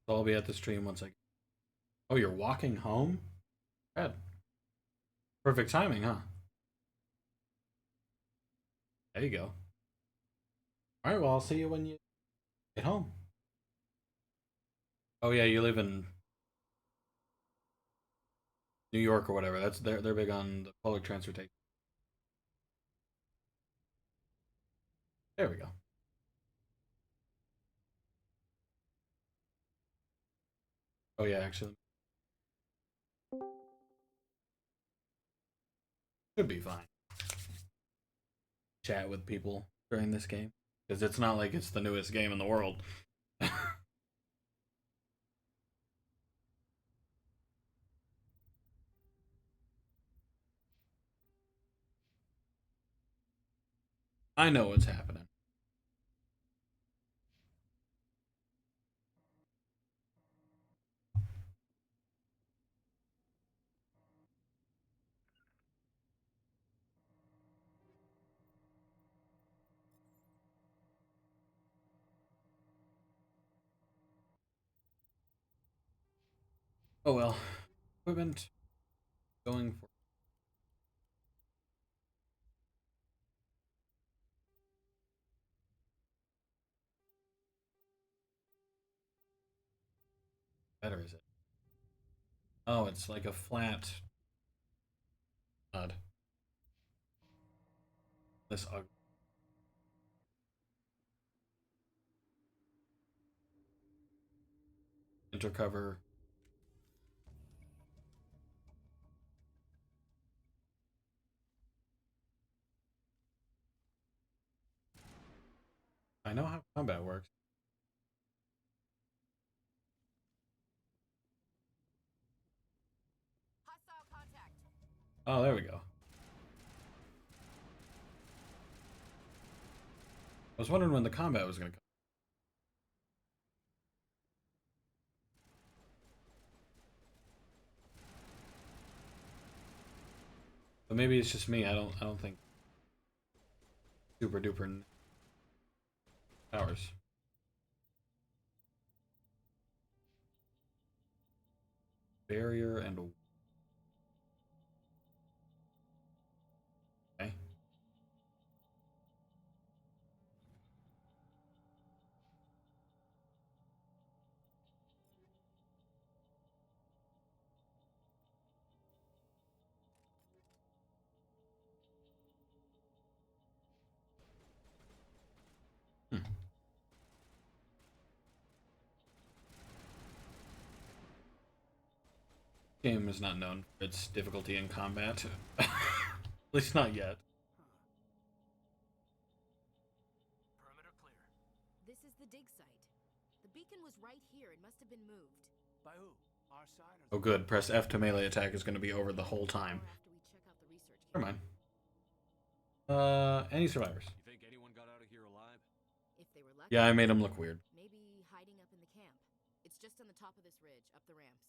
So I'll be at the stream once I. Oh, you're walking home? Good. Perfect timing, huh? There you go. All right. Well, I'll see you when you get home. Oh yeah, you live in New York or whatever. That's they're big on the public transportation. There we go. Oh yeah, actually, should be fine. Chat with people during this game because it's not like it's the newest game in the world. I know what's happening. Oh well. Equipment going for better is it? Oh, it's like a flat HUD. This intercover. I know how combat works. Oh, there we go. I was wondering when the combat was gonna come. But maybe it's just me. I don't think super duper powers. Barrier and okay. Hmm. Game is not known for its difficulty in combat. At least not yet. Perimeter clear. This is the dig site. The beacon was right here. It must have been moved. By who? Our side or Oh, good. Press F to melee attack is going to be over the whole time. Or after we check out the research Never camp. mind. Any survivors? You think anyone got out of here alive? If they were lucky. Yeah, I made them look weird. Maybe hiding up in the camp. It's just on the top of this ridge, up the ramps.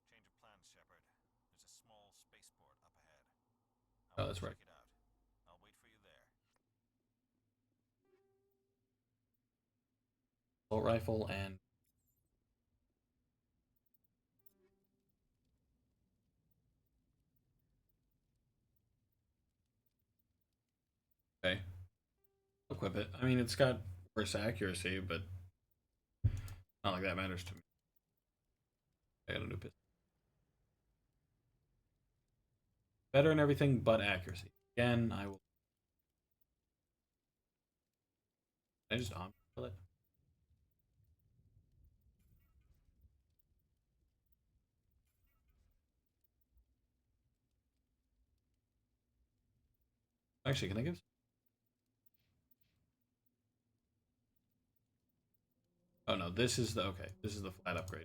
Change of plans, Shepard. There's a small spaceport up ahead. Oh, that's right. Check it out. I'll wait for you there. Assault rifle and okay. Equip it. I mean, it's got worse accuracy, but not like that matters to me. I got a new pistol. Better in everything but accuracy. Again, I will. I just on it. Actually, can I give? Oh no, this is the okay. This is the flat upgrade.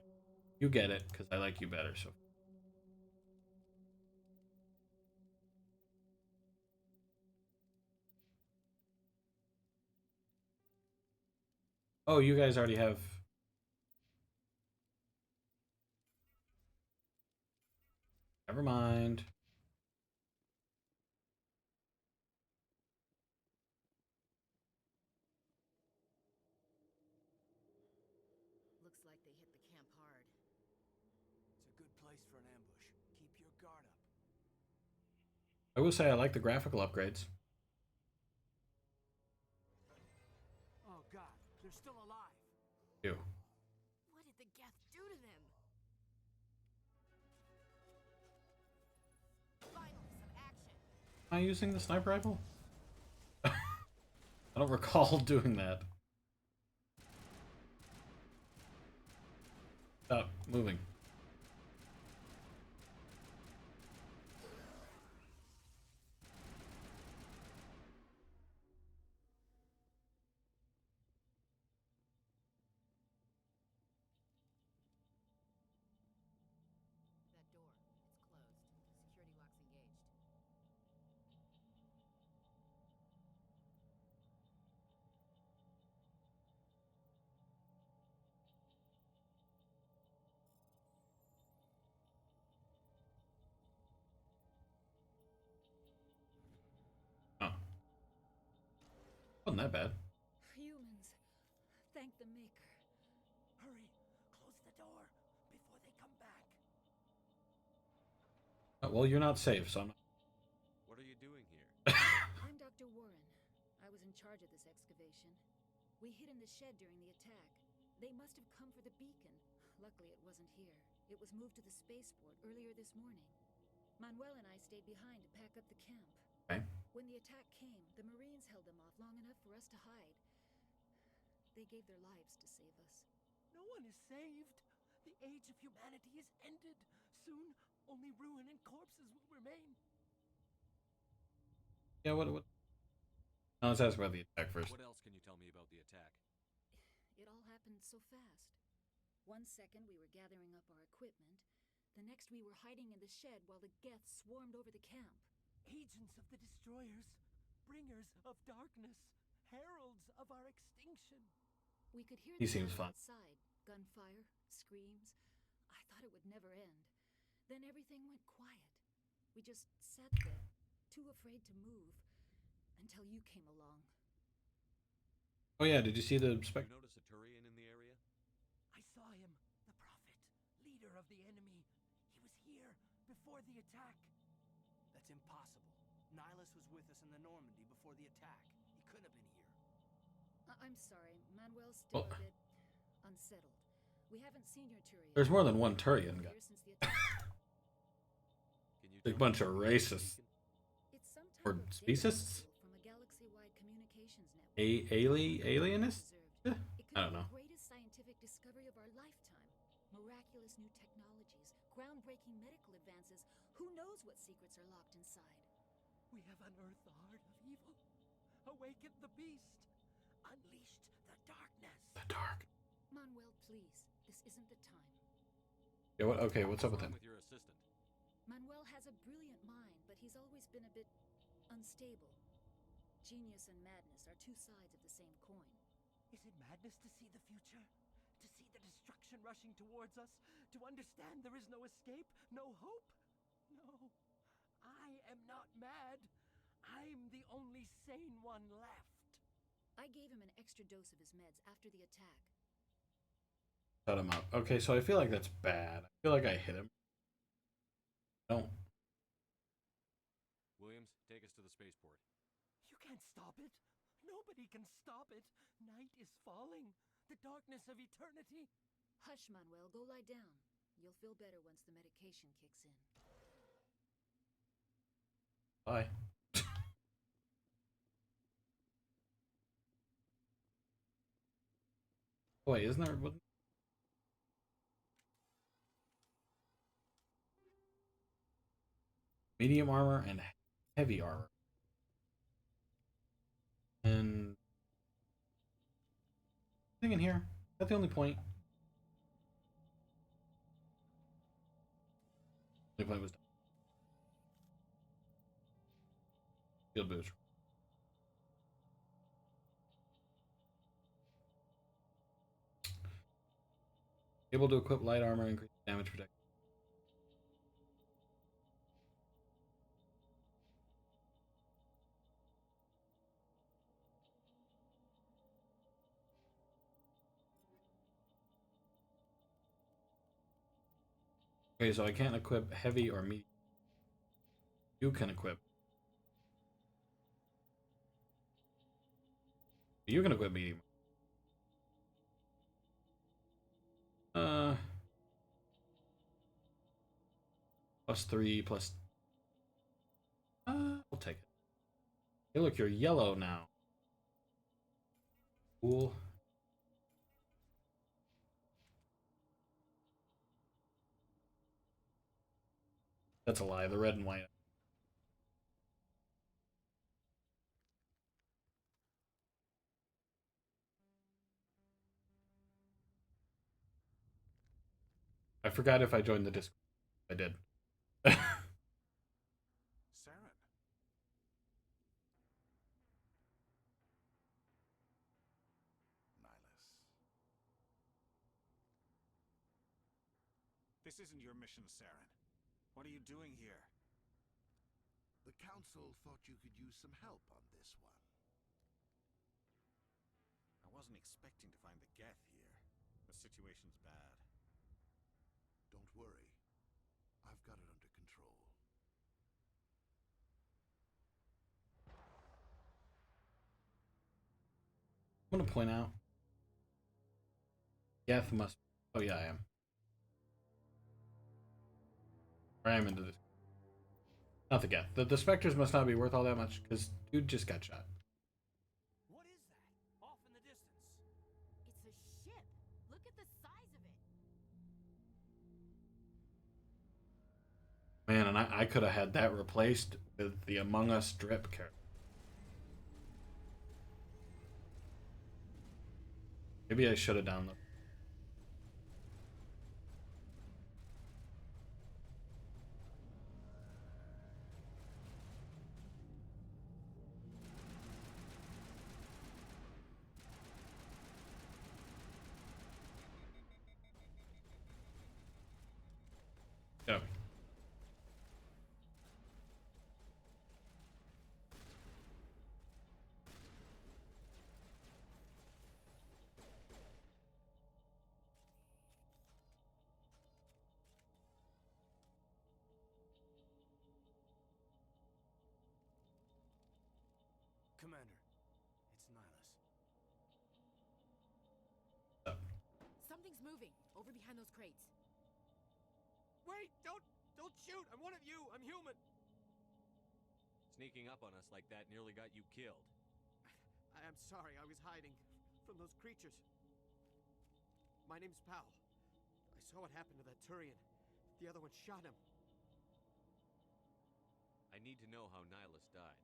You get it because I like you better. So. Oh, you guys already have. Never mind. for an ambush. Keep your guard up. I will say I like the graphical upgrades. Oh god, they're still alive. Ew. What did the Geth do to them? Finally, some action. Am I using the sniper rifle? I don't recall doing that. Stop moving. That door, it's closed. Security lock's engaged. Oh. Wasn't that bad. Humans, thank the Maker. Hurry, close the door before they come back. Well, you're not safe, so I'm not. What are you doing here? I'm Dr. Warren. I was in charge of this excavation. We hid in the shed during the attack. They must have come for the beacon. Luckily, it wasn't here. It was moved to the spaceport earlier this morning. Manuel and I stayed behind to pack up the camp. Okay. When the attack came, the Marines held them off long enough for us to hide. They gave their lives to save us. No one is saved. The age of humanity is ended. Soon, only ruin and corpses will remain. Yeah, what? No, let's ask about the attack first. What else can you tell me about the attack? It all happened so fast. 1 second we were gathering up our equipment. The next we were hiding in the shed while the Geth swarmed over the camp. Agents of the destroyers, bringers of darkness, heralds of our extinction. We could hear He the seems battle fun. outside. Gunfire, screams. I thought it would never end. Then everything went quiet. We just sat there, too afraid to move, until you came along. Oh yeah, did you see the Did spec? you notice a Turian in the area? I saw him, the prophet, leader of the enemy. He was here before the attack. That's impossible. Nihilus was with us in the Normandy before the attack. He couldn't have been here. I'm sorry, Manuel's still Well- a bit unsettled. We haven't seen your Turian. There's more than one Turian guy. Here since the attack. Can you Big tell me bunch of more about the racists. beacon? It's some type Or of data speciesists? module from a galaxy-wide communications network. Alienists? Preserved. Eh, It could I don't be know. the greatest scientific discovery of our lifetime. Miraculous new technologies, groundbreaking medical advances. Who knows what secrets are locked inside? We have unearthed the heart of evil, awakened the beast, unleashed the darkness. The dark. Manuel, please. This isn't the time. Yeah. What? Okay. What's up with wrong him? with your assistant? Manuel has a brilliant mind, but he's always been a bit unstable. Genius and madness are two sides of the same coin. Is it madness to see the future? To see the destruction rushing towards us? To understand there is no escape? No hope? No. I am not mad. I'm the only sane one left. I gave him an extra dose of his meds after the attack. Shut him up. Okay, so I feel like that's bad. I feel like I hit him. Don't. Williams, take us to the spaceport. You can't stop it. Nobody can stop it. Night is falling. The darkness of eternity. Hush, Manuel, go lie down. You'll feel better once the medication kicks in. Bye. Wait, isn't there? What? Medium armor and heavy armor. And thing in here. Is that the only point? The only point was field boost. Able to equip light armor and increase damage protection. Okay, so I can't equip heavy or medium. You can equip. You can equip medium. +3 plus. I'll take it. Hey, look, you're yellow now. Cool. That's a lie. The red and white. I forgot if I joined the Discord. I did. Saren. Nihilus. This isn't your mission, Saren. What are you doing here? The Council thought you could use some help on this one. I wasn't expecting to find the Geth here. The situation's bad. Don't worry. I've got it under control. I'm gonna point out. Geth must. Oh yeah, I am. Or I am into this. Not the Geth. The Spectres must not be worth all that much because dude just got shot. What is that? Off in the distance. It's a ship. Look at the size of it. Man, and I could have had that replaced with the Among Us drip character. Maybe I should have downloaded. Yeah. Commander, it's Nihilus. Something's moving over behind those crates. Wait! Don't shoot! I'm one of you! I'm human! Sneaking up on us like that nearly got you killed. I'm sorry, I was hiding from those creatures. My name's Powell. I saw what happened to that Turian. The other one shot him. I need to know how Nihilus died.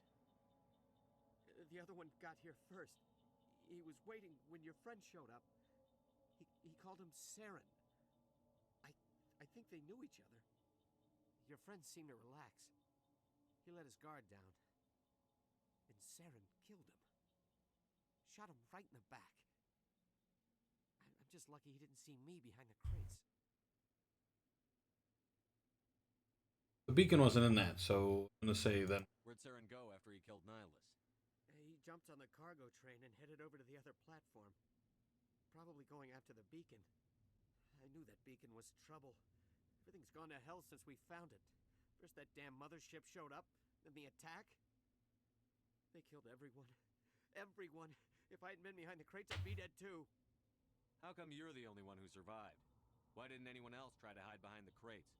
The other one got here first. He was waiting when your friend showed up. He called him Saren. I think they knew each other. Your friend seemed to relax. He let his guard down. And Saren killed him. Shot him right in the back. I'm just lucky he didn't see me behind the crates. The beacon wasn't in that, so I'm gonna say that. Where'd Saren go after he killed Nihilus? He jumped on the cargo train and headed over to the other platform. Probably going after the beacon. I knew that beacon was trouble. Everything's gone to hell since we found it. First that damn mothership showed up, then the attack. They killed everyone. Everyone. If I hadn't been behind the crates, I'd be dead too. How come you're the only one who survived? Why didn't anyone else try to hide behind the crates?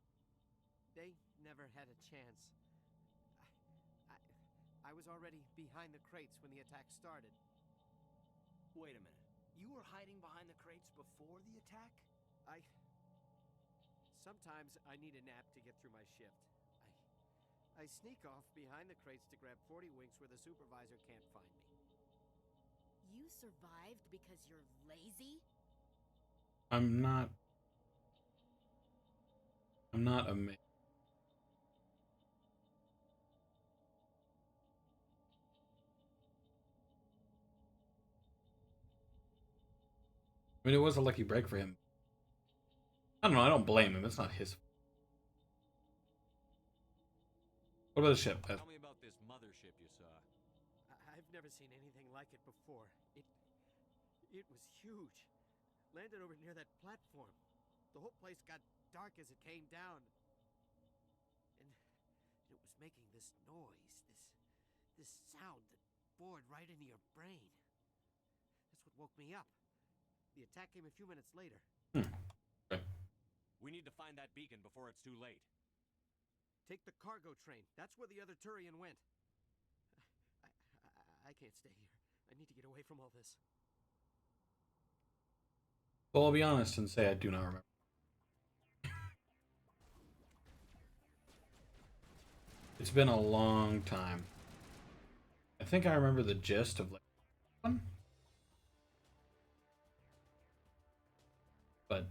They never had a chance. I was already behind the crates when the attack started. Wait a minute. You were hiding behind the crates before the attack? Sometimes I need a nap to get through my shift. I sneak off behind the crates to grab 40 winks where the supervisor can't find me. You survived because you're lazy? I'm not amazed. I mean, it was a lucky break for him. I don't know. I don't blame him. It's not his. What about the ship? Tell me about this mothership you saw. I've never seen anything like it before. It was huge. Landed over near that platform. The whole place got dark as it came down. And it was making this noise, this sound that bored right into your brain. That's what woke me up. The attack came a few minutes later. Okay. We need to find that beacon before it's too late. Take the cargo train. That's where the other Turian went. I can't stay here. I need to get away from all this. Well, I'll be honest and say I do not remember. It's been a long time. I think I remember the gist of like one, but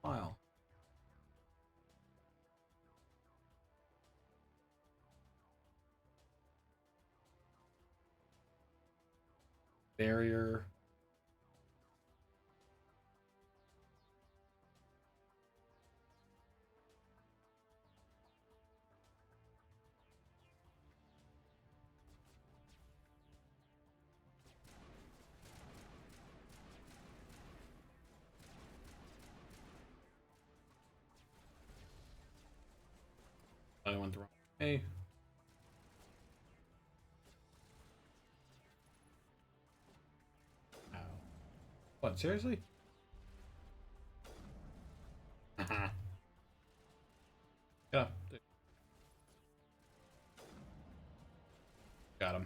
wow. Barrier. I went the wrong way. Ow. What, seriously? Haha. Get up. Got him.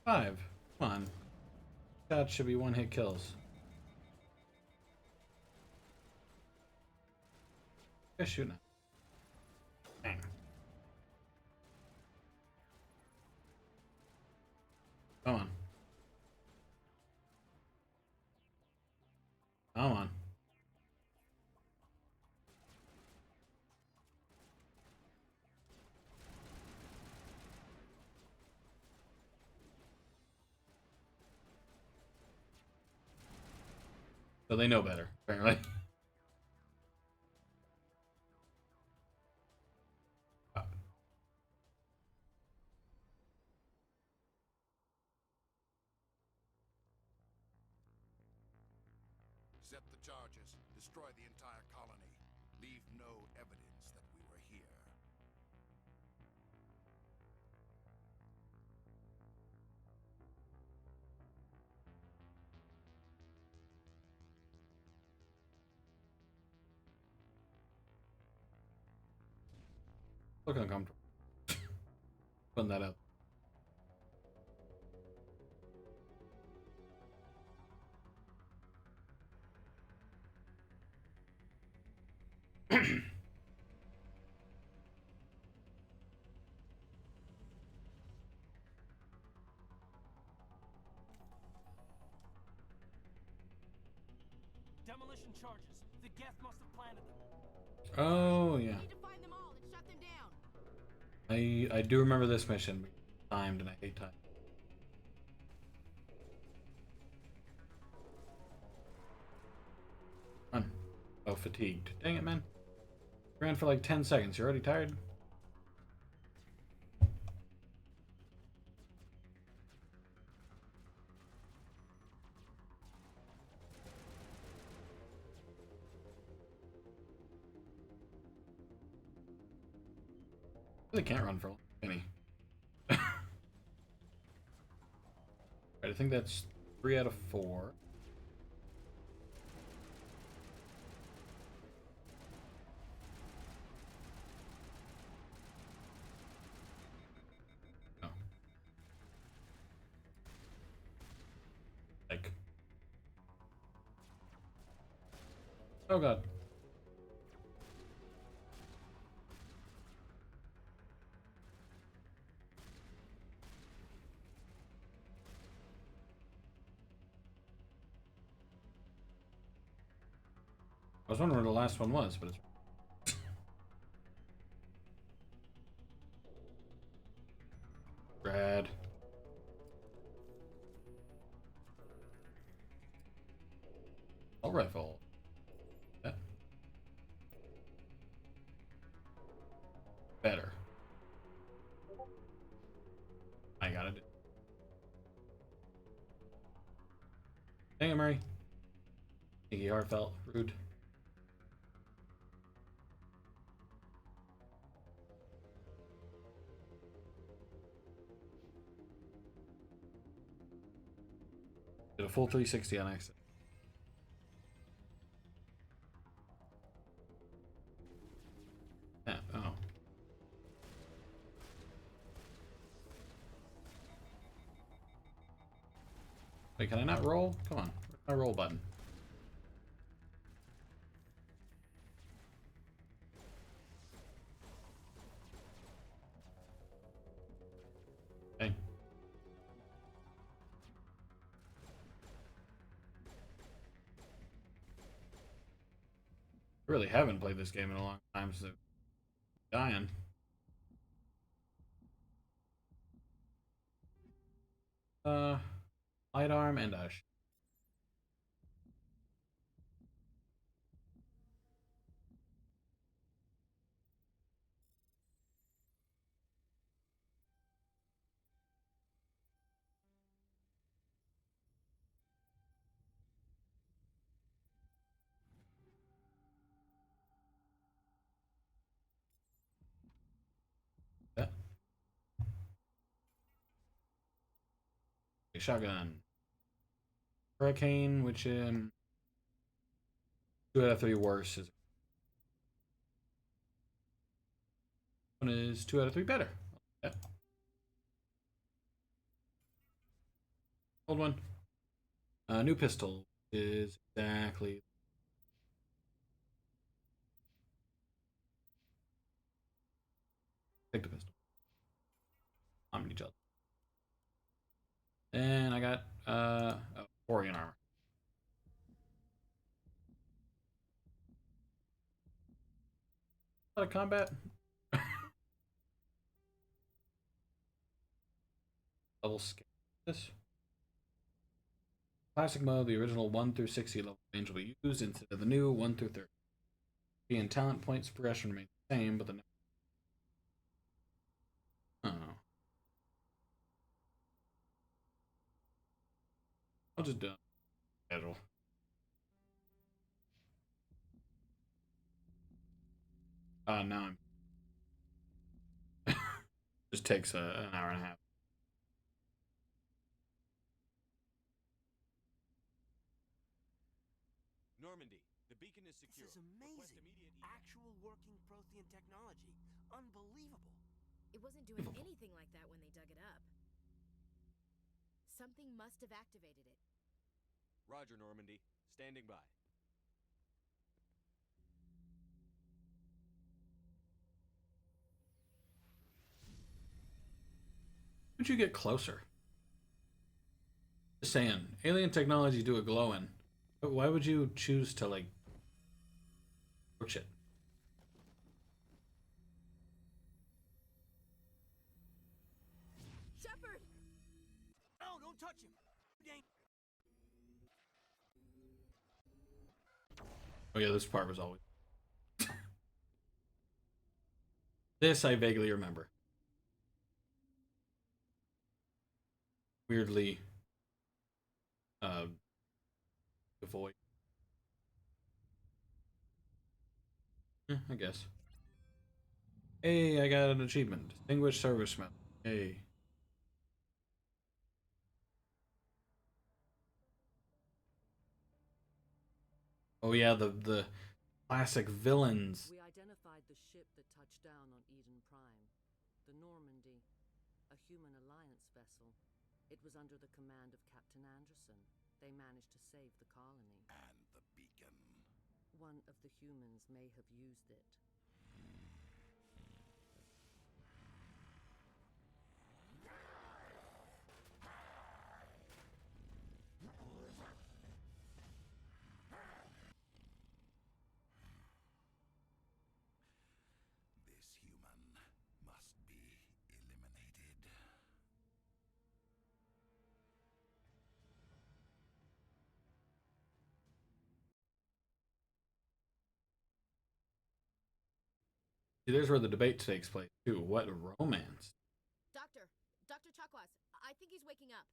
5. Come on. That should be one-hit kills. Just shooting it. Bang. Come on. Come on. So they know better, apparently. Set the charges. Destroy the entire colony. Leave no evidence that we were here. Look uncomfortable. Putting that up. Demolition charges. The Geth must have planted them. Oh yeah. We need to find them all and shut them down. I do remember this mission. Timed and I hate time. Run. Oh, fatigued. Dang it, man. Ran for like 10 seconds. You're already tired? Really can't run for any. Right, I think that's 3 out of 4. No. Like. Oh god. I was wondering where the last one was, but it's rad. All rifle. Yeah. Better. I got it. Dang it, Murray. KingHeartFelt, rude. Did a full 360 on accident. Yeah, oh. Wait, can I not roll? Come on. Where's my roll button? Okay. I really haven't played this game in a long time, so dying. Light arm and a shotgun. Hurricane, which 2 out of 3 worse. One is 2 out of 3 better. Yeah. Old one. New pistol is exactly. Take the pistol. I'm each other. And I got Orion armor. A lot of combat. Level scale. This classic mode, the original 1 through 60 level range will be used instead of the new 1 through 30. The talent points progression remains the same, but the I'll just do it. Casual. Now I'm. Just takes an hour and a half. Normandy, the beacon is secure. This is amazing. Actual working Prothean technology. Unbelievable. It wasn't doing anything like that when they dug it up. Something must have activated it. Roger, Normandy. Standing by. Would you get closer? Just saying, alien technology do a glowing. But why would you choose to like approach it? Shepard! No, don't touch him. Oh yeah, this part was always. This I vaguely remember. Weirdly devoid. I guess. Hey, I got an achievement. Distinguished serviceman. Hey. Oh yeah, the classic villains. We identified the ship that touched down on Eden Prime. The Normandy. A human alliance vessel. It was under the command of Captain Anderson. They managed to save the colony. And the beacon. One of the humans may have used it. This human must be eliminated. See, there's where the debate takes place too. What romance? Dr. Chakwas, I think he's waking up.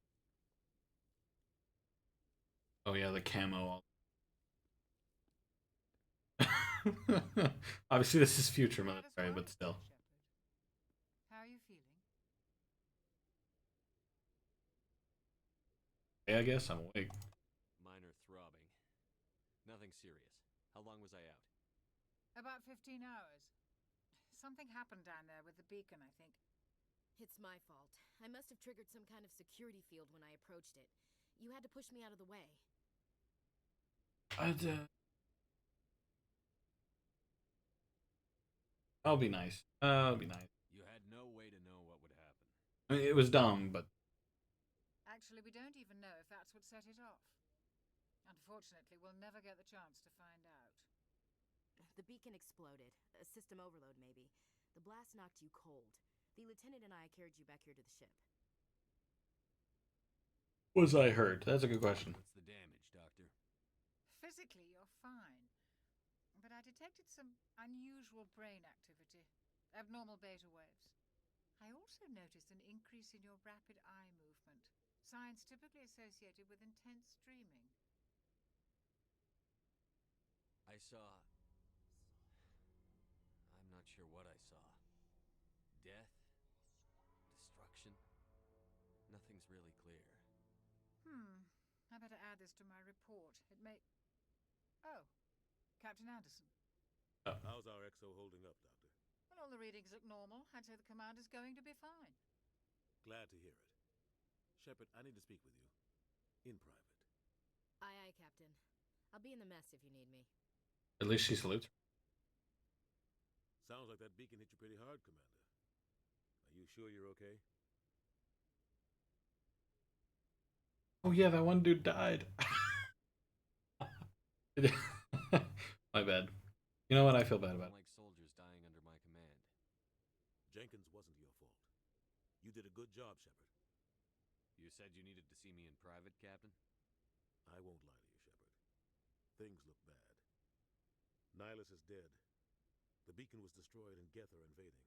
Oh yeah, the camo. Obviously, this is future That is military, but quite still. good, Shepard. How are you feeling? Yeah, I guess I'm awake. Minor throbbing. Nothing serious. How long was I out? About 15 hours. Something happened down there with the beacon, I think. It's my fault. I must have triggered some kind of security field when I approached it. You had to push me out of the way. I'll be nice. I'll be nice. You had no way to know what would happen. I mean, it was dumb, but Actually, we don't even know if that's what set it off. Unfortunately, we'll never get the chance to find out. The beacon exploded. A system overload, maybe. The blast knocked you cold. The lieutenant and I carried you back here to the ship. was I hurt? That's a good question. What's the damage, Doctor? Physically, you're fine. But I detected some unusual brain activity. Abnormal beta waves. I also noticed an increase in your rapid eye movement. Signs typically associated with intense dreaming. I saw... I'm not sure what I saw. Death? Destruction? Nothing's really clear. I better add this to my report. It may... Oh, Captain Anderson. How's our XO holding up, Doctor? Well, all the readings look normal. I'd say the commander's going to be fine. Glad to hear it. Shepard, I need to speak with you. In private. Aye, aye, Captain. I'll be in the mess if you need me. At least she salutes. Sounds like that beacon hit you pretty hard, Commander. Are you sure you're okay? Oh yeah, that one dude died. My bad. You know what? I feel bad about it. Like soldiers dying under my command. Jenkins wasn't your fault. You did a good job, Shepard. You said you needed to see me in private, Captain? I won't lie to you, Shepard. Things look bad. Nihilus is dead. The beacon was destroyed and Geth are invading.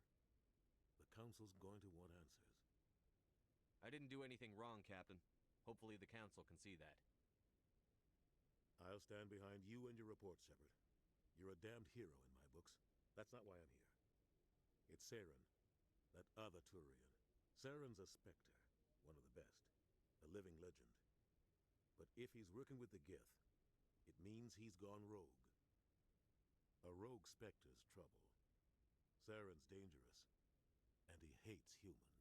The Council's going to want answers. I didn't do anything wrong, Captain. Hopefully the Council can see that. I'll stand behind you and your report, Shepard. You're a damned hero in my books. That's not why I'm here. It's Saren, that other Turian. Saren's a Spectre, one of the best, a living legend. But if he's working with the Geth, it means he's gone rogue. A rogue Spectre's trouble. Saren's dangerous, and he hates humans.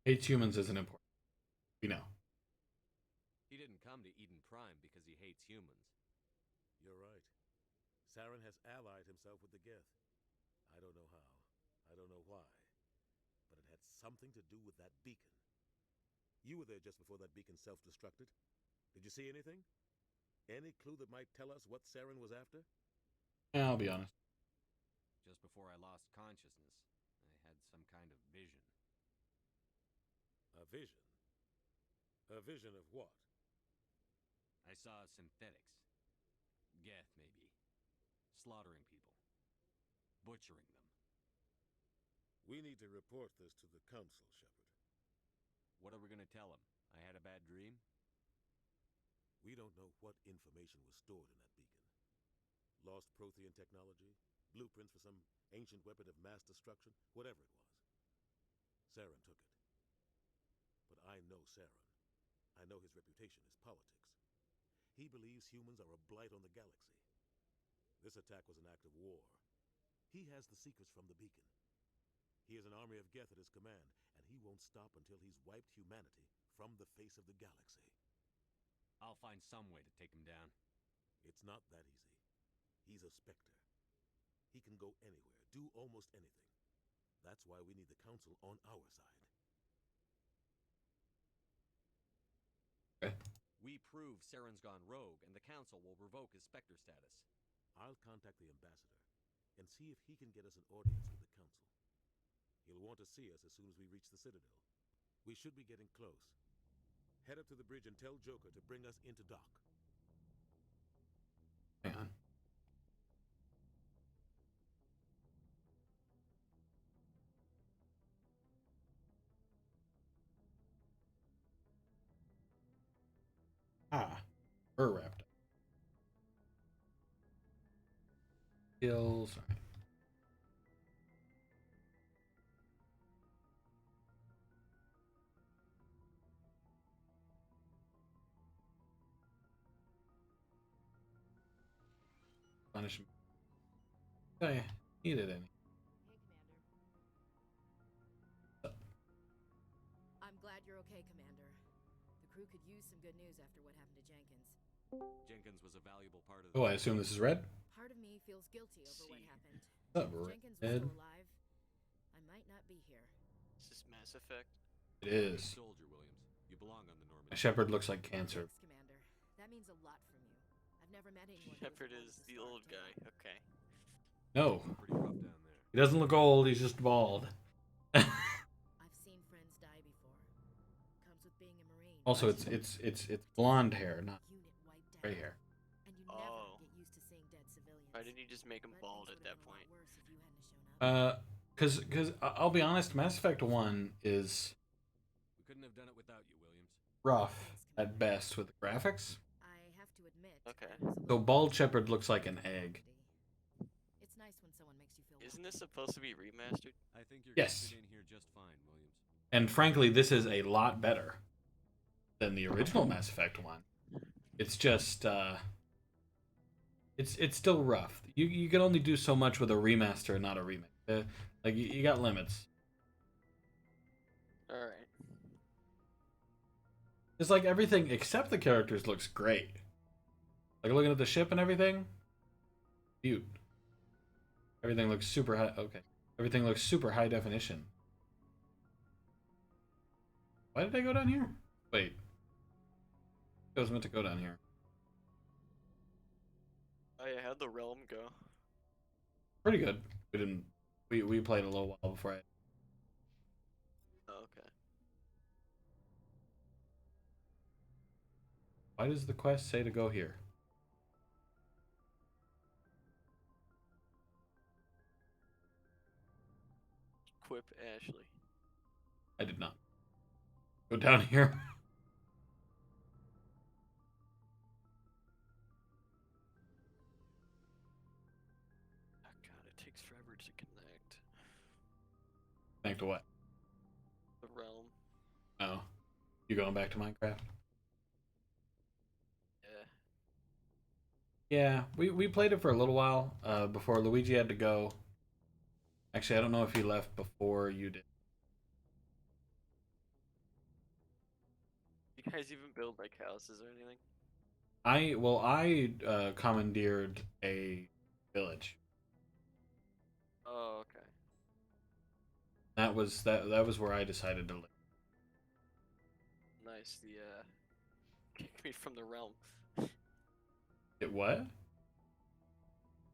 Hates humans isn't important. We know. He didn't come to Eden Prime because he hates humans. You're right. Saren has allied himself with the Geth. I don't know how. I don't know why. But it had something to do with that beacon. You were there just before that beacon self-destructed. Did you see anything? Any clue that might tell us what Saren was after? Yeah, I'll be honest. Just before I lost consciousness, I had some kind of vision. A vision? A vision of what? I saw synthetics. Geth, maybe. Slaughtering people. Butchering them. We need to report this to the Council, Shepard. What are we gonna tell them? I had a bad dream? We don't know what information was stored in that beacon. Lost Prothean technology? Blueprints for some ancient weapon of mass destruction? Whatever it was. Saren took it. But I know Saren. I know his reputation is politics. He believes humans are a blight on the galaxy. This attack was an act of war. He has the secrets from the beacon. He has an army of Geth at his command, and he won't stop until he's wiped humanity from the face of the galaxy. I'll find some way to take him down. It's not that easy. He's a Spectre. He can go anywhere, do almost anything. That's why we need the Council on our side. Okay. We prove Saren's gone rogue, and the Council will revoke his Spectre status. I'll contact the Ambassador and see if he can get us an audience with the Council. He'll want to see us as soon as we reach the Citadel. We should be getting close. Head up to the bridge and tell Joker to bring us into dock. Hang on. Ah, we're wrapped up. Skills. All right. Punishment. I needed any. I'm glad you're okay, Commander. The crew could use some good news after what happened to Jenkins. Jenkins was a valuable part of Oh, I assume this is Red? Part of me feels guilty over what happened. What's up, If Jenkins was Red? still alive, I might not be here. Is this Mass Effect? It is. Soldier, Williams. You belong on the Normandy. Shepard looks like cancer. Thanks, Commander. That means a lot from you. I've never met anyone. Shepard is the old guy. Okay. No. Pretty rough down there. He doesn't look old, he's just bald. I've seen friends die before. Comes with being a Marine. Also, it's blonde hair, not gray hair. And you never get used to seeing dead civilians. Why didn't you just make him bald at that point? Cause I'll be honest, Mass Effect 1 is We couldn't have done it without you, Williams. rough at best with the graphics. I have to admit. Okay. So bald Shepard looks like an egg. It's nice when someone makes you feel. Isn't this supposed to be remastered? I think you're Yes. gonna fit in here just fine, Williams. And frankly, this is a lot better than the original Mass Effect 1. It's just it's still rough. You can only do so much with a remaster and not a remake. Like you got limits. All right. It's like everything except the characters looks great. Like looking at the ship and everything. Cute. Everything looks super high. Okay. Everything looks super high definition. Why did I go down here? Wait. I was meant to go down here. Oh yeah, how'd the realm go? Pretty good. We didn't. We played a little while before I. Oh, okay. Why does the quest say to go here? Quip Ashley. I did not. Go down here. Oh god, it takes forever to connect. Connect to what? The realm. Oh. You going back to Minecraft? Yeah. Yeah, we played it for a little while before Luigi had to go. Actually, I don't know if he left before you did. You guys even build like houses or anything? I commandeered a village. Oh, okay. That was where I decided to live. Nice. The kick me from the realm. It what?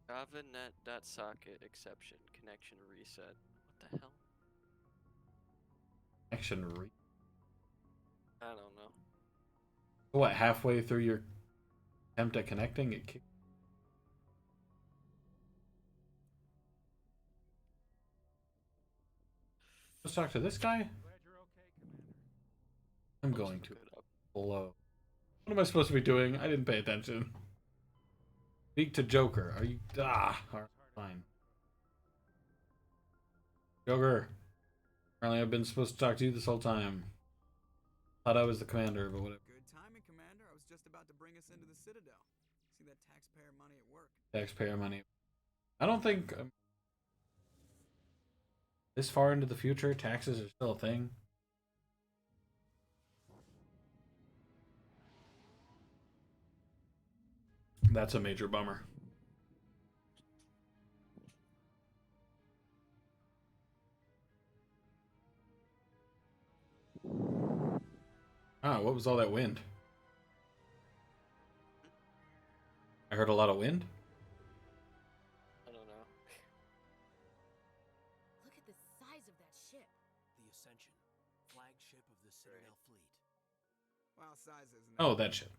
Java net.socket exception connection reset. What the hell? Action I don't know. What, halfway through your attempt at connecting, it kicked. Let's talk to this guy. I'm going to blow. What am I supposed to be doing? I didn't pay attention. Speak to Joker. Are you? Alright, fine. Joker. Apparently, I've been supposed to talk to you this whole time. Thought I was the commander, but whatever. Good timing, Commander. I was just about to bring us into the Citadel. See that taxpayer money at work. Taxpayer money. I don't think this far into the future, taxes are still a thing. That's a major bummer. Ah, what was all that wind? I heard a lot of wind. I don't know. Look at the size of that ship. The Ascension, flagship of the Citadel fleet. Well, size isn't. Oh, that shit.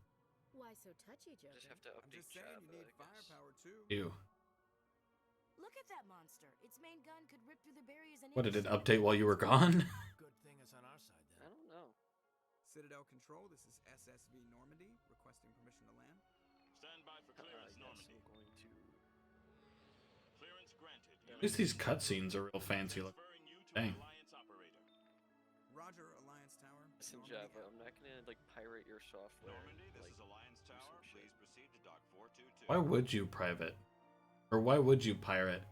Why so touchy, Joker? Just have to I'm update just saying you need Java, I guess. firepower too. Ew. Look at that monster. Its main gun could rip through the barriers and. What, did it update while you were gone? Good thing it's on our side then. I don't know. Citadel Control, this is SSV Normandy, requesting permission to land. Stand by for clearance, I guess Normandy. I'm going to At least these cutscenes are real fancy looking. Dang. Roger, Alliance Tower. Listen, Java, I'm not gonna like pirate your software. Normandy, this like, is Alliance do some Tower. shit. Please proceed to dock 422. Why would you private? Or why would you pirate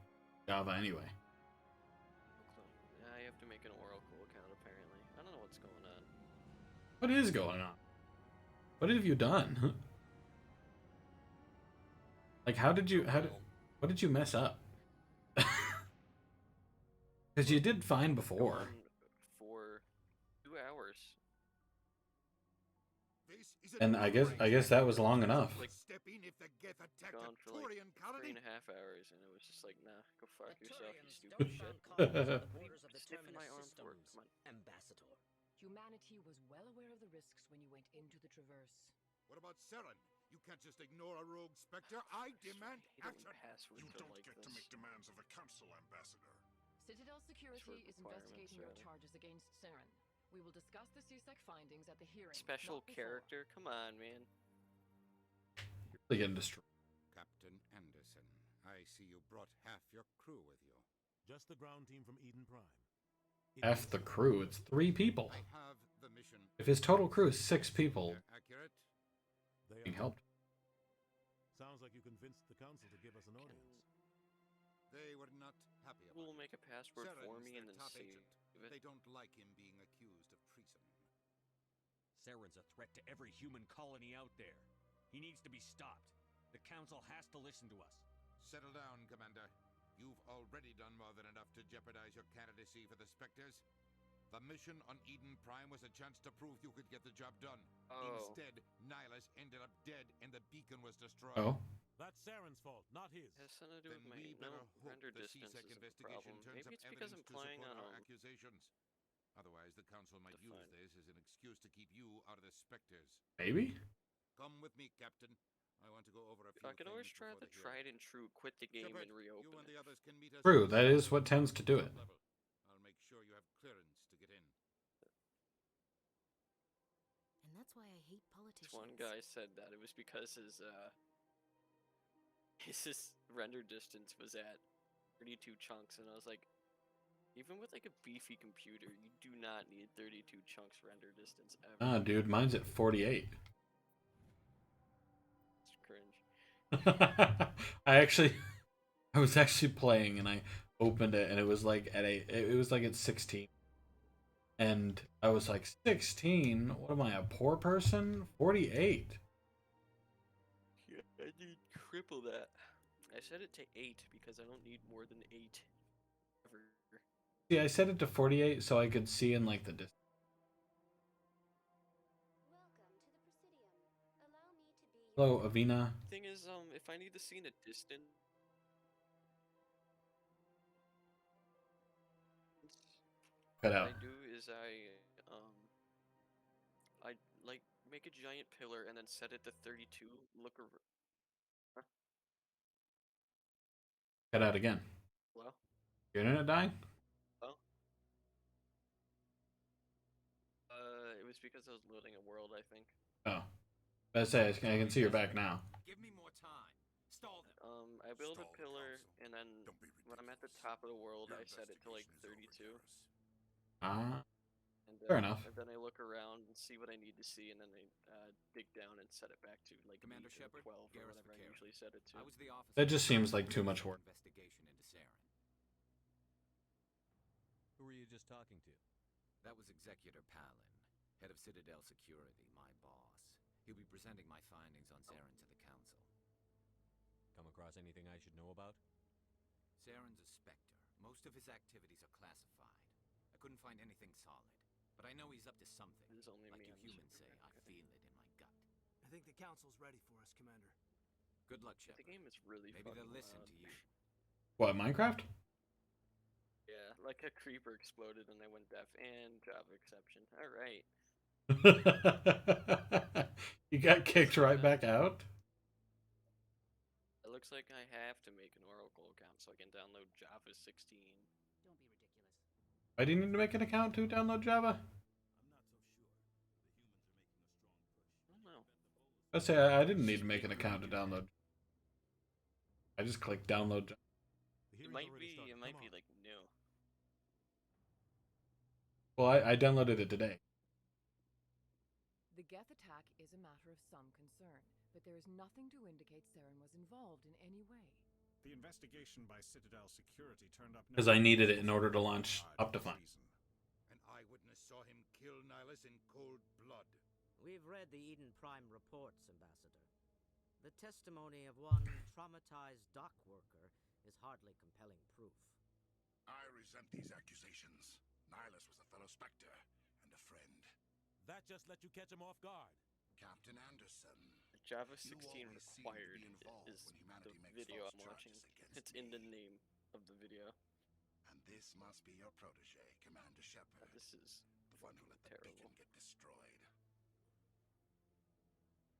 Java anyway? Yeah, you have to make an Oracle account apparently. I don't know what's going on. What is going on? What have you done? Like, what did you mess up? Because you did fine before. For 2 hours. And I guess that was long enough. Like, gone for like 3.5 hours, and it was just like, nah, go fuck yourself, you stupid shit. Stiffen my arm for it, come on. Ambassador, humanity was well aware of the risks when you went into the Traverse. What about Seren? You can't just ignore a rogue Spectre. I demand action. You don't get to make demands of the Council, Ambassador. Citadel Security is investigating your charges against Seren. We will discuss the CSEC findings at the hearing. Special character? Come on, man. You're really getting destroyed. Captain Anderson, I see you brought half your crew with you. Just the ground team from Eden Prime. Half the crew, it's 3 people. I have the mission. If his total crew is 6 people, Accurate? being helped. Sounds like you convinced the Council to give us an audience. They were not happy about We'll make a password Seren's for me their and then top save agent. it. They don't like him being accused of treason. Seren's a threat to every human colony out there. He needs to be stopped. The Council has to listen to us. Settle down, Commander. You've already done more than enough to jeopardize your candidacy for the Spectres. The mission on Eden Prime was a chance to prove you could get the job done. Oh. Instead, Nihilus ended up dead and the beacon was destroyed. Oh. That's Seren's fault, not his. Has something to do Then with my we better hope render the distance CSEC is a investigation problem. turns Maybe up it's because I'm evidence to playing support on our a... accusations. Otherwise, the Council might use this as an excuse to keep you out of the Spectres. Maybe? Come with me, Captain. I want to go over a few I can always things try before the hearing. tried and true quit the game Shepard, and reopen you and the it. others can meet us True, at that is what tends to do it. level. I'll make sure you have clearance to get in. And that's why I hate politicians. This one guy said that it was because his render distance was at 32 chunks, and I was like, even with like a beefy computer, you do not need 32 chunks render distance ever. Ah, dude, mine's at 48. It's cringe. I was actually playing and I opened it and it was like at 16. And I was like, 16? What am I, a poor person? 48. Yeah, I need triple that. I set it to 8 because I don't need more than 8 ever. See, I set it to 48 so I could see in like the distance. Hello, Avina. Thing is, if I need to see in a distance, Cut what out. I do is I like make a giant pillar and then set it to 32. Look around. Huh? Cut out again. Hello? Your internet dying? Oh. It was because I was loading a world, I think. Oh. I say, I can see you're back now. Give me more time. Stall them. I build a pillar, and then when I'm at the top of the world, I set it to like 32. Ah. And Fair enough. And then I look around and see what I need to see, and then I dig down and set it back to like Commander 8 Shepard, or 12 or whatever I usually set it to. I was the officer. That just seems like too much work. Investigation into Saren. Who were you just talking to? That was Executor Palin, head of Citadel Security, my boss. He'll be presenting my findings on Saren to the Council. Come across anything I should know about? Saren's a Spectre. Most of his activities are classified. I couldn't find anything solid, but I know he's up to something. There's only like me you on humans Super say, I Tech. feel it in my gut. I think the Council's ready for us, Commander. Good luck, Shepard. The game is really Maybe fucking they'll listen loud. to you. What, Minecraft? Yeah, like a creeper exploded and I went deaf, and Java exception. Alright. You got kicked right back out? It looks like I have to make an Oracle account so I can download Java 16. Don't be ridiculous. Why do you need to make an account to download Java? I don't know. Let's say I didn't need to make an account to download. I just clicked download. You It might be like new. Well, I downloaded it today. The Geth attack is a matter of some concern, but there is nothing to indicate Saren was involved in any way. The investigation by Citadel Security turned up Because I needed it in order to launch Optifine. An eyewitness saw him kill Nihilus in cold blood. We've read the Eden Prime reports, Ambassador. The testimony of one traumatized dock worker is hardly compelling proof. I resent these accusations. Nihilus was a fellow Spectre and a friend. That just let you catch him off guard. Captain Anderson. Java 16 required is the video I'm watching. It's in the name of the video. And this must be your protege, Commander Shepard. This is the one who let the beacon get destroyed.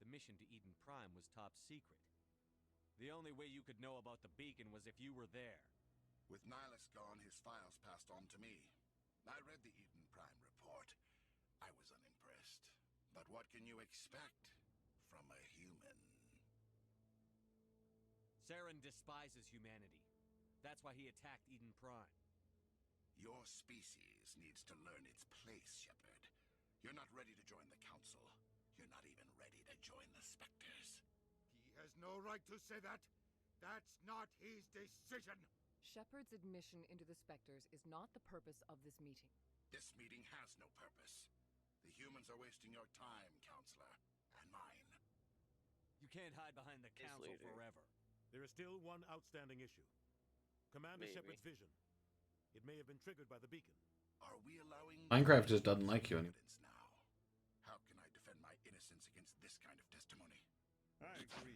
The mission to Eden Prime was top secret. The only way you could know about the beacon was if you were there. With Nihilus gone, his files passed on to me. I read the Eden Prime report. I was unimpressed. But what can you expect from a human? Saren despises humanity. That's why he attacked Eden Prime. Your species needs to learn its place, Shepard. You're not ready to join the Council. You're not even ready to join the Spectres. He has no right to say that. That's not his decision. Shepard's admission into the Spectres is not the purpose of this meeting. This meeting has no purpose. The humans are wasting your time, Counselor, and mine. You can't hide behind the Council forever. There is still one outstanding issue. Commander Shepard's vision. It may have been triggered by the beacon. Are we allowing Minecraft just doesn't like you anymore. now? How can I defend my innocence against this kind of testimony? I agree.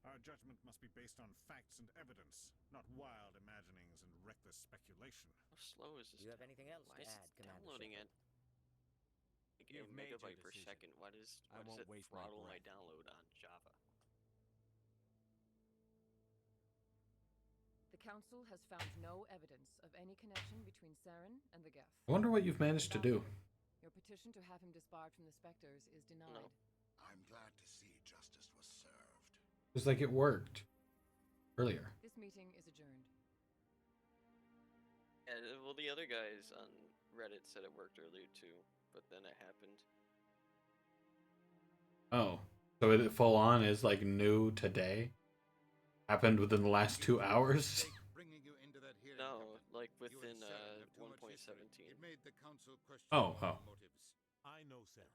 Our judgment must be based on facts and evidence, not wild imaginings and reckless speculation. How slow is this? Do you have anything else Why to is add, it Commander downloading Shepard? at You've a made your megabyte per decision. second? Why does I won't it waste my throttle my breath. download on Java? The Council has found no evidence of any connection between Saren and the Geth. I wonder what you've managed to do. Your petition to have him disbarred from the Spectres is denied. I'm glad to see justice was served. It's like it worked earlier. This meeting is adjourned. Yeah, well, the other guys on Reddit said it worked earlier too, but then it happened. Oh, so it full on is like new today? Happened within the last 2 hours? No, like within 1.17. It made the Council question Oh. motives. I know Saren.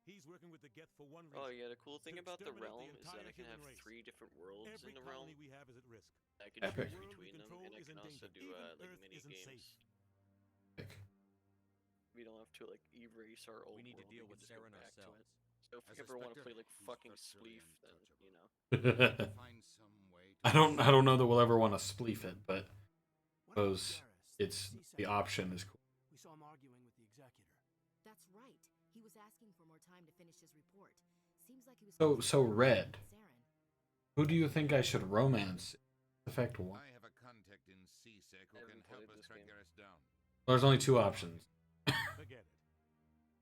He's working with the Geth for one reason. Oh yeah, the cool thing to about the exterminate realm is that entire I can have human race. 3 different worlds Every in the realm. colony we have is at risk. I can Epic. choose The world we between them, control and I is can in also danger. do Even like Earth mini isn't games. safe. We don't have to like erase our old We need to world, deal can with just go Saren back to ourselves. it. So if As you a ever want to Spectre, play like he's fucking structurally Spleef, then you know. Find some way to I don't know that we'll ever want to spleef it, but suppose it's the option is cool. We saw him arguing with the executor. That's right. He was asking for more time to finish his report. Seems like he was So Red. Saren. Who do you think I should romance? Effect 1. I have a contact in CSEC who can help us track their ass down. There's only 2 options. Forget it.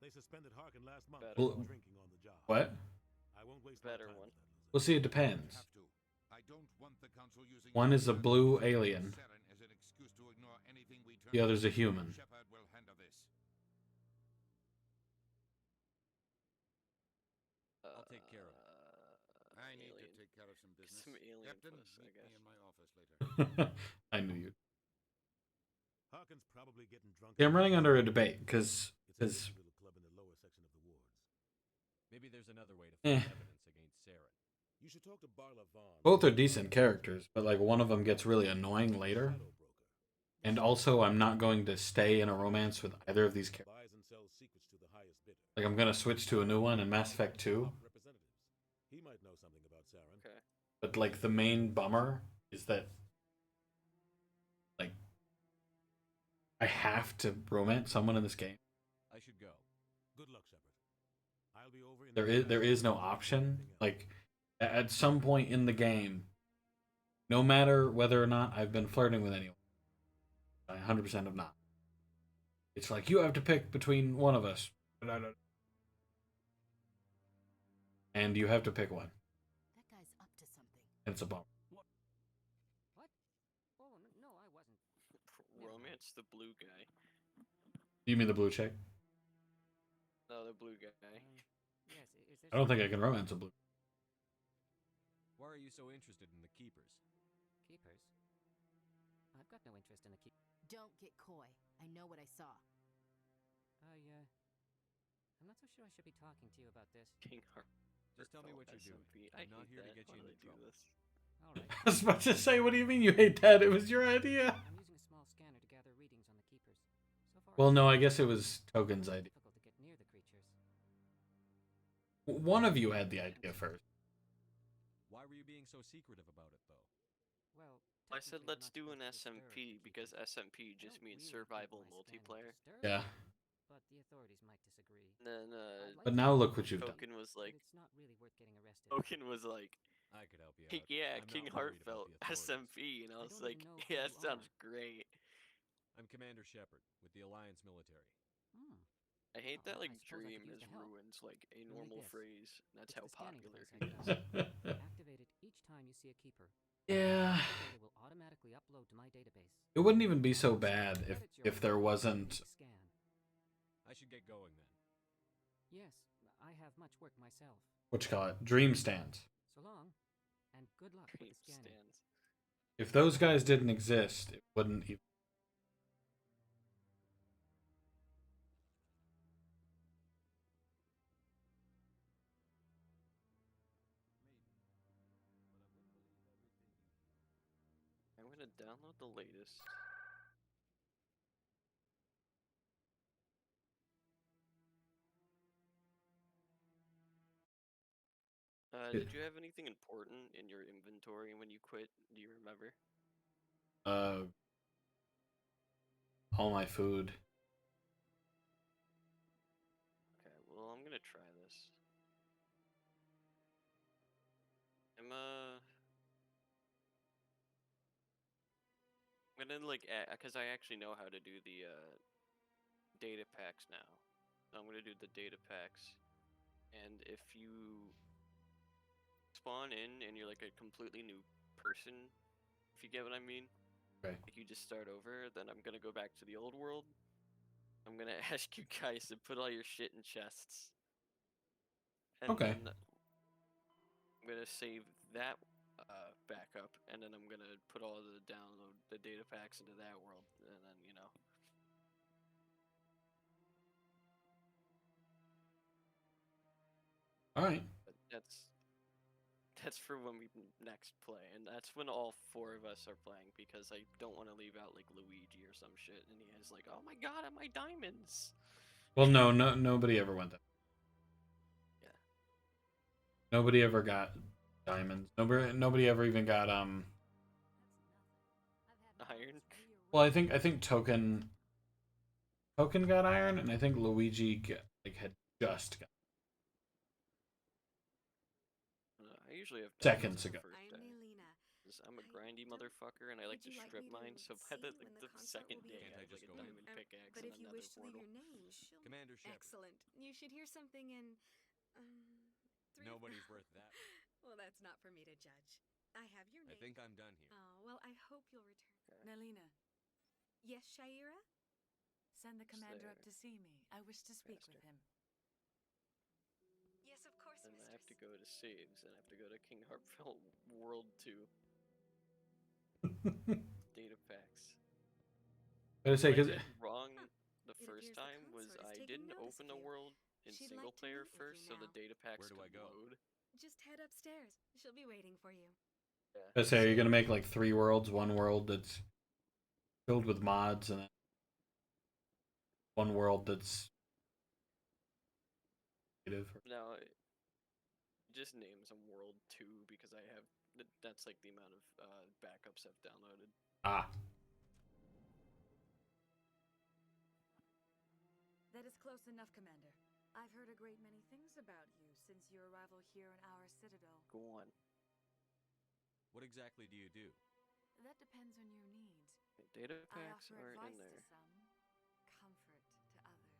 They suspended Harkin last month Better for one. drinking on the job. What? I won't waste Better my time one. with that loser. Well, see, it depends. Have to. I don't want the Council using One is a blue alien. Saren as an excuse to ignore anything we turn The other's a human. Shepard will handle this. I'll take care of it. I need alien. to take care of some business. Some alien Captain, puss, I meet guess. me in my office later. I knew you. Harkin's probably getting drunk. Yeah, I'm running under a debate because It's a nice little club in the lower section of the wards. Maybe there's another way to Eh. find evidence against Saren. You should talk to Barla Vaughn. both are decent characters, but like one of them gets really annoying later. And also, I'm not going to stay in a romance with either of these characters. Buys and sells secrets to the highest bidder. Like I'm gonna switch to a new one in Mass Effect 2. Top representatives. He might know something about Saren. Okay. But like the main bummer is that like I have to romance someone in this game. I should go. Good luck, Shepard. I'll be over in There is no option. Like at some point in the game, no matter whether or not I've been flirting with anyone, I 100% have not. It's like you have to pick between one of us, and you have to pick one, That guy's up to something. and it's a bummer. What? Oh, It's the blue guy. You mean the blue chick? No, the blue guy. Yes, is there I don't think I can romance a blue. Why are you so interested in the Keepers? Keepers? I've got no interest in the keep. Don't get coy. I know what I saw. I'm not so sure I should be talking to you about this. Just tell me what you're doing. I I'm not hate here to that get you when into they do trouble. this. All right. I was about to say, what do you mean you hate that? It was your idea. I'm using a small scanner to gather readings on the Keepers. So far, Well, no, I guess it was Token's idea. difficult to get near the creatures. One of you had the idea first. Why were you being so secretive about it, though? Well, I said technically, let's we're do not an supposed to disturb SMP the because Keepers. SMP I just don't means really survival keep my scanner multiplayer. disturbed, Yeah. But the authorities might disagree. And then I'd like But to now think look what you've done. Token was but like, it's not really worth getting arrested. Token was like, I could help you hey, out. yeah, I'm not worried about KingHeartFelt the authorities. SMP, and I I was don't like, even know yeah, who that you sounds are. great. I'm Commander Shepard with the Alliance military. I hate that I like suppose I dream could use is the help. ruined like a Really normal this. phrase. And that's It's how the scanning popular device he I is. found. Activate it each time you see a keeper. Yeah. The data will automatically upload to my database. It wouldn't even be so bad if there wasn't. Scan. I should get going then. Yes, I have much work myself. What you call it? Dream stands. So long, and good luck with the scanning. If those guys didn't exist, it wouldn't even. I'm gonna download the latest. Did you have anything important in your inventory when you quit? Do you remember? All my food. Okay, well, I'm gonna try this. I'm gonna like, cause I actually know how to do the data packs now. So I'm gonna do the data packs, and if you spawn in and you're like a completely new person, if you get what I mean, okay. Like you just start over, then I'm gonna go back to the old world. I'm gonna ask you guys to put all your shit in chests, and okay. then I'm gonna save that backup, and then I'm gonna put all the download the data packs into that world, and then you know. All right. But that's for when we next play, and that's when all four of us are playing because I don't want to leave out like Luigi or some shit, and he has like, oh my god, my diamonds. Well, no, nobody ever went that. Yeah. Nobody ever got diamonds. Nobody ever even got Iron. Well, I think Token got iron, and I think Luigi had just got. I usually have Seconds ago. first day. I'm a grindy motherfucker, and I like to strip mine. So by the second day, I have like a diamond pickaxe But and if you another wish to leave portal. your name, Commander Shepard. excellent. You should hear something in 3. Nobody's worth that. Well, that's not for me to judge. I have your name. I think I'm done here. Oh, well, I hope you'll return. Okay. Nalina, Yes, Shaira? send the commander up there. to see me. I wish to speak with him. Yes, of course, And I have to mistress. go to saves, and I have to go to KingHeartFelt World 2. Data packs. I say What because I did wrong the It first appears the time was consort is I taking didn't notice open of the you. world in She'd single like to player meet with first, you so the now. data packs Where do I could go? load. Just head upstairs. She'll be waiting for you. I say, are you gonna make like 3 worlds? One world that's filled with mods, and then one world that's native. Now, just name some World 2 because I have that's like the amount of backups I've downloaded. Ah. That is close enough, Commander. I've heard a great many things about you since your arrival here in our citadel. Go on. What exactly do you do? That depends on your needs. Data I packs offer aren't in advice there. to some, comfort to others.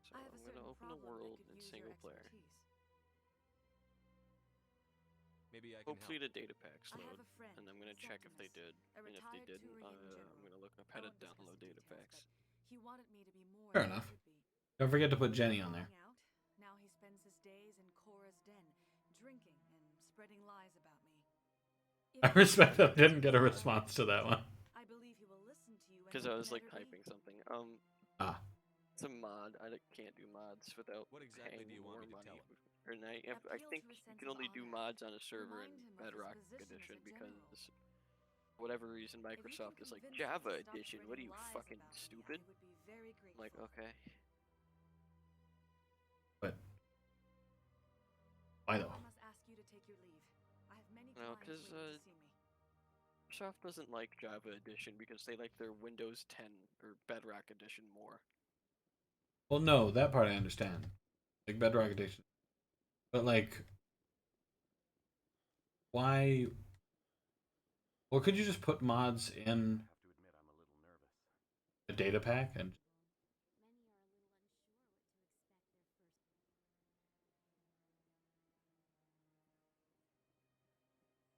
So I have a I'm gonna certain open the problem that world could in use single your player. expertise. Maybe I can Hopefully help. the data packs I have load, a friend, and I'm gonna check if they did. a And if they retired didn't, Turian general. I'm gonna look up I how to won't discuss download the data details, packs. but he wanted me to be more Fair than enough. I could be. Don't forget to put Jenny on there. Falling out, now he spends his days in Cora's den, drinking and spreading lies about me. I respect that I didn't get a response to that one. I believe he will listen to you. Because I was like typing something. Ah. It's a mod. I can't do mods without What exactly paying do you want more me to money. tell him? Or I think you can only do mods on a server in Remind him of his Bedrock position as a Edition general. because for whatever reason If you can Microsoft is like convince him to Java stop Edition. What are spreading you lies fucking about me, stupid? I would be very I'm like, grateful. okay. But why though? I must ask you to take your leave. I have many No, clients because waiting to see me. Microsoft doesn't like Java Edition because they like their Windows 10 or Bedrock Edition more. Well, no, that part I understand. Like Bedrock Edition. But like, why? Well, could you just put mods in a data pack and?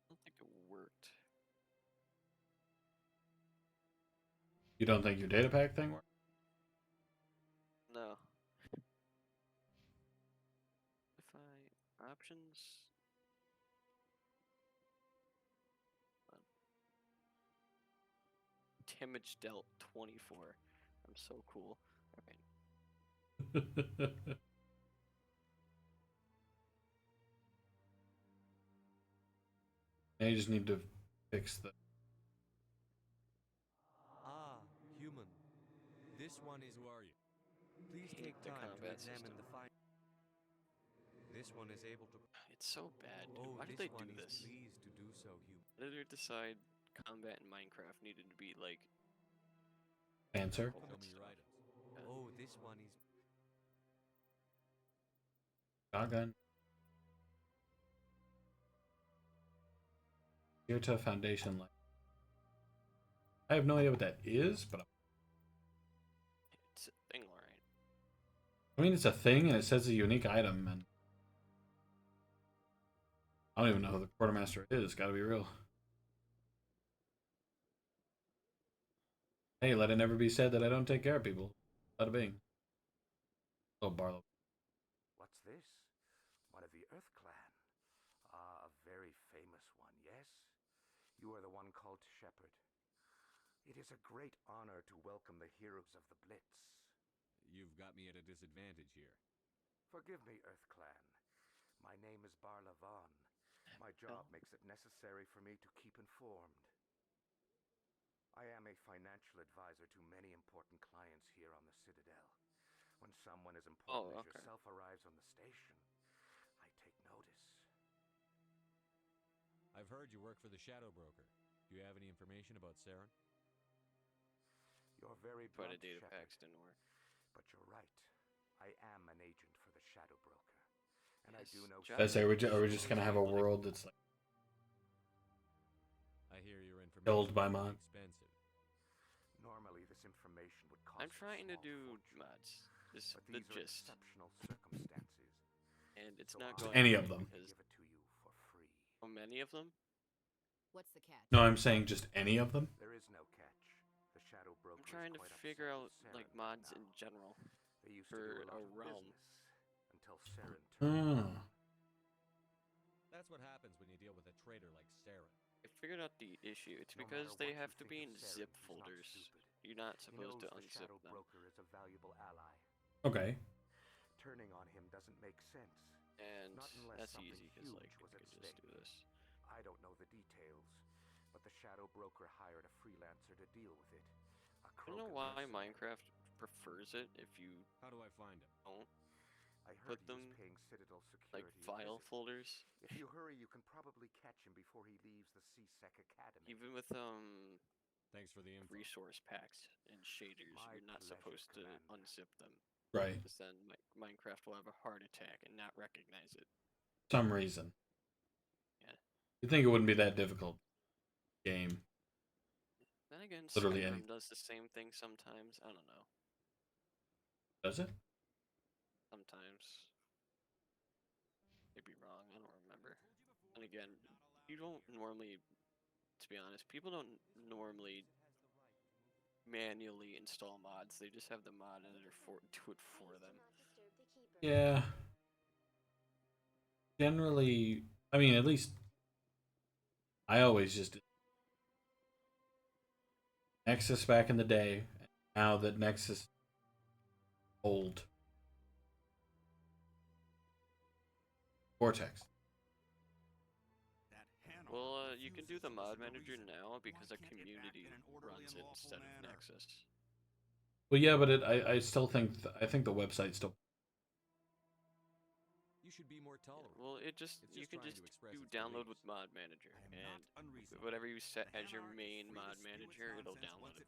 I don't think it worked. You don't think your data pack thing works? No. If I options. Damage dealt 24. I'm so cool. Okay. Now you just need to fix the. Ah, human. This one is who are you? Please take The time to combat examine system. the fine. This one is able to. It's so bad, dude. Oh, Why did this they do one is this? pleased to do so, human. Why did they decide combat in Minecraft needed to be like Answer. Show me your items. Oh, this one is. Shotgun. Gear to foundation light. I have no idea what that is, but it's a thing, alright. I mean it's a thing and it says a unique item, and I don't even know who the quartermaster is. Got to be real. Hey, let it never be said that I don't take care of people. Bada bing. Oh, Barlow. What's this? One of the Earth Clan. Ah, a very famous one, yes? You are the one called Shepherd. It is a great honor to welcome the heroes of the Blitz. You've got me at a disadvantage here. Forgive me, Earth Clan. My name is Barla Vaughn. My job makes it necessary for me to keep informed. I am a financial advisor to many important clients here on the Citadel. When someone as important as yourself arrives on the station, I take notice. I've heard you work for the Shadow Broker. Do you have any information about Saren? You're very But blunt, the data Shepherd. packs didn't work. But you're right. I am an agent for the Shadow Broker. And I do know... I say, are we just going to have a world that's like... I hear your information Killed by is mod. expensive. Normally, this information would cost I'm trying to a small do fortune, mods. This but the these are gist. exceptional circumstances. And it's So not I going Any right of them. because give it to you for free. how many of them? What's the catch? No, I'm saying just any of them. There is no catch. The Shadow Broker I'm trying is to quite figure upset out with like Saren mods right in now. general They used to do for a lot a of realm. business until Saren turned. Oh. That's what happens when you deal with a traitor like Saren. I figured out the issue. It's No because matter they what have you to be think in of Saren, zip he's not folders. stupid. You're not He supposed knows to the unzip Shadow them. Broker is a valuable ally. Okay. Turning on him doesn't make sense. And Not unless that's something easy because huge like was I at could just stake. do this. I don't know the details, but the Shadow Broker hired a freelancer to deal with it. A I don't know Krogan why mercenary. Minecraft prefers it if you How do I find him? don't I heard put he was them paying Citadel like security a file visit. folders. If you hurry, you can probably catch him before he leaves the CSEC Academy. Even with Thanks for the info. resource packs and shaders, My you're not pleasure, supposed to Commander. unzip them. Right. Because then Minecraft will have a heart attack and not recognize it. Some reason. Yeah. You'd think it wouldn't be that difficult. Game. Then again, Literally Skyrim anything. does the same thing sometimes. I don't know. Does it? Sometimes. Could be wrong. I don't remember. I And again, you don't normally, to be honest, people don't normally manually install mods. They just have the mod editor do it for them. Yeah. Generally, I mean, at least I always just did Nexus back in the day. Now that Nexus is old, Vortex. Well, you can do the mod manager now because a community runs it instead of Nexus. Well, yeah, but I still think I think the website still. You should be more tolerant. Well, you can just do download with mod manager, and whatever you set as your main mod manager, it'll download it.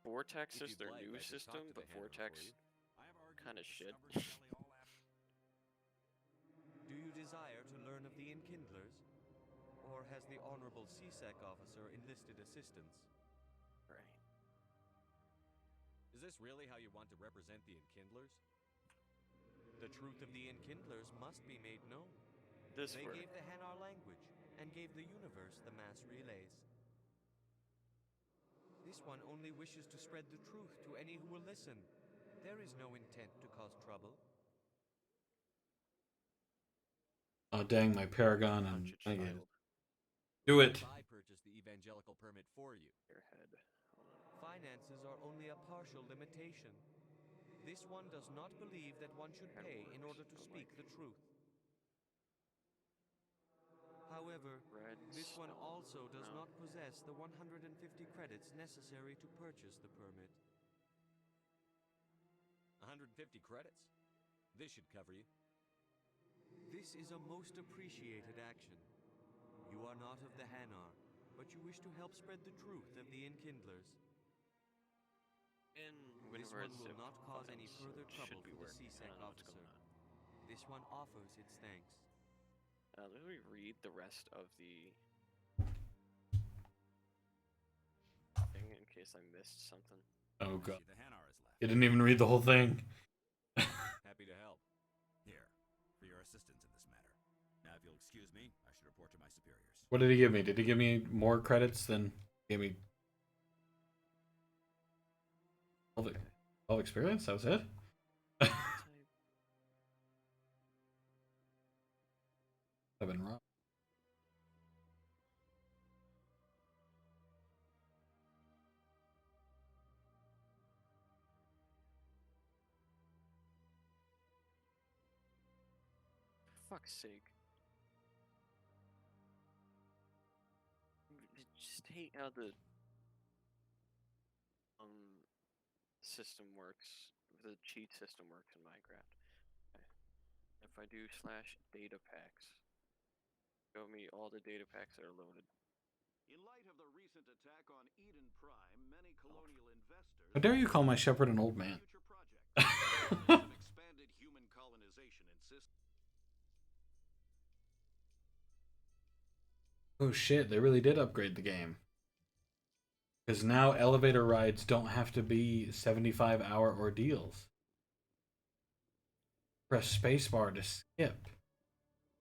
Vortex is their new system, but Vortex kind of shit. Do you desire to learn of the Enkindlers? Or has the Honorable CSEC officer enlisted assistance? Right. Is this really how you want to represent the Enkindlers? The truth of the Enkindlers must be made known. They gave the Hanar language, and gave the universe the mass relays. This one only wishes to spread the truth to any who will listen. There is no intent to cause trouble. Oh dang, my Paragon and Renegade. Do it. I purchased the evangelical permit for you. Your head. Finances are only a partial limitation. This one does not believe that one should pay in order to speak the truth. However, this one also does not possess the 150 credits necessary to purchase the permit. 150 credits? This should cover you. This is a most appreciated action. You are not of the Hanar, but you wish to help spread the truth of the Enkindlers. This one will not cause any further trouble for the CSEC officer. This one offers its thanks. Let me read the rest of the thing in case I missed something. Oh god. You didn't even read the whole thing. Happy to help. Here, for your assistance in this matter. Now, if you'll excuse me, I should report to my superiors. What did he give me? Did he give me more credits than he gave me 12 experience? That was it? I've been wrong. Fuck's sake. I just hate how the system works. The cheat system works in Minecraft. Okay. If I do /data packs, show me all the data packs that are loaded. In light of the recent attack on Eden Prime, many colonial investors How dare you call my shepherd an old man? expanded human colonization and Oh shit, they really did upgrade the game. Because now elevator rides don't have to be 75-hour ordeals. Press spacebar to skip.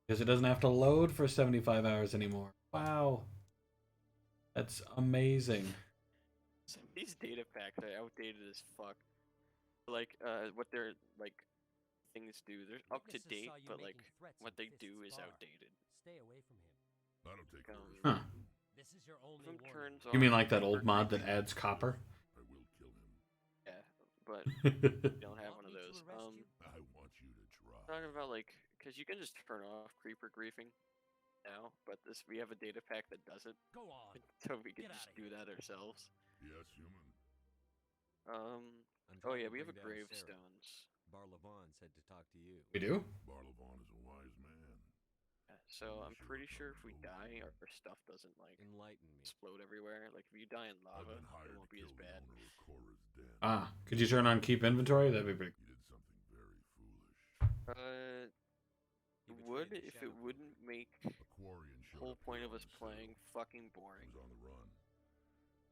Because it doesn't have to load for 75 hours anymore. Wow. That's amazing. So these data packs are outdated as fuck. Like, what their, like, things do. They're up to date, but, like, what they do is outdated. Stay away from him. That'll take Huh. This is your only warning. You mean like that old mod that adds copper? I will kill him. Yeah, but you don't have one of those. I want you to try. Talking about, like, because you can just turn off creeper griefing now, but we have a data pack that does it. Go on. So we can just do that ourselves. Yes, human. Oh yeah, we have a gravestones. Barlavon said to talk to you. We do? Barlavon is a wise man. Yeah, so I'm pretty sure if we die, our stuff doesn't, like, explode everywhere. Like, if you die in lava, it won't be as bad. Ah, could you turn on keep inventory? That'd be pretty cool. You did something very foolish. It would if it wouldn't make the whole point of us playing fucking boring. On the run.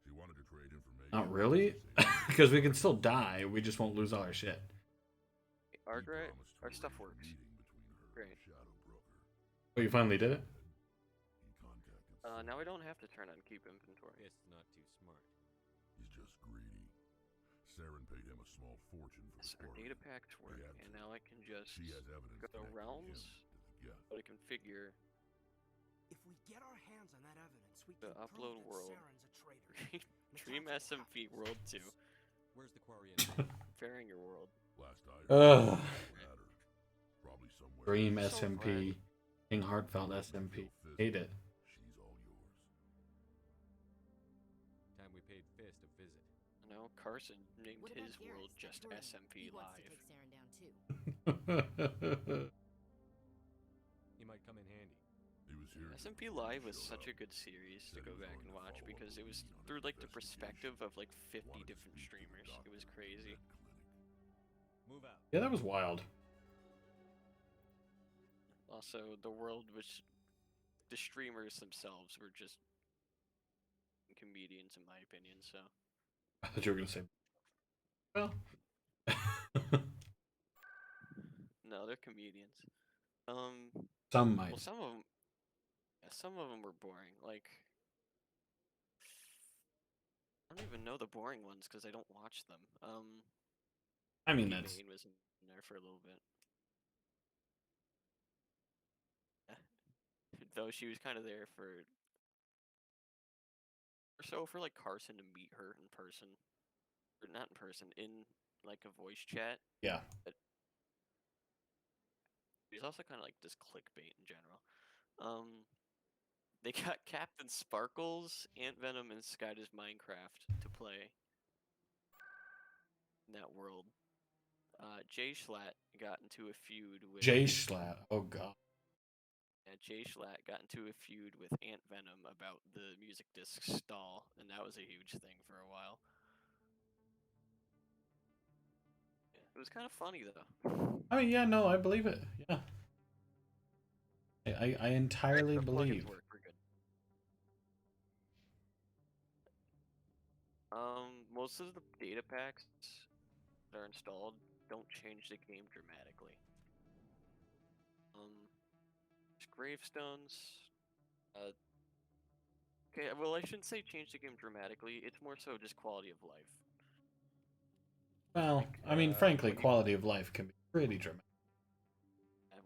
She wanted to trade information. Not really? Because we can still die, we just won't lose all our shit. Our stuff works. Great. Oh, you finally did it? Now I don't have to turn on keep inventory. It's not too smart. He's just greedy. Saren paid him a small fortune for Yes, our squirreling. data packs work, and now I can just She has evidence go to connecting realms, him to the go to configure, If we get our hands on that evidence, we the can upload prove that world, Saren's a traitor. Dream SMP World 2, Where's the quarry? fairing your world. Last I Ugh. ladder. Probably somewhere. Dream So SMP. KingHeartFelt SMP. Hate it. She's all yours. Time we paid Fist a visit. No, Carson named What about his world Garrus, just that Marine? SMP He wants to Live. take Saren down too. He might come in handy. He was here. SMP Live was such a good series to go back and watch because it was through like the perspective of like 50 different streamers. It was crazy. Move out. Yeah, that was wild. Also, the world was the streamers themselves were just comedians, in my opinion. So I thought you were gonna say. Well. no, they're comedians. Some might. Well, some of them were boring. Like, I don't even know the boring ones because I don't watch them. I mean, Maybe that's. Maine was in there for a little bit. Though she was kind of there for like Carson to meet her in person, or not in person, in like a voice chat. Yeah. But she's also kind of like just clickbait in general. They got Captain Sparkles, Ant Venom, and Skyda's Minecraft to play in that world. Jay Schlatt got into a feud with Jay Schlatt. Oh god. Yeah, Jay Schlatt got into a feud with Ant Venom about the music disc stall, and that was a huge thing for a while. Yeah, it was kind of funny though. I mean, yeah, no, I believe it. Yeah. I entirely believe. Work, we're good. Most of the data packs that are installed don't change the game dramatically. Gravestones. Okay, well, I shouldn't say change the game dramatically. It's more so just quality of life. Well, Like, I mean, frankly, quality of life can be pretty dramatic.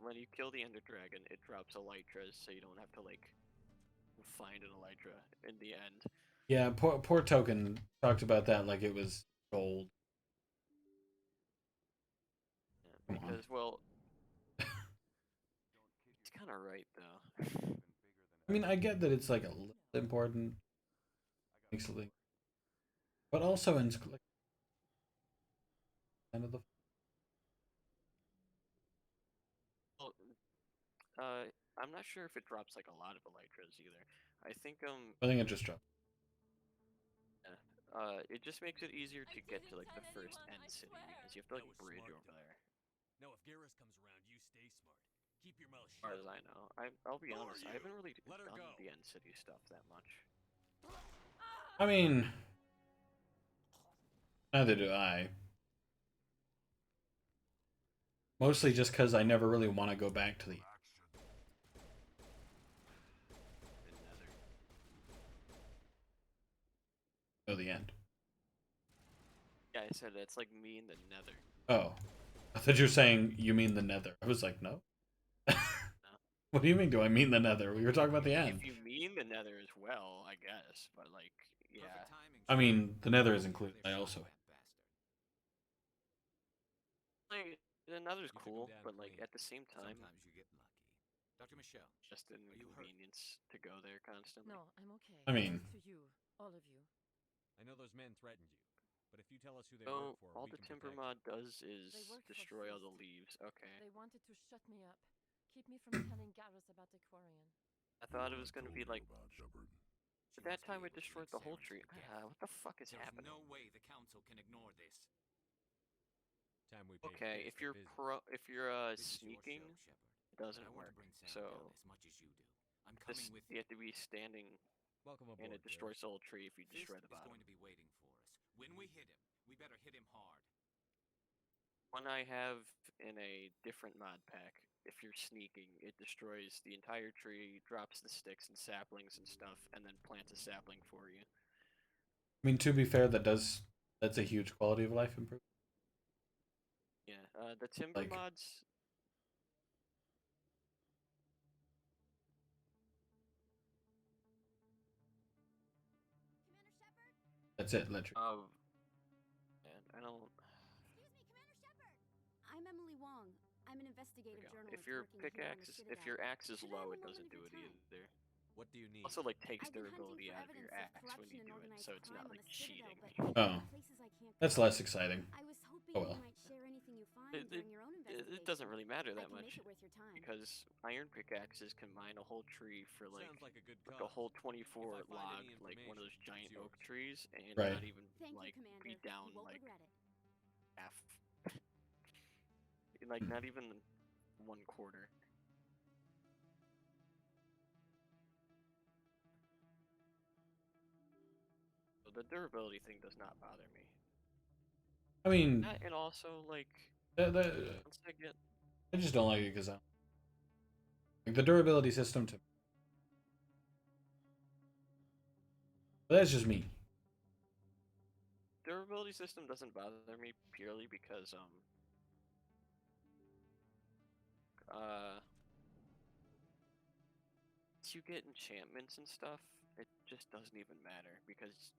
When you kill the Ender Dragon, it drops elytras, so you don't have to like find an elytra in the end. Yeah, poor Token talked about that like it was gold. Yeah, because, well, it's kind of right though. I mean, I get that it's like a little important, but also in like kind of the. Well, I'm not sure if it drops like a lot of elytras either. I think it just dropped. Yeah. It just makes it easier to get to like the first end city because you have to like bridge over there. Now, if Garrus comes around, you stay smart. Keep your mouth As far shut. as I know, I'll be honest. I haven't really done the end city stuff that much. I mean, neither do I. Mostly just because I never really want to go back to the. Oh, the end. Yeah, I said it's like me in the Nether. Oh, I thought you were saying you mean the Nether. I was like, no. No. What do you mean? Do I mean the Nether? We were talking about the end. If you mean the Nether as well, I guess. But like, yeah. I mean, the Nether is included. I also. Like, the Nether's cool, but like at the same time, Sometimes you get lucky. Dr. Michelle, just an inconvenience to go there constantly. No, I'm okay. I mean, to you, all of you. I know those men threatened you, but if you tell us who they So work for, all we the can timber protect mod does is They work for destroy all the Fist. leaves. Okay. They wanted to shut me up, keep me from telling Garrus about the Quarian. I thought it was gonna be like. Shepard. At that time, it destroyed the whole tree. What the fuck is There's happening? no way the council can ignore this. Time we paid Okay, Fist if a you're visit. if you're This is your sneaking, show, Shepard. it doesn't I want work. to bring Sam So down as much as you do. I'm coming with you have to be standing, Welcome aboard, and it destroys the whole tree if you Fist destroy the is bottom. going to be waiting for us. When we hit him, we better hit him hard. One I have in a different mod pack if you're sneaking, it destroys the entire tree, drops the sticks and saplings and stuff, and then plants a sapling for you. I mean, to be fair, that's a huge quality of life improvement. Yeah, the timber Like- mods. That's it, literally. Man, I don't. I'm Emily Wong. I'm an investigative journalist. If your working here on the pickaxe, if Citadel. your axe is Should I low, have a it moment doesn't of do your it time? either. What do you need? Also, like takes I've been hunting durability for out of your evidence of axe when you corruption and do it, organized so it's not crime on like the Citadel, cheating. but Oh, places I can't that's go. less exciting. I was hoping Oh well. you might share anything you find during your own investigation. It doesn't really matter I that can much make it worth your time. because iron pickaxes can mine a whole tree for like, Sounds like a good a cause. whole 24 If I find log, any like one of those information, giant it's oak yours. trees, and Right. not even Thank you, like Commander. be down You won't like regret it. half, like not even 1/4. So the durability thing does not bother me. I mean, That, and also like once I get I just don't like it because like the durability system to. But that's just me. durability system doesn't bother me purely because once you get enchantments and stuff, it just doesn't even matter because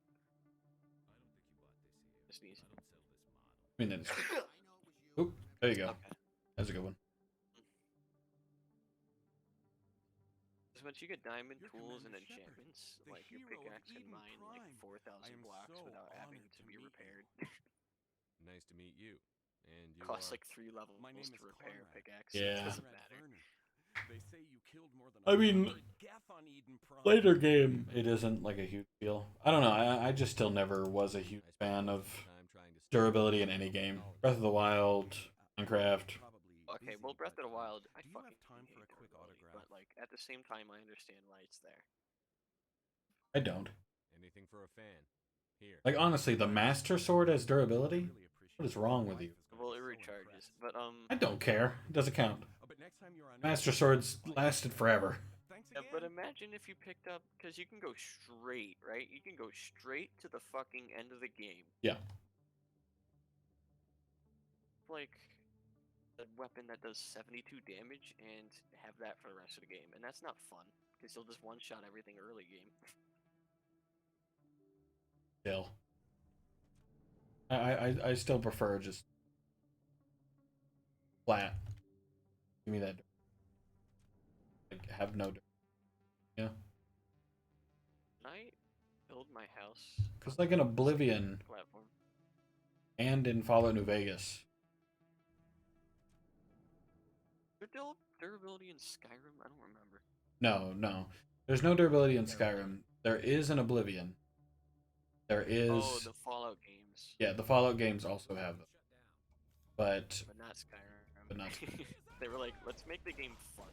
just needs. I mean, that's. Oop, there you go. Okay. That's a good one. Because once you get diamond tools and enchantments, like your pickaxe can mine like 4,000 blocks without having to be repaired. Nice to meet you. And you Costs are... like 3 levels My name is to repair Conrad. pickaxe. Yeah. It doesn't Conrad matter. Werner. They say you killed more than I mean, 100 Geth on Eden Prime. later game, it isn't like a huge deal. I don't know. I just still never was a huge fan of durability in any game. Breath of the Wild, Minecraft. Okay, well, Breath of the Wild, I fucking hate durability, but like at the same time, I understand why it's there. I don't. Anything for a fan. Here. Like honestly, the Master Sword has durability. What is wrong with you? Well, it recharges, but I don't care. It doesn't count. But next time you're on Master Swords lasted forever. Yeah, but imagine if you picked up, because you can go straight, right? You can go straight to the fucking end of the game. Yeah. Like a weapon that does 72 damage and have that for the rest of the game, and that's not fun because you'll just one-shot everything early game. Still. I still prefer just flat. Give me that. Like have no. Yeah. Can I build my house? Because like in Oblivion Platform. and in Fallout New Vegas. Is there durability in Skyrim? I don't remember. No. There's no durability in Skyrim. There is in Oblivion. There is. Oh, the Fallout games. Yeah, the Fallout games also have them. But not Skyrim. But not. They were like, let's make the game fun.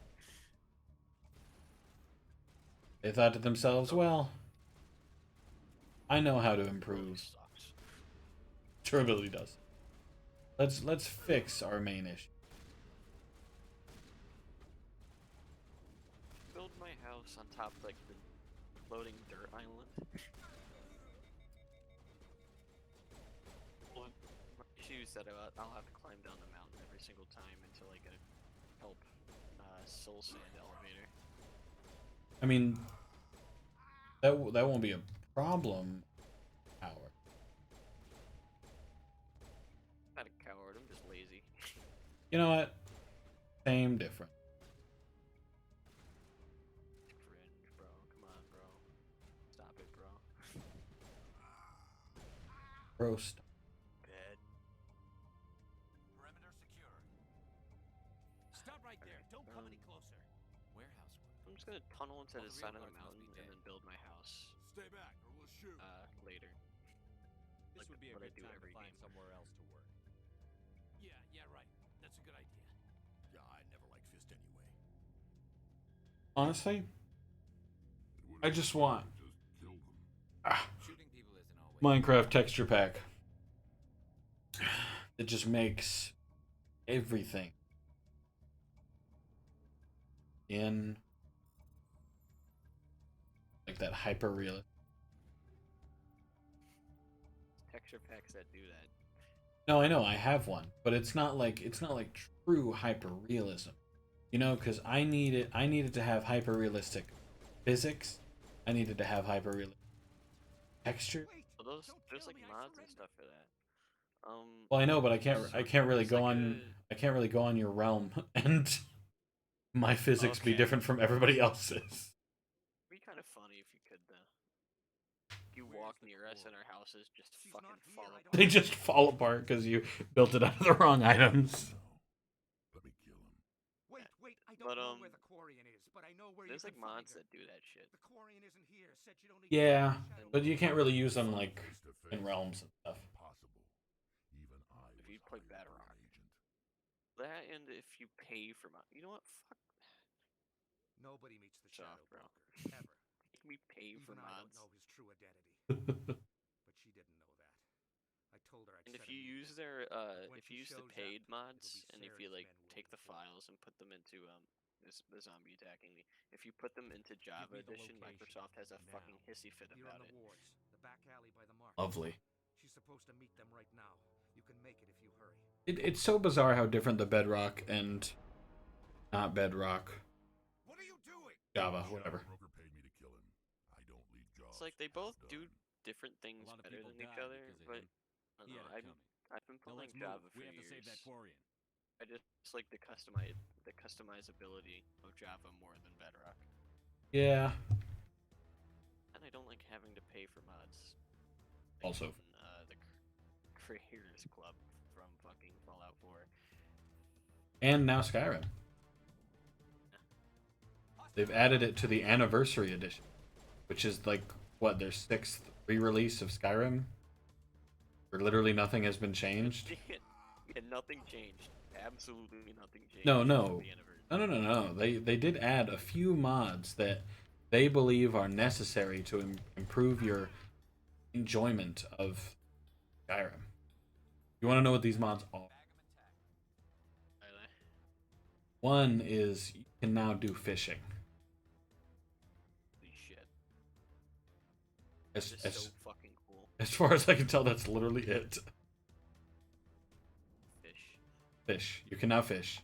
They thought to themselves, well, I know how to improve. Durability does. Let's fix our main issue. Build my house on top of like the floating dirt island. Well, my issue is that I'll have to climb down the mountain every single time until I get a help soul sand elevator. I mean, that won't be a problem. Howard. I'm not a coward, I'm just lazy. You know what? Same difference. Cringe, bro. Come on, bro. Stop it, bro. Roast. Bed. Perimeter secure. Stop right there. Don't come any closer. Warehouse work. I'm just gonna tunnel into All the the side of real the guards must mountain be and dead. then build my house. Stay back, or we'll shoot. Later. This Like would be a what I good do time every to find game. somewhere else to work. Yeah, right. That's a good idea. Yeah, I never liked Fist anyway. Honestly, I just want Shooting people isn't always Minecraft texture pack. It just makes everything in like that hyper real Texture packs that do that. No, I know I have one, but it's not like true hyper realism. You know, because I needed to have hyper realistic physics. I needed to have hyper realistic texture. Well, there's like mods and stuff for that. Well, I know, but I can't really go on I can't really go on your realm and my physics be different from everybody else's. It'd be kind of funny if you could. You walk near us and our houses just fucking fall apart. They just fall apart because you built it out of the wrong items. Wait, I don't know where the Quarian is, but I know where there's you like can find mods her. that do that shit. The Quarian isn't here. Said you'd only Yeah, but you can't really use them like in realms and stuff. If you play Bedrock. That and if you pay for mod. You know what? Fuck. Nobody meets the Shadow bro. Broker, ever. We pay for Even mods. I don't know his true identity. But she didn't know that. I told her I'd And if set you him use their When if she you use the shows paid up, mods, it'll and be if you Saren's like men take the waiting for files and put them into the zombie attacking me. If you put them into Java me the edition, location Microsoft has a now. fucking hissy fit Here about on the it. wards, the back alley by the market. Lovely. She's supposed to meet them right now. You can make it if you hurry. It's so bizarre how different the Bedrock and not Bedrock. What are you doing? Java, whatever. It's like they both do different things better than each other, but I don't know. I've been playing Java for years. Save that Quarian. I just like the customizability of Java more than Bedrock. Yeah. And I don't like having to pay for mods. Also. The Creators Club from fucking Fallout 4. And now Skyrim. They've added it to the Anniversary Edition, which is like, what, their 6th re-release of Skyrim? Where literally nothing has been changed? Yeah, nothing changed. Absolutely nothing changed. No. They did add a few mods that they believe are necessary to improve your enjoyment of Skyrim. You want to know what these mods are? One is you can now do fishing. Holy shit. As so fucking cool. As far as I can tell, that's literally it. Fish. You can now fish.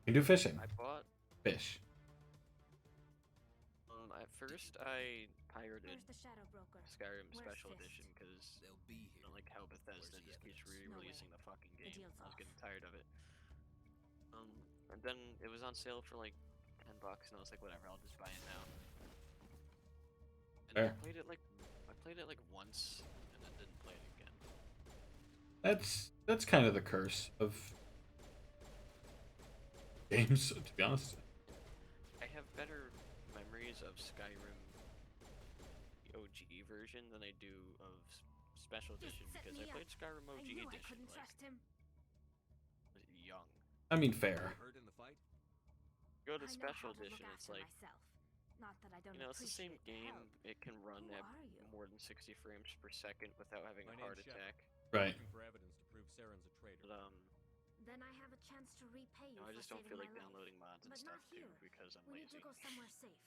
You can do fishing. I bought fish. At first, I pirated the Shadow Broker? Skyrim Where's Special Fist? Edition because I don't like how Bethesda just keeps re-releasing the fucking game. deal's I was off. getting tired of it. And then it was on sale for like $10, and I was like, whatever, I'll just buy it now. And Fair. I played it like once, and then didn't play it again. That's kind of the curse of games, to be honest. I have better memories of Skyrim, the OG version, than I do of Special Edition because I played Skyrim OG Edition like young. I mean, fair. Hurt in the fight? Go to I know Special how to look Edition, it's after like myself. Not that I don't you know, it's the same appreciate the game. help. It can run Who at are you? more than 60 frames per second without having My a heart name's attack. Right. Looking for evidence to prove Saren's a traitor. But Then I have a chance to repay you I for just don't saving feel like my life. downloading mods and But stuff not too here. because I'm We need lazy. to go somewhere safe.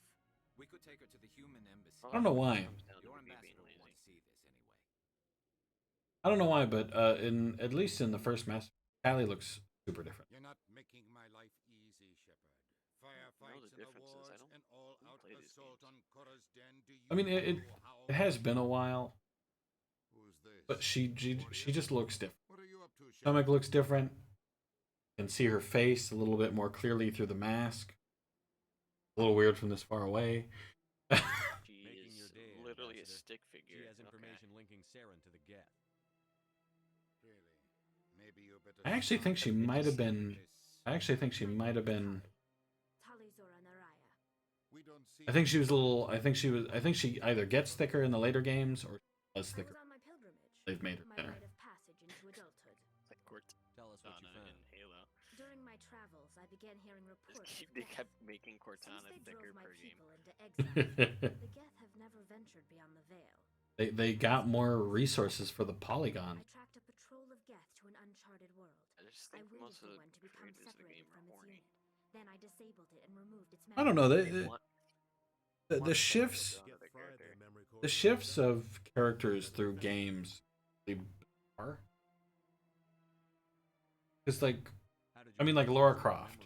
We could take her to the human embassy. I don't know why. Your ambassador will want to see this anyway. I don't know why, but at least in the first Mass, Callie looks super different. You're not making my life easy, Shepard. Firefights in the differences. I wards don't and all-out play these assault on Korra's den. Do you I mean, it know how has been a while, Who's this? but she just looks different. What are you up to, Shepard? Stomach looks different. You can see her face a little bit more clearly through the mask. A little weird from this far away. She Making your is day, literally a Ambassador. stick figure. She has information linking Saren to the Geth. Really? Maybe you better I actually think she start might have admitting been. this. I actually think she might have been. Talizora Naraya. We don't see I think she was a little. I think she either gets thicker in the later games or was I thicker. was on my pilgrimage. They've made her my thinner. rite of passage into adulthood. It's like Tell us what you Cortana found. in Halo. During my travels, I began hearing reports of They Geth. kept making Cortana Since they thicker drove my per game. people into exile, the Geth have never ventured beyond the Veil. They got more resources for the polygon. I tracked a patrol of Geth to an uncharted world. I just I think waited most for of the one to become creators of the separated game are from its horny. unit. Then I disabled it and removed its I don't know. memory. The shifts, the shifts of characters through games, they are. It's like, I mean, like Laura Croft.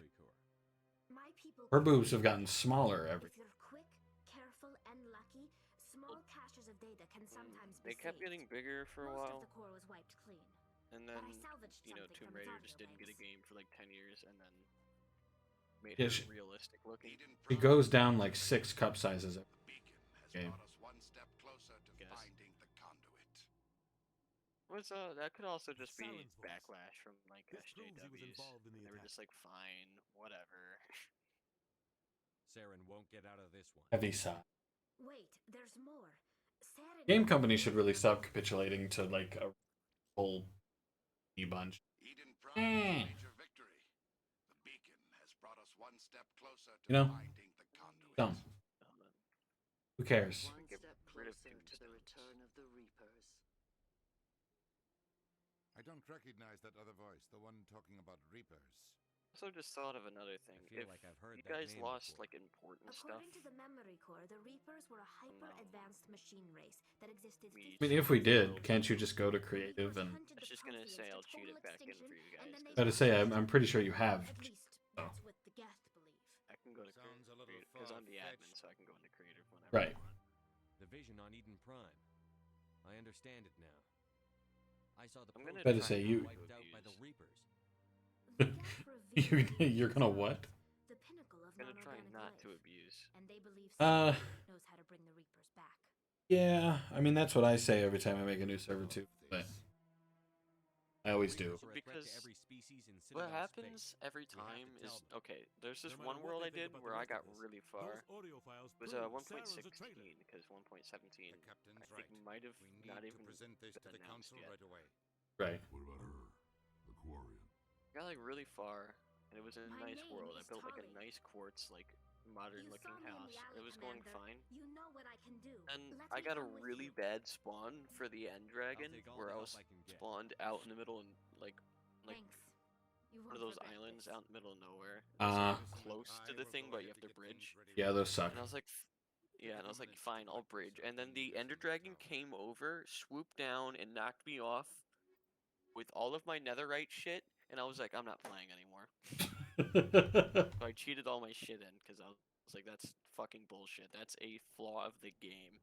Her boobs have gotten smaller every. If you're quick, careful, and lucky, small caches of data can sometimes be They kept saved. getting bigger for a Most while. of the core was wiped clean. And then, But I salvaged you know, something Tomb from its Raider audio just didn't get a banks. game for like 10 years and then made Yeah, her she- realistic looking. It goes down like 6 cup sizes every game. Was that could also just be backlash from like SJWs. They were just like, fine, whatever. Saren won't get out of this one. Heavy sigh. Wait, there's more. Saren Game companies should really stop capitulating to like a whole bunch. You know, dumb. Who cares? One step closer to the return of the Reapers. I don't recognize that other voice, the one talking about Reapers. Also, just thought of another thing. feel If like I've heard you that guys name lost before. like important stuff, According to the memory core, the Reapers were a hyper-advanced machine race that existed. I mean, if we did, can't you just go to creative and? I was just gonna say I'll cheat it back in for you guys. I to say I'm pretty sure you have. At least So. that's what the Geth believe. I can go to creative because I'm the admin, so I can go into creative whenever. Right. The vision on Eden Prime. I understand it now. I saw the Better say you. wiped out by the Reapers. You're gonna what? The pinnacle of I'm gonna try non-organic not life, to abuse. and they believe Uh. Satan knows how to bring the Reapers back. Yeah, I mean that's what I say every time I make a new server too, but I always do. Because what happens every time is okay. There's this one world I did where I got really far. It was 1.16 because 1.17 I think might have not even been announced yet. Right. What about her? The Quarian. I got like really far, and it was in a My nice name world. I is built like a Tali. nice quartz, like modern You looking saw me in house. the alley, It was going Commander. fine. You know what I can do. And Let I me got a come with really you. bad spawn for the end dragon, take all where the I help was I can get. spawned out in the middle and like Thanks. You one of won't those regret islands this. out in the middle of nowhere. It's like Uh-huh. close to the thing, but you have to bridge. Yeah, those suck. And I was like, yeah, and I was like, fine, I'll bridge. And then the Ender Dragon came over, swooped down, and knocked me off with all of my netherite shit. And I was like, I'm not playing anymore. So I cheated all my shit in because I was like, that's fucking bullshit. That's a flaw of the game.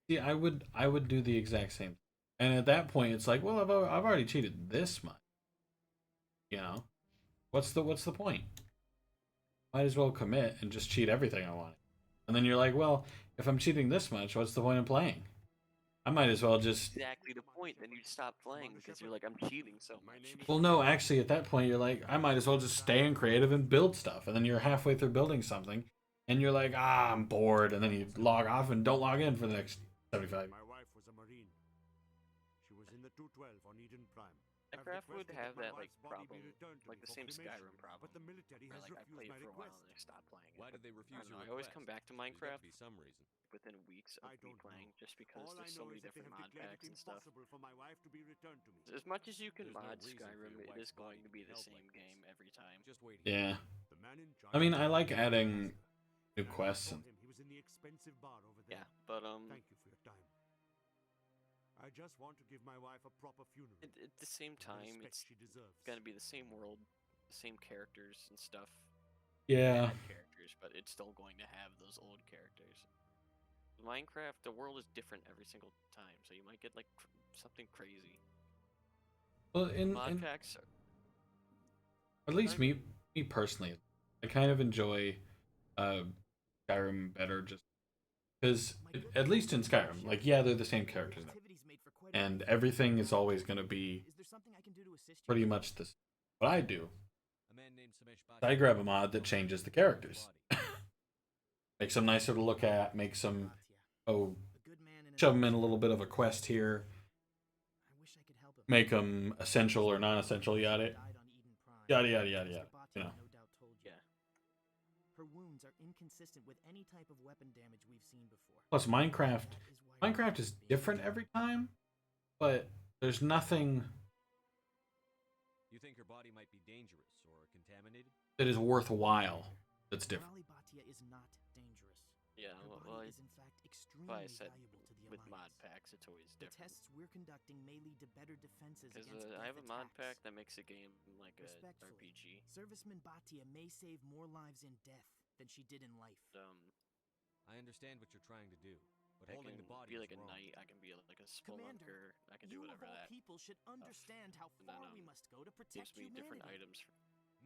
See, I would do the exact same. And at that point, it's like, well, I've already cheated this much. You know, what's the point? Might as well commit and just cheat everything I want. And then you're like, well, if I'm cheating this much, what's the point of playing? I might as well just. Exactly the point. Then you stop playing because you're like, I'm cheating so much. Well, no, actually, at that point, you're like, I might as well just stay in creative and build stuff. And then you're halfway through building something, and you're like, I'm bored. And then you log off and don't log in for the next 75. My wife was a Marine. She was in the 212 on Eden Prime. Minecraft would have that like problem, like the same Skyrim problem. But the military has Where, like I refused played my for a while request. and I stopped playing it. Why did they refuse I don't know, your I always request? come back to There's got Minecraft to be some reason. within weeks of I me don't playing, know. just because All I there's know so many is that they different have mod declared packs it and stuff. impossible for my wife to be returned to me. As much as you can There's no mod reason for Skyrim, your it wife's is going body to to be be the held same like game every time. Just wait. Yeah. The man in charge I mean, of I like the adding master. new And I quests. told And him he was in the expensive bar over there. Yeah, but Thank you for your time. I just want to give my wife a proper funeral. at the same with the time, respect it's she deserves. gonna be the same world, the same characters and stuff. Yeah. Bad characters, but it's still going to have those old characters. Minecraft, the world is different every single time, so you might get like something crazy. Well, Mod packs are, at least me personally, I kind of enjoy Skyrim better just because, at least in Skyrim, like, yeah, they're the same characters now. And everything is always going to be pretty much the same. What I do, I grab a mod that changes the characters. Makes them nicer to look at, makes them, shove them in a little bit of a quest here. Make them essential or non-essential, yada yada yada yada. You know. Yeah. Her wounds are inconsistent with any type of weapon damage we've seen before. Plus, Minecraft is different every time, but there's nothing. You think her body might be dangerous or contaminated? that is worthwhile. That's different. Moralibatia is not dangerous. Yeah, Her well, body is in fact extremely I said valuable to the with Alliance. mod packs, it's always The different. tests we're conducting may lead to better defenses Because against I have a mod attacks. pack that makes the game like a Respectfully, RPG. Serviceman Batia may save more lives in death than she did in life. I understand what you're trying to do, but I holding can the body be is like a wrong. knight. I can be like a Commander, spelunker. I can do you of whatever all that. people should understand how And far then, we must go to gives protect me humanity. different items.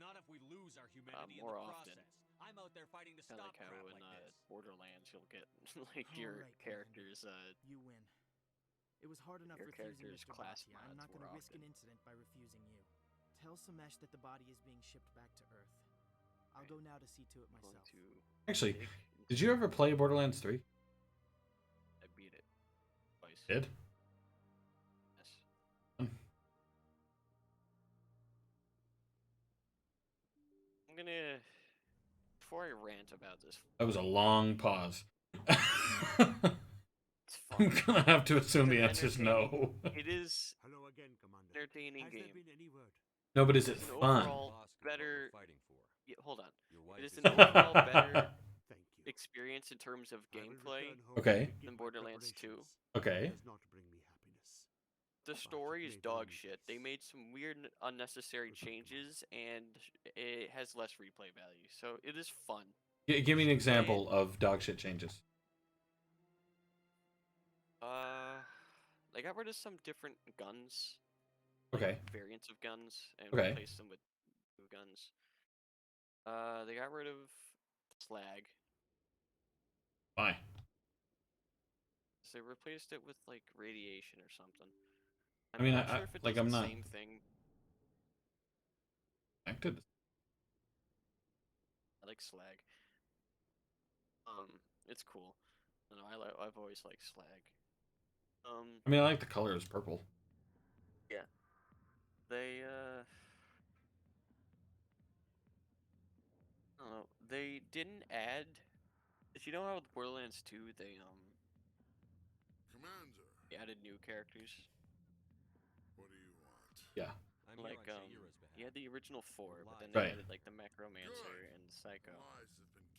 Not if we lose our humanity in More the often. process. I'm out there fighting to Kind of stop like how crap in like this. Borderlands you'll get like your Alright, characters. You win. It was hard enough Your refusing character's Mr. class Batia. I'm mods not going to more risk an often. incident by refusing you. Tell Samesh that the body is being shipped back to Earth. I'll go now to see to it myself. Actually, did you ever play Borderlands 3? I beat it twice. Did? Yes. I'm gonna, before I rant about this. That was a long pause. I'm gonna have to assume the answer is no. It is Hello again, Commander. entertaining Has game. there been any word? No, but is it It's an fun? overall better. Yeah, hold on. It is an is- overall better experience in terms of gameplay. Okay. Than Borderlands 2. Okay. The story is dog shit. They made some weird, unnecessary changes, and it has less replay value. So it is fun. Give me an example of dog shit changes. They got rid of some different guns. Okay. Variants of guns, and Okay. replaced them with new guns. They got rid of slag. Why? So they replaced it with like radiation or something. I mean, not sure if it like does I'm the not same thing. connected. I like slag. It's cool. I don't know, I've always liked slag. I mean, I like the color is purple. Yeah. They I don't know. They didn't add. If you know how with Borderlands 2 they Commander, they added new characters. what do you want? Yeah. I'm Like here on Shayura's behalf. you had the original 4, but then Right. they added like the Necromancer and Psycho.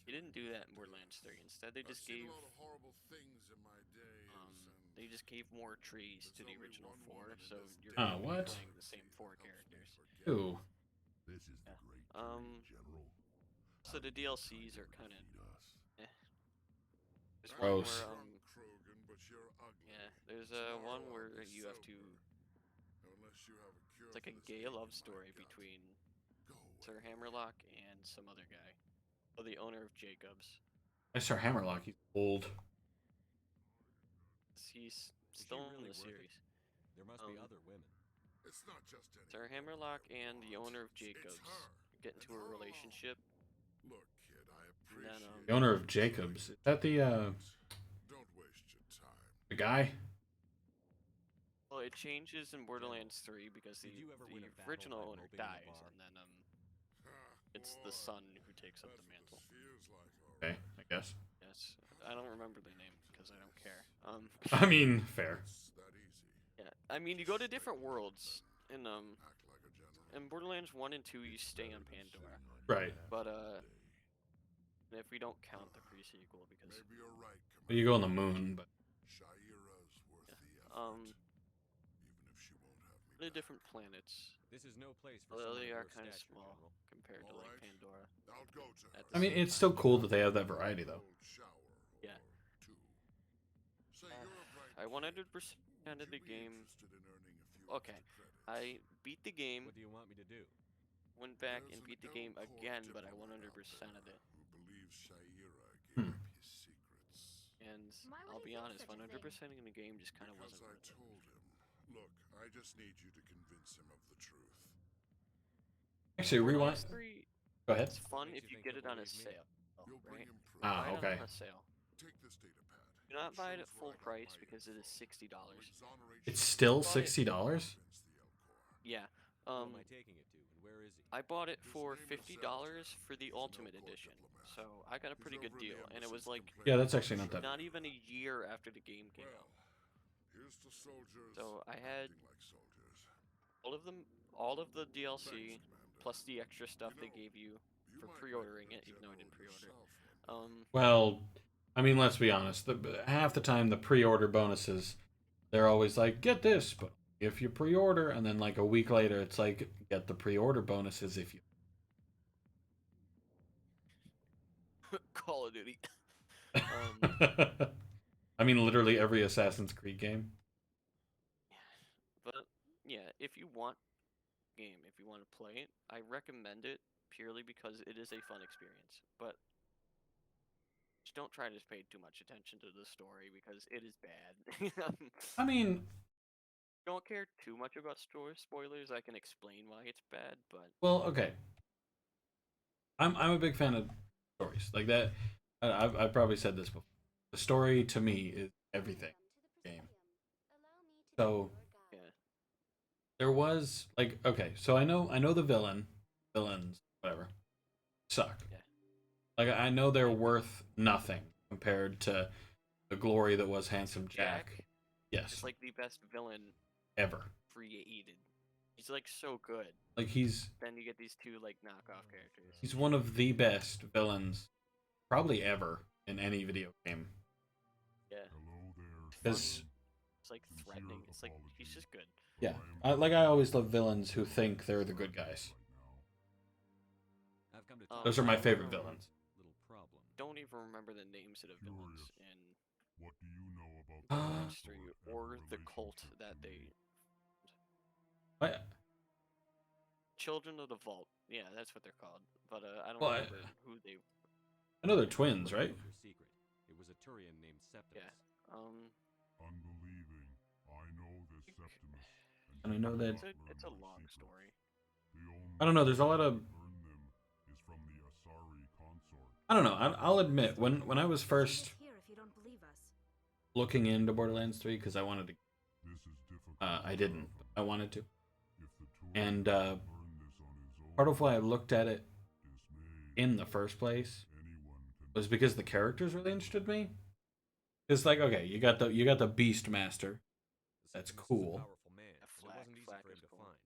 You didn't do that in Borderlands 3. Instead, they just gave a lot of horrible things in my days. they just gave more trees to the original 4, so you're what? playing the same 4 characters. Ooh. This is Yeah. the great General. So the DLCs are kind of eh. There's Gross. one where Krogan, but you're ugly. yeah, there's one where you have to. Unless you have a cure It's like a gay love story between Sir Hammerlock and some other guy. Oh, the owner of Jacobs. Mr. Hammerlock, he's old. He's still in the series. There must be other women. It's not just any. Sir Hammerlock and the owner of Jacobs get into a relationship. Look, kid, I And then, appreciate The owner of Jacobs. Is that the Don't waste your time. the guy? Well, it changes in Borderlands 3 because the original owner dies, and then it's the son who takes up the mantle. Okay, I guess. Yes, I don't remember the name because I don't care. I mean, fair. Yeah, I mean you go to different worlds in Borderlands 1 and 2 you stay on Pandora. Right. But if we don't count the pre-sequel because Maybe you're right, Well, you go on the moon, but Shayura's worth the effort. the different planets. This is no place for Although someone they of are your kind of stature, small General. compared to like Pandora. I'll go to At I the mean, same it's time. still cool that they have that variety, though. Yeah. I 100% of the game. Okay, I beat the game. What do you want me to do? Went back and beat the game again, but I 100% of it. Hmm. And I'll be honest, 100% in the game just kind of wasn't I worth it. told him. Look, I just need you to convince him of the truth. Actually, rewind. Borderlands 3, Go ahead. It's fun if you get it on a sale, right? Ah, Buy it okay. on a sale. Take this data pad. Do not buy it at full price because it is $60. It's still Bought it- $60. Yeah. Who am I taking it to, and where is he? I bought it for $50 for the Ultimate Edition, so I got a pretty good deal, and it was like Yeah, that's actually not that. not even a year after the game came out. Here's to soldiers. So I had acting like soldiers. all of the DLC, plus the extra stuff they gave you for pre-ordering it, even though I didn't pre-order it. Well, I mean, let's be honest. Half the time, the pre-order bonuses, they're always like, get this, but if you pre-order, and then like a week later, it's like, get the pre-order bonuses if you. Call of Duty. I mean, literally every Assassin's Creed game. But yeah, if you want game, if you want to play it, I recommend it purely because it is a fun experience. But just don't try to pay too much attention to the story because it is bad. I mean, don't care too much about story spoilers. I can explain why it's bad, but well, okay. I'm a big fan of stories like that. I've probably said this before. The story to me is everything. Game. So yeah. There was like, okay, so I know the villains, whatever, suck. Yeah. Like I know they're worth nothing compared to the glory that was Handsome Jack. Yes. It's like the best villain ever created. He's like so good. Like then you get these two like knockoff characters. He's one of the best villains probably ever in any video game. Yeah. Because it's like threatening. It's like he's just good. Yeah, I always love villains who think they're the good guys. Those are my favorite villains. Don't even remember the names of the villains in what do you know about Borderlands 3 or the cult that they. What? Children of the Vault. Yeah, that's what they're called. But I don't Well, remember who they. I know they're twins, right? It was a Turian named Septimus. Yeah. Unbelieving. I know this Septimus. And I know that it's a long story. I don't know. There's a lot of. Is from the Asari consort. I don't know. I'll admit when I was first looking into Borderlands 3 because I wanted to. I didn't. I wanted to. And part of why I looked at it in the first place was because the characters really interested me. It's like, okay, you got the Beast Master. That's cool.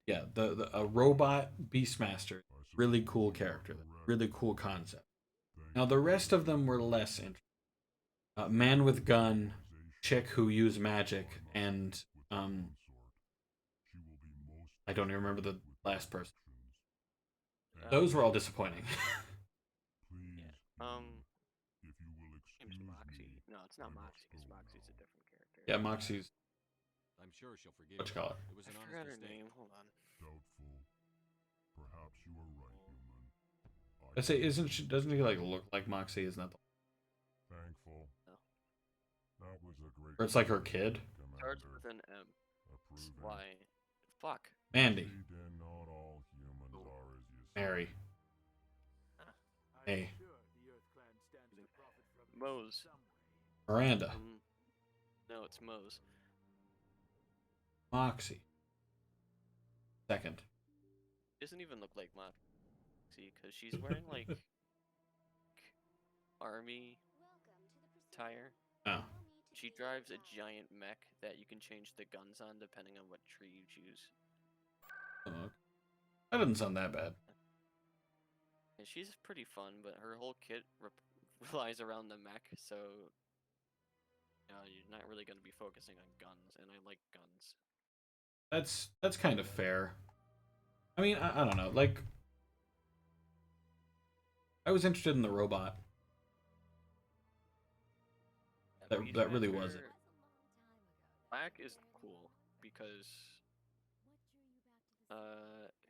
Yeah, a robot Beastmaster, really cool character, really cool concept. Now the rest of them were less interesting. Man with gun, chick who used magic, and I don't even remember the last person. Those were all disappointing. Yeah. Name's Moxie. No, it's not Moxie because Moxie's a different character. Yeah, Moxie's. I'm sure she'll forgive What you call it? It was an I honest forgot her mistake. name. Hold on. Doubtful. Perhaps you are right, human. I say, doesn't she like look like Moxie? Isn't that the? Thankful. No. That was a great. Or it's like her kid. Starts with an M. Why? Fuck. Mandy. Not all humans are as you say. Mary. Hey. Mose. Miranda. No, it's Mose. Moxie. Second. Doesn't even look like Moxie because she's wearing like army attire. Oh. She drives a giant mech that you can change the guns on depending on what tree you choose. Oh, that doesn't sound that bad. And she's pretty fun, but her whole kit relies around the mech, so you're not really going to be focusing on guns, and I like guns. That's kind of fair. I mean, I don't know. Like, I was interested in the robot. That really wasn't. Black is cool because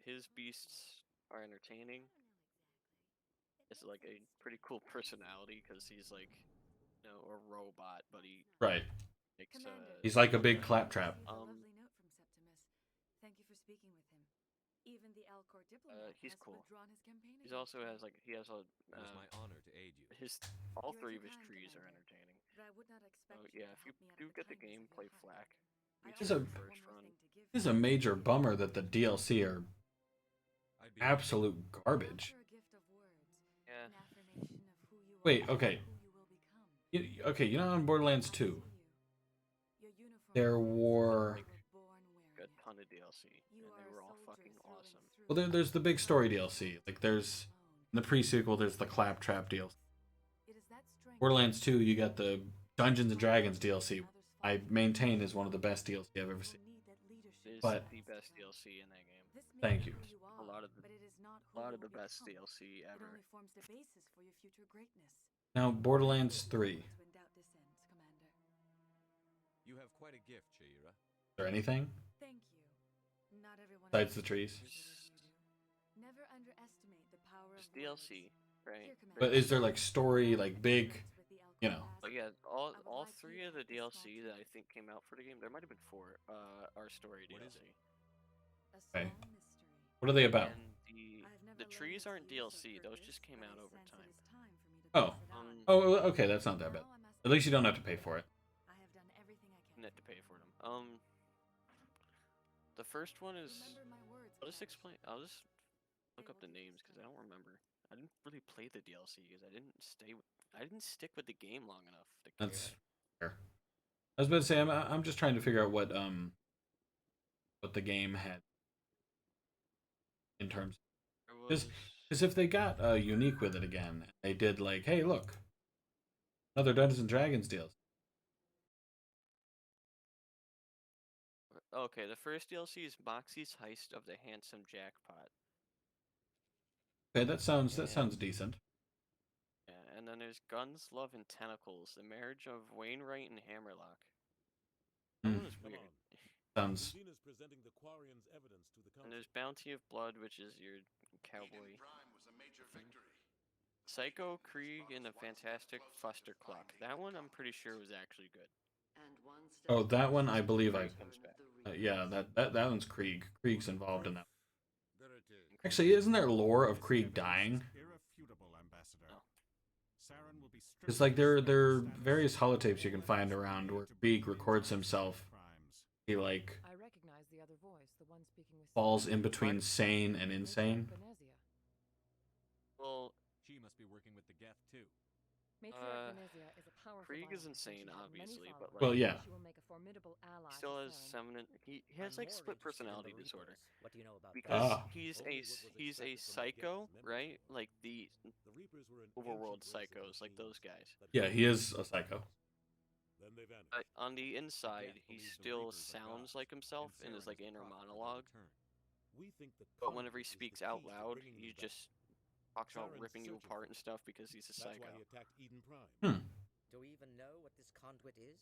his beasts are entertaining. It's like a pretty cool personality because he's like, a robot, but he Right. makes, He's like a big claptrap. Lovely note from Septimus. Thank you for speaking with him. Even the Alcor diplomat he's has cool. withdrawn his campaign. He also has a. It was my honor to aid you. All You are three too of his kind, trees are Commander, entertaining. but I would not expect So you yeah, to if you help me out do of the get the kindness game, of play your heart. Flack. I Which This is is the a- first run. This is a major bummer that the DLC are absolute garbage. Yeah. Wait, okay. Okay, on Borderlands 2, there were A ton of DLC, and they were all fucking awesome. Well, there's the big story DLC. Like there's in the pre-sequel, there's the Claptrap DLC. Borderlands 2, you got the Dungeons and Dragons DLC. I maintain is one of the best DLC I've ever seen. It is But the best DLC in that game. thank you. A lot of the best DLC ever. Now Borderlands 3. Is You have quite a gift, Shaira. there anything Thank you. Not everyone besides the trees? Never underestimate the power Just DLC, right? But is there like story, like big, you know? But yeah, all three of the DLC that I think came out for the game, there might have been four, are story DLC. Okay. What are they about? And the trees aren't DLC; those just came out over time. Oh. Oh, okay, that's not that bad. At least you don't have to pay for it. You have to pay for them. The first one is. I'll just explain. I'll just look up the names because I don't remember. I didn't really play the DLC because I didn't stick with the game long enough to care. That's fair. I was about to say I'm just trying to figure out what the game had in terms, because if they got unique with it again, they did like, hey, look, another Dungeons and Dragons deal. Okay, the first DLC is Moxie's Heist of the Handsome Jackpot. Okay, that sounds decent. Yeah, and then there's Guns, Love, and Tentacles: The Marriage of Wainwright and Hammerlock. That one is weird. Sounds. And there's Bounty of Blood, which is your cowboy. Psycho, Krieg, and the Fantastic Fuster Clock. That one I'm pretty sure was actually good. Oh, that one I believe yeah, that one's Krieg. Krieg's involved in that. Actually, isn't there lore of Krieg dying? It's like there are various holotapes you can find around where Krieg records himself. He like falls in between sane and insane. Well, she must be working with the Geth too. Krieg is insane, obviously, but like, well, yeah. He still has he has like split personality disorder. What do you know about because he's a psycho, right? Like the overworld psychos, like those guys. Yeah, he is a psycho. But on the inside, he still sounds like himself in his like inner monologue. But whenever he speaks out loud, he just talks about ripping you apart and stuff because he's a psycho. Do we even know what this conduit is?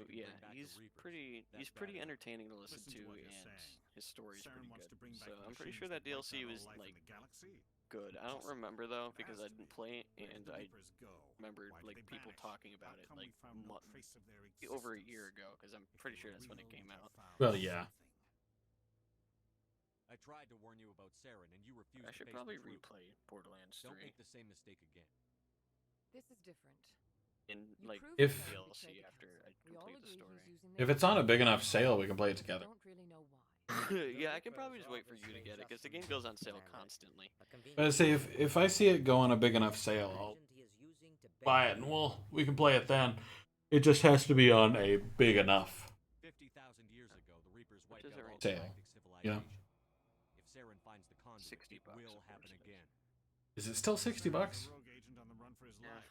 Yeah, he's pretty entertaining to listen to, and his story's pretty good. So I'm pretty sure that DLC was like good. I don't remember though because I didn't play it, and I remember like people talking about it like over a year ago because I'm pretty sure that's when it came out. Well, yeah. I tried to warn you about Saren, and you refused. I should probably replay Borderlands 3. Don't make the same mistake again. This is different. In like If DLC after I complete the story. If it's on a big enough sale, we can play it together. Yeah, I can probably just wait for you to get it because the game goes on sale constantly. But I say if I see it go on a big enough sale, I'll buy it and we can play it then. It just has to be on a big enough 50,000 years ago, the Reapers wiped out all sale. galactic You know? civilization. If Saren finds the conduit, $60 it will happen again. Is it still $60? Yeah.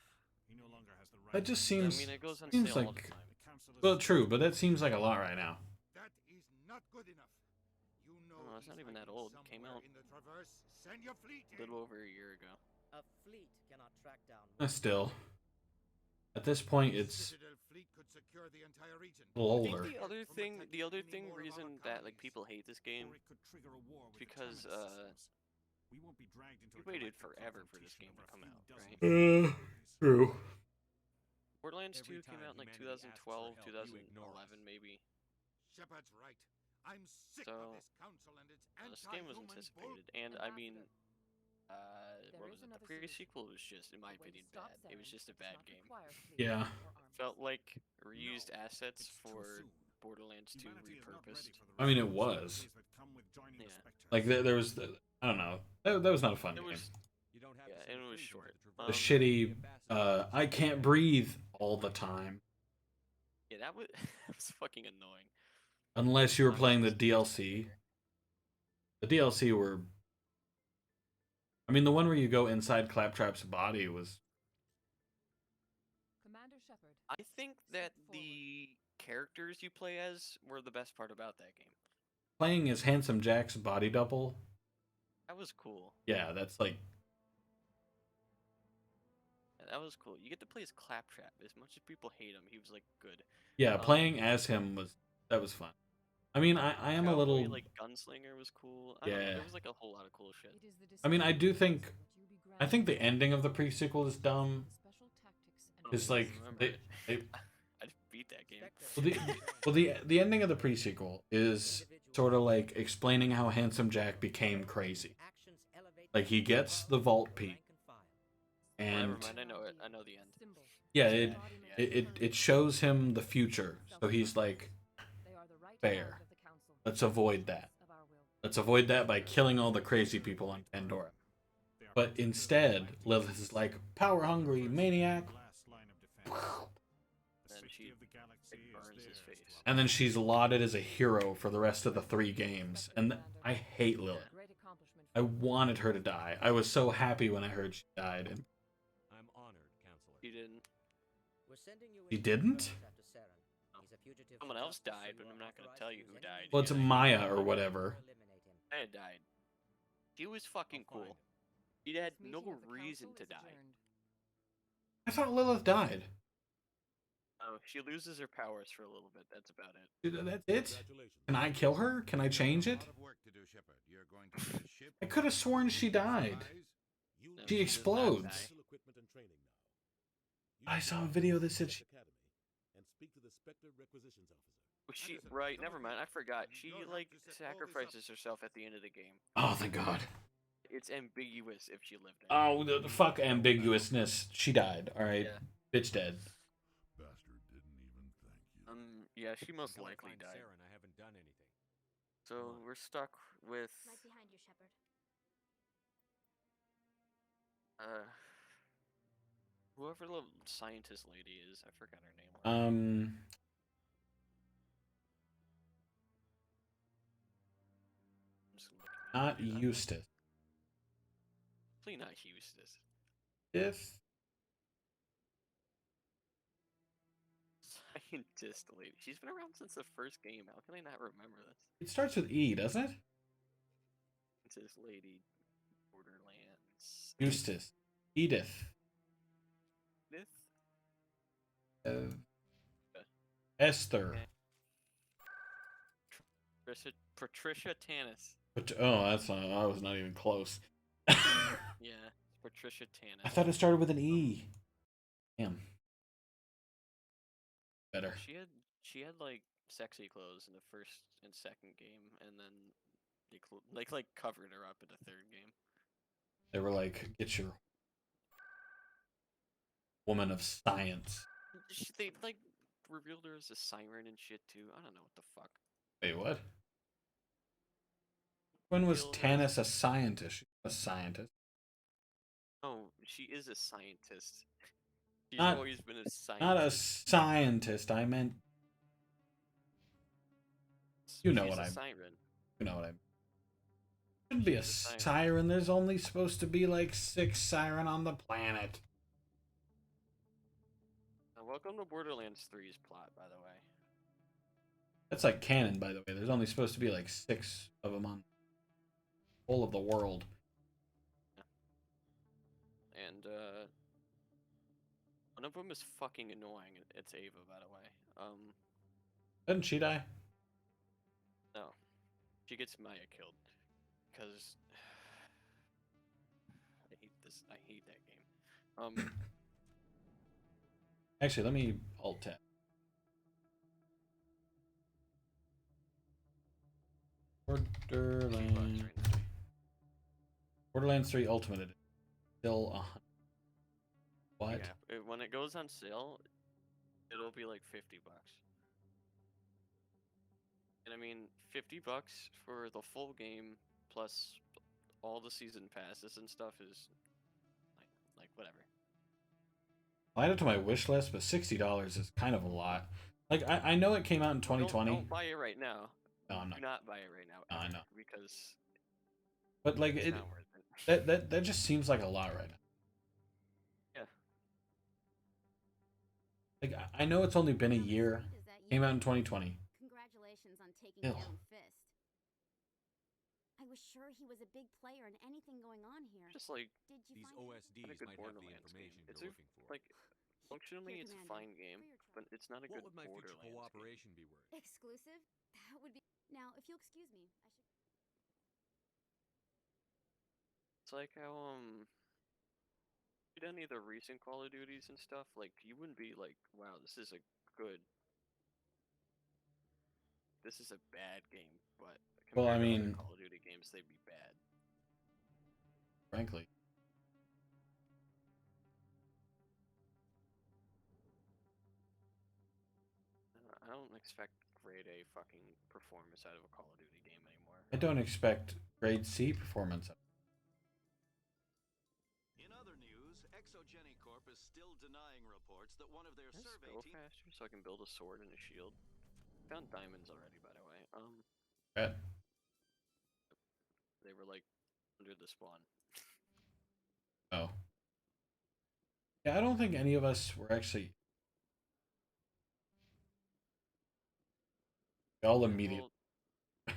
That just seems. I mean, it goes on seems sale all like. the time. Well, true, but that seems like a lot right now. That is not good enough. You know Oh, it's not even that old. It came out in the Traverse. Send your fleet a little over a year ago. A fleet cannot track down. Still. At this point, it's fleet could secure the entire region. a little older. The other thing, reason that like people hate this game is because we waited forever for this game to come out, right? True. Borderlands 2 came out in like 2012, 2011 maybe. Shepard's right. I'm sick So, of this council and its this game was anticipated, and I mean, what was it? The pre-sequel was just, in my opinion, bad. It was just a bad game. Yeah. Felt like reused assets for Borderlands 2 repurposed. I mean, it was. Yeah. Like there was, I don't know. That was not a fun game. Yeah, and it was short. The shitty, I can't breathe all the time. Yeah, that was that was fucking annoying. Unless you were playing the DLC. The DLC were. I mean, the one where you go inside Claptrap's body was. Commander Shepard. I think that the characters you play as were the best part about that game. Playing as Handsome Jack's body double. That was cool. Yeah, that's like. That was cool. You get to play as Claptrap. As much as people hate him, he was like good. Yeah, playing as him was fun. I mean, I am a little like Gunslinger was cool. I Yeah. don't know, there was like a whole lot of cool shit. I mean, I think the ending of the pre-sequel is dumb. It's like they I beat that game. the ending of the pre-sequel is sort of like explaining how Handsome Jack became crazy. Like he gets the vault peak, and Never mind, I know it. I know the end. yeah, it shows him the future. So he's like, fair. Let's avoid that. Let's avoid that by killing all the crazy people on Pandora. But instead, Lilith is like, power-hungry maniac. And then she's lauded as a hero for the rest of the 3 games. And I hate Lilith. I wanted her to die. I was so happy when I heard she died. And I'm honored, Counselor. You didn't. she didn't? Someone else died, but I'm not going to tell you who died. Well, it's Maya or whatever. Maya died. She was fucking cool. She had no reason to die. I thought Lilith died. Oh, she loses her powers for a little bit. That's about it. That's it? Can I kill her? Can I change it? I could have sworn she died. She explodes. I saw a video that said she... She, right, never mind, I forgot. She, like, sacrifices herself at the end of the game. Oh, thank God. It's ambiguous if she lived. Oh, the fuck ambiguousness. She died, alright? Yeah. Bitch dead. Yeah, she most likely died. Sarah and I haven't done anything. So we're stuck with Right behind you, Shepard. whoever the scientist lady is. I forgot her name. Not Eustace. Please not Eustace. If Scientist lady. She's been around since the first game. How can I not remember this? it starts with E, doesn't it? Scientist lady. Borderlands. Eustace. Edith. Edith? Esther. Patricia Tanis. But, oh, that's not, I was not even close. Yeah, Patricia Tanis. I thought it started with an E. Damn. Better. She had like sexy clothes in the first and second game, and then they like covered her up in the third game. They were like, get your woman of science. They like revealed her as a siren and shit too. I don't know what the fuck. Wait, what? When was Tanis a scientist? She's a scientist. Oh, she is a scientist. She's Not- always been a scientist. Not a scientist. I meant. You know She's what a I mean. siren. You know what I mean. Shouldn't be a siren. There's only supposed to be like 6 siren on the planet. Welcome to Borderlands 3's plot, by the way. That's like canon, by the way. There's only supposed to be like 6 of them on the whole of the world. And one of them is fucking annoying. It's Ava, by the way. Doesn't she die? No, she gets Maya killed because I hate this. I hate that game. Actually, let me alt tab. Borderlands. Borderlands 3 Ultimate Edition. Still 100. What? Yeah, when it goes on sale, it'll be like $50. And I mean, $50 for the full game plus all the season passes and stuff is like whatever. I added it to my wish list, but $60 is kind of a lot. Like I know it came out in 2020. Don't buy it right now. No, I'm not. Do not buy it right now. No, I know. Because But like It's it, not worth it. that just seems like a lot right now. Yeah. Like I know it's only been a year. Came out in 2020. Congratulations on taking Ew. down Fist. I was sure he was a big player in anything going on here. Just like Did you These find him? OSDs not a good might have the Borderlands game. information It's you're a, looking for. like functionally Here, it's a Commander, fine game, for your but it's not a What good would my future Borderlands game. cooperation be worth? Exclusive? That would be. Now, if you'll excuse me, I should. It's like how you done any of the recent Call of Duties and stuff, like you wouldn't be like, wow, this is a good, this is a bad game, but Well, I compared to other mean, Call of Duty games, they'd be bad. frankly, I don't expect grade A fucking performance out of a Call of Duty game anymore. I don't expect grade C performance. In other news, Exogeny Corp is still denying reports that one of their Can I survey spell team. faster so I can build a sword and a shield? Found diamonds already, by the way. Right. They were like under the spawn. Oh. Yeah, I don't think any of us were actually. We all immediately. Well,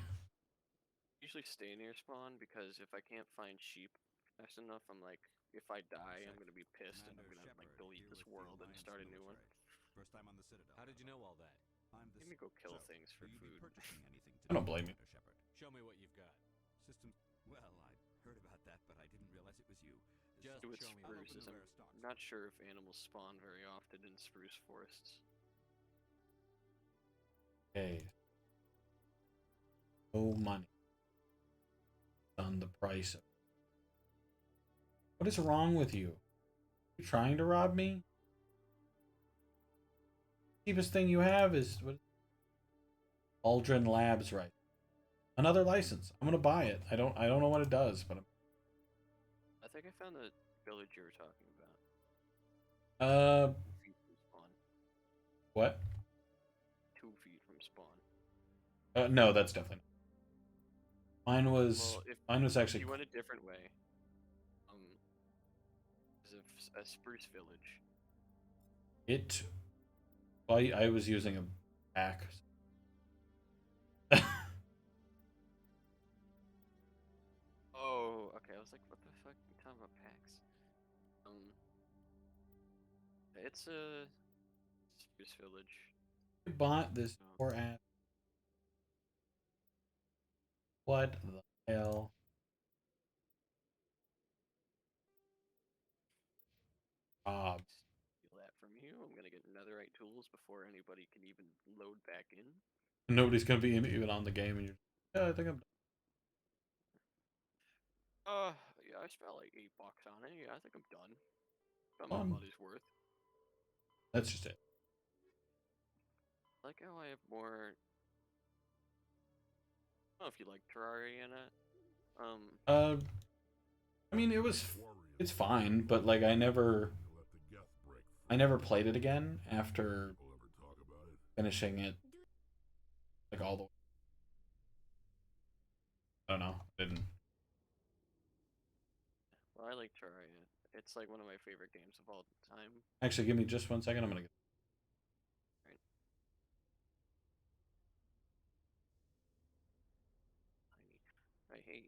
usually stay near spawn because if I can't find sheep fast enough, I'm like, if I die, I'm gonna be pissed and I'm gonna like delete this world and start a new one. First time on the Citadel. How did you know all that? I'm the Let me go kill So, things for will you food. be purchasing anything I don't today, blame you. Commander Shepard? Show me what you've got. Systems. Well, I heard about that, but I didn't realize it was you. Just Do it show me what spruces. you've I'm got. not sure if animals spawn very often in spruce forests. Okay. No money on the price of. What is wrong with you? You trying to rob me? Cheapest thing you have is what? Aldrin Labs, right? Another license. I'm gonna buy it. I don't know what it does, but I think I found the village you were talking about. uh, 2 feet from spawn. what? 2 feet from spawn. No, that's definitely. Mine was. Well, Mine was actually. if you went a different way, there's a spruce village. It. I was using a pack. Oh, okay. I was like, what the fuck? You talking about packs? It's a spruce village. I bought this poor ass. What the hell? Steal that from you. I'm gonna get netherite tools before anybody can even load back in. Nobody's gonna be even on the game, and you're. Yeah, I think I'm. Yeah, I spent like $8 on it. Yeah, I think I'm done. Got my money's worth. That's just it. I like how I have more. I don't know if you like Terraria in it. I mean, it's fine, but like I never played it again after finishing it, like all the way. I don't know, didn't. Well, I like Terraria. It's like one of my favorite games of all time. Actually, give me just 1 second. I'm gonna get. Right. Right. Hey.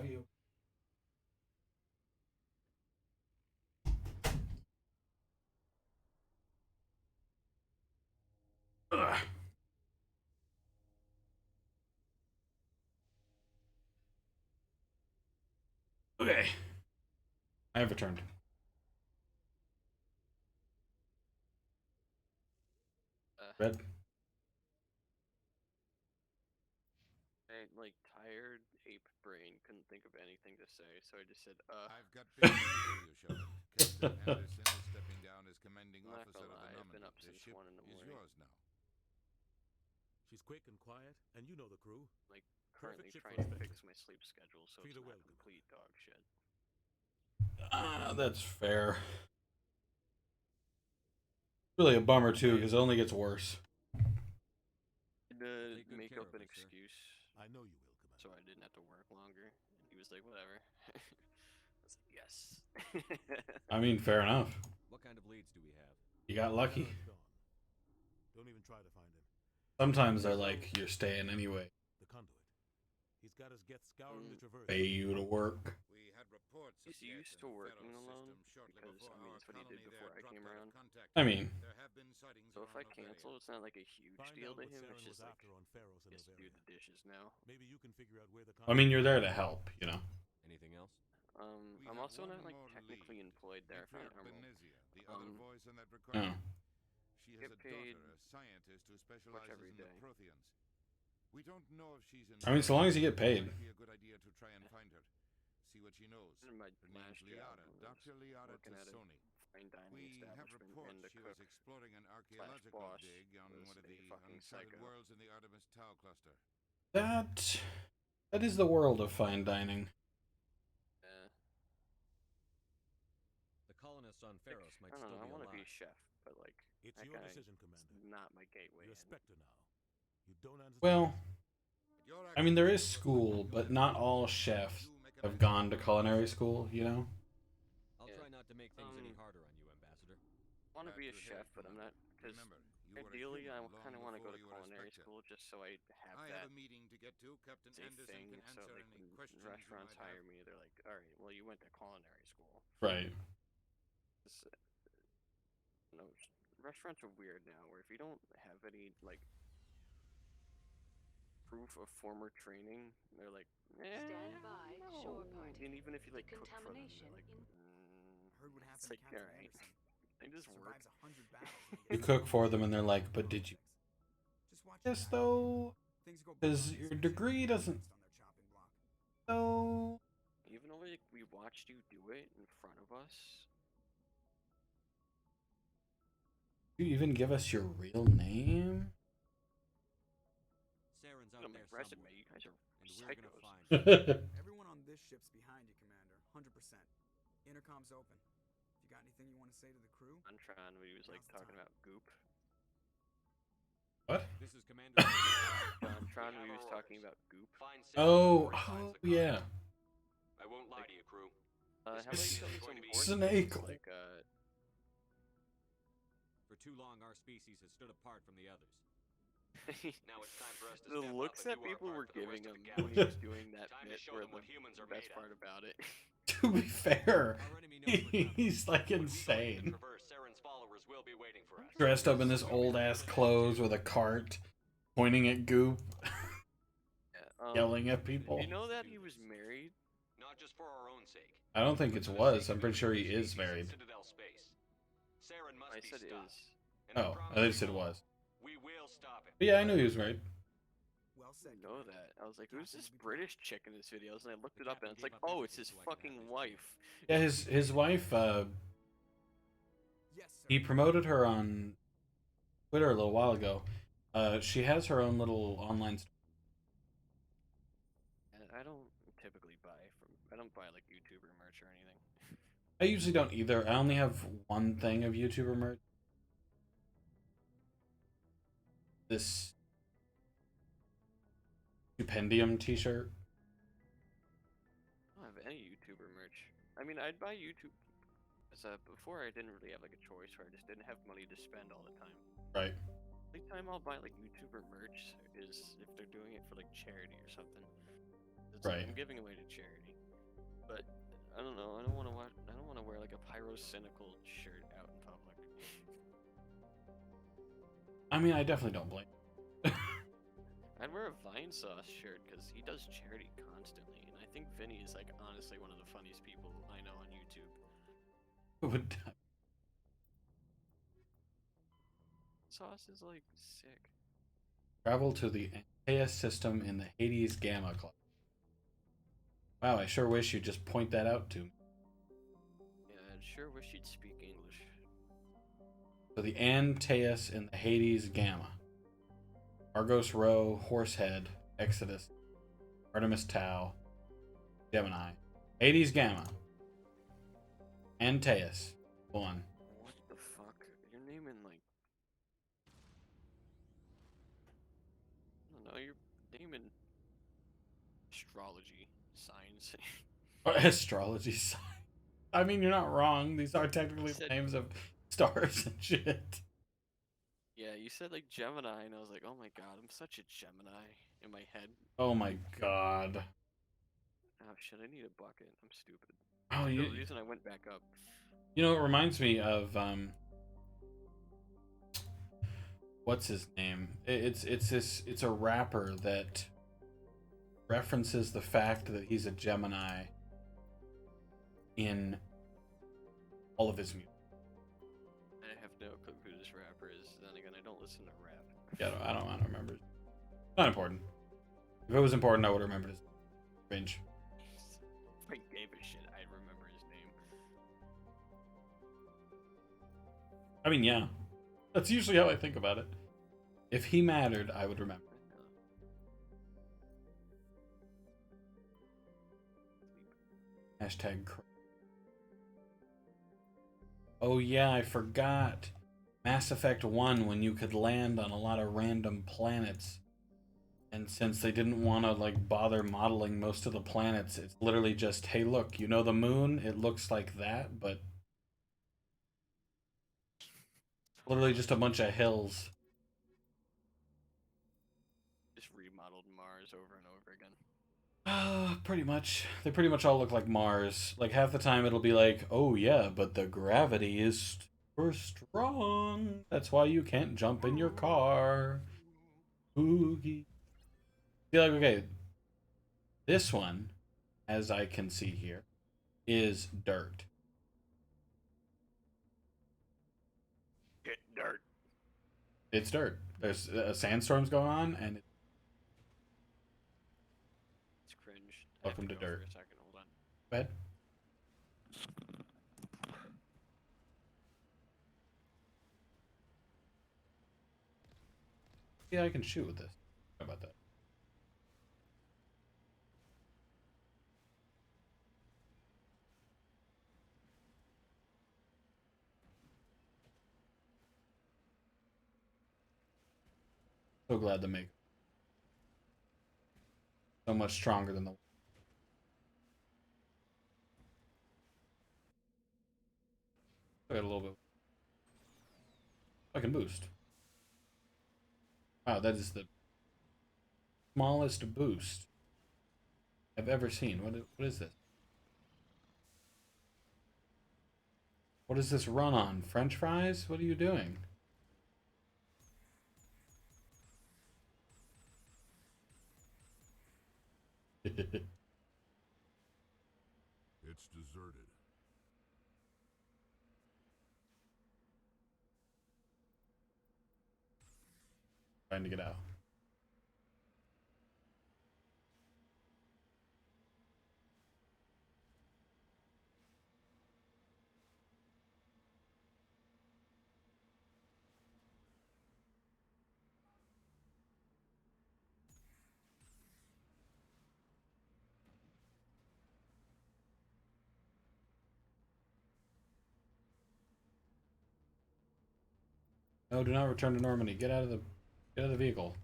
Have you? Ugh. Okay. I have returned. Red. I like tired ape brain couldn't think of anything to say, so I just said, I've got big news for you, Shepard. Captain Anderson is stepping down as commanding I'm not officer gonna of the lie, I've been Normandy. up The since ship 1 in the is morning. yours now. She's quick and quiet, and you know the crew. Like currently Perfect ship trying for to inspection. fix my sleep schedule so Treat it's her not well, complete dog shit. That's fair. Really a bummer too, because it only gets worse. To Take good make care up of an her, sir. excuse. I know you will, Commander. So I didn't have to work longer. And he was like, whatever. I was like, yes. I mean, fair enough. What kind of leads do we have? You got lucky. Sharon's gone. Don't even try to find him. Sometimes they're like, you're staying anyway. The conduit. He's got his gets scouring the traverse. Pay you to work. We had reports of He's used to working alone because I mean that's what he did before I came around. I mean, there have been sightings So if I around cancel, it's not like a huge Find deal out to what him. Saren It's just was like after on Pharos and he has to do Novaria. the dishes now. Maybe you can figure out where the I mean, you're there to help, you know. Anything else? I'm also not like technically employed there. If I'm normal. the other voice in that Oh. recording. She has Get a paid daughter, a scientist who much specializes every in the day. Protheans. We don't know if she's in. I mean, so long as you get paid. It might be a good idea to try and find her. See what she knows. In my Her last name's job, Liara, I was Dr. Liara working at a Tassoni. fine dining We have establishment, reports and the she cook was exploring an slash archaeological boss dig on was one of a the fucking uncharted psycho. worlds in the Artemis Tau cluster. That is the world of fine dining. Yeah. The colonists on Pharos might I don't still know. I be want to be a alive. chef, but like It's that your guy decision, is Commander. not my gateway. You're a in. Spectre now. You don't understand. Well, I mean, there is school, but not all chefs have gone to culinary school, you know? I'll try not to make things any harder on you, Ambassador. I want to be a chef, but I'm not. Because ideally, I kind of want to go to culinary school just so I have I that. have a meeting to get to. Captain It's a Anderson thing. can So answer like any when questions restaurants you might hire have. me, they're like, all right, well you went to culinary school. Right. No, restaurants are weird now. Where if you don't have any like proof of former training, they're like, Stand by, no. shore party. And even if you like cook for them, Contamination they're like, Heard what it's happened like, to Captain all right, Anderson. I just work. Survives 100 battles. And You cook for them and they're like, but did you? Just watch Yes, though. Things go Because your degree doesn't. So. Even though like we watched you do it in front of us. You even give us your real name? Saren's On out my there resume, somewhere, you guys are and we're gonna psychos. find her. Everyone on this ship's behind you, Commander. 100%. Intercom's open. If you got anything you want to say to the crew? Untron, when he was like talking about goop. What? This is Commander. Untron, when he was talking about goop. Oh, yeah. I won't lie to you, crew. How about you tell me some more Snake. things, like For too long, our species has stood apart from the others. Now it's time for us to the step looks up that and do our people part were for the giving rest him of the when he was galaxy. doing that Time to bit show were them what humans are best made part of. about it. To be fair, he's like insane. Saren's followers will be waiting for us. Dressed up in this old ass clothes with a cart, pointing at goop, yelling at people. You know that he was married? Not just for our own sake. I don't think it was. I'm pretty sure he is married. Citadel space. Saren must I be said stopped. is. Oh, I thought you said it was. We will stop him. But yeah, I knew he was married. Well said. I know that. I was like, who's this British chick in this video? And I looked it up and it's like, oh, it's his fucking wife. Yeah, his wife. He promoted her on Twitter a little while ago. She has her own little online store. And I don't typically buy from. I don't buy like YouTuber merch or anything. I usually don't either. I only have one thing of YouTuber merch. This Stupendium t-shirt. I don't have any YouTuber merch. I mean, I'd buy YouTube. Because before I didn't really have like a choice where I just didn't have money to spend all the time. Right. The only time I'll buy like YouTuber merch is if they're doing it for like charity or something. It's Right. like I'm giving away to charity. But I don't know. I don't want to watch. I don't want to wear like a pyrocynical shirt out in public. I mean, I definitely don't blame. I'd wear a Vine Sauce shirt because he does charity constantly, and I think Vinny is like honestly one of the funniest people I know on YouTube. Would Sauce is like sick. travel to the Antaeus system in the Hades Gamma Club. Wow, I sure wish you'd just point that out to me. Yeah, I sure wish you'd speak English. So the Antaeus in the Hades Gamma. Argos Row, Horsehead, Exodus, Artemis Tau, Gemini. Hades Gamma. Antaeus. One. What the fuck? You're naming like... I don't know, you're naming... astrology signs. Astrology sign. I mean, you're not wrong. These are technically the names of stars and shit. Yeah, you said like Gemini, and I was like, oh my god, I'm such a Gemini in my head. Oh my god. Oh shit, I need a bucket. I'm stupid. Oh, The reason I went back up. You know, it reminds me of what's his name? It's a rapper that references the fact that he's a Gemini in all of his music. I have no clue who this rapper is. Then again, I don't listen to rap. Yeah, I don't remember. Not important. If it was important, I would remember his range. If I gave a shit, I'd remember his name. I mean, yeah. That's usually how I think about it. If he mattered, I would remember. Hashtag. Oh yeah, I forgot. Mass Effect 1, when you could land on a lot of random planets. And since they didn't want to like bother modeling most of the planets, it's literally just, hey look, you know the moon? It looks like that, but literally just a bunch of hills. Just remodeled Mars over and over again. Pretty much. They pretty much all look like Mars. Like half the time it'll be like, oh yeah, but the gravity is super strong. That's why you can't jump in your car. Oogie. See, like, okay, this one, as I can see here, is dirt. Get dirt. It's dirt. There's sandstorms going on, and It's cringe. Welcome to dirt. For a second, hold on. Go ahead. Yeah, I can shoot with this. How about that? So glad to make so much stronger than the. I got a little bit. I can boost. Wow, that is the smallest boost I've ever seen. What is this? What is this run on? French fries? What are you doing? It's deserted. Trying to get out. No, do not return to Normandy. Get out of the vehicle.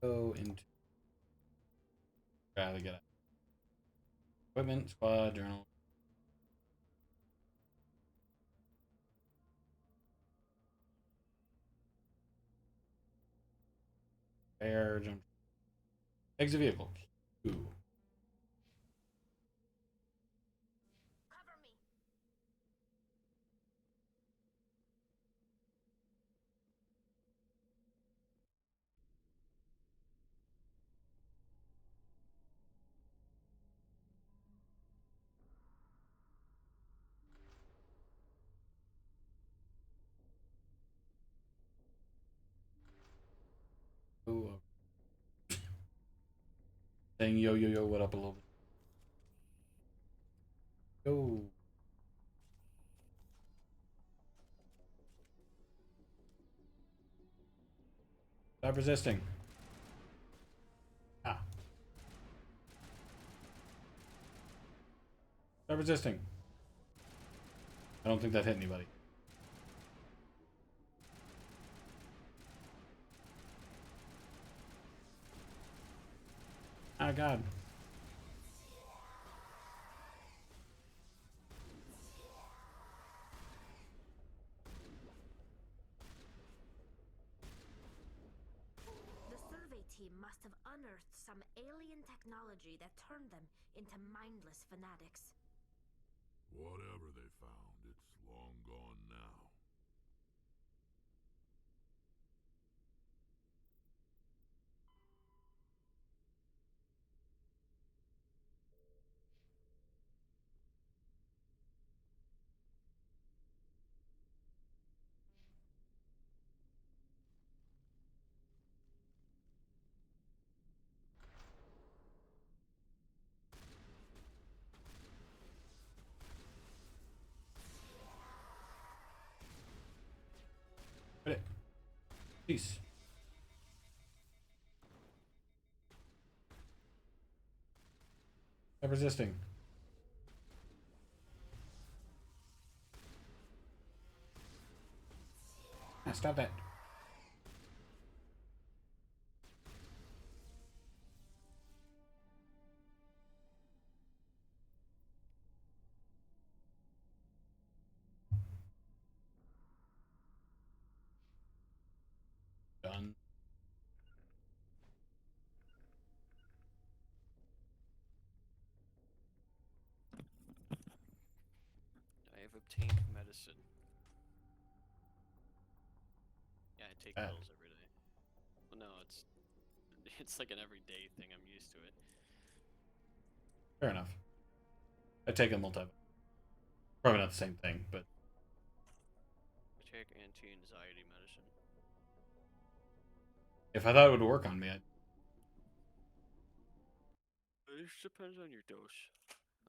Go into. Gotta get it. Equipment, squad, journal. Air, jump. Exit vehicle. Ooh. Ooh. Saying yo yo yo, what up a little bit. Yo. Stop resisting. Ah. Stop resisting. I don't think that hit anybody. Ah, God. The survey team must have unearthed some alien technology that turned them into mindless fanatics. Whatever they found, it's long gone now. Quit it. Peace. Stop resisting. Ah, stop that. Done. I have obtained medicine. Yeah, I take Bad. pills every day. Well, no, it's like an everyday thing. I'm used to it. Fair enough. I take a multi. Probably not the same thing, but I take anti-anxiety medicine. if I thought it would work on me, I'd... It just depends on your dose.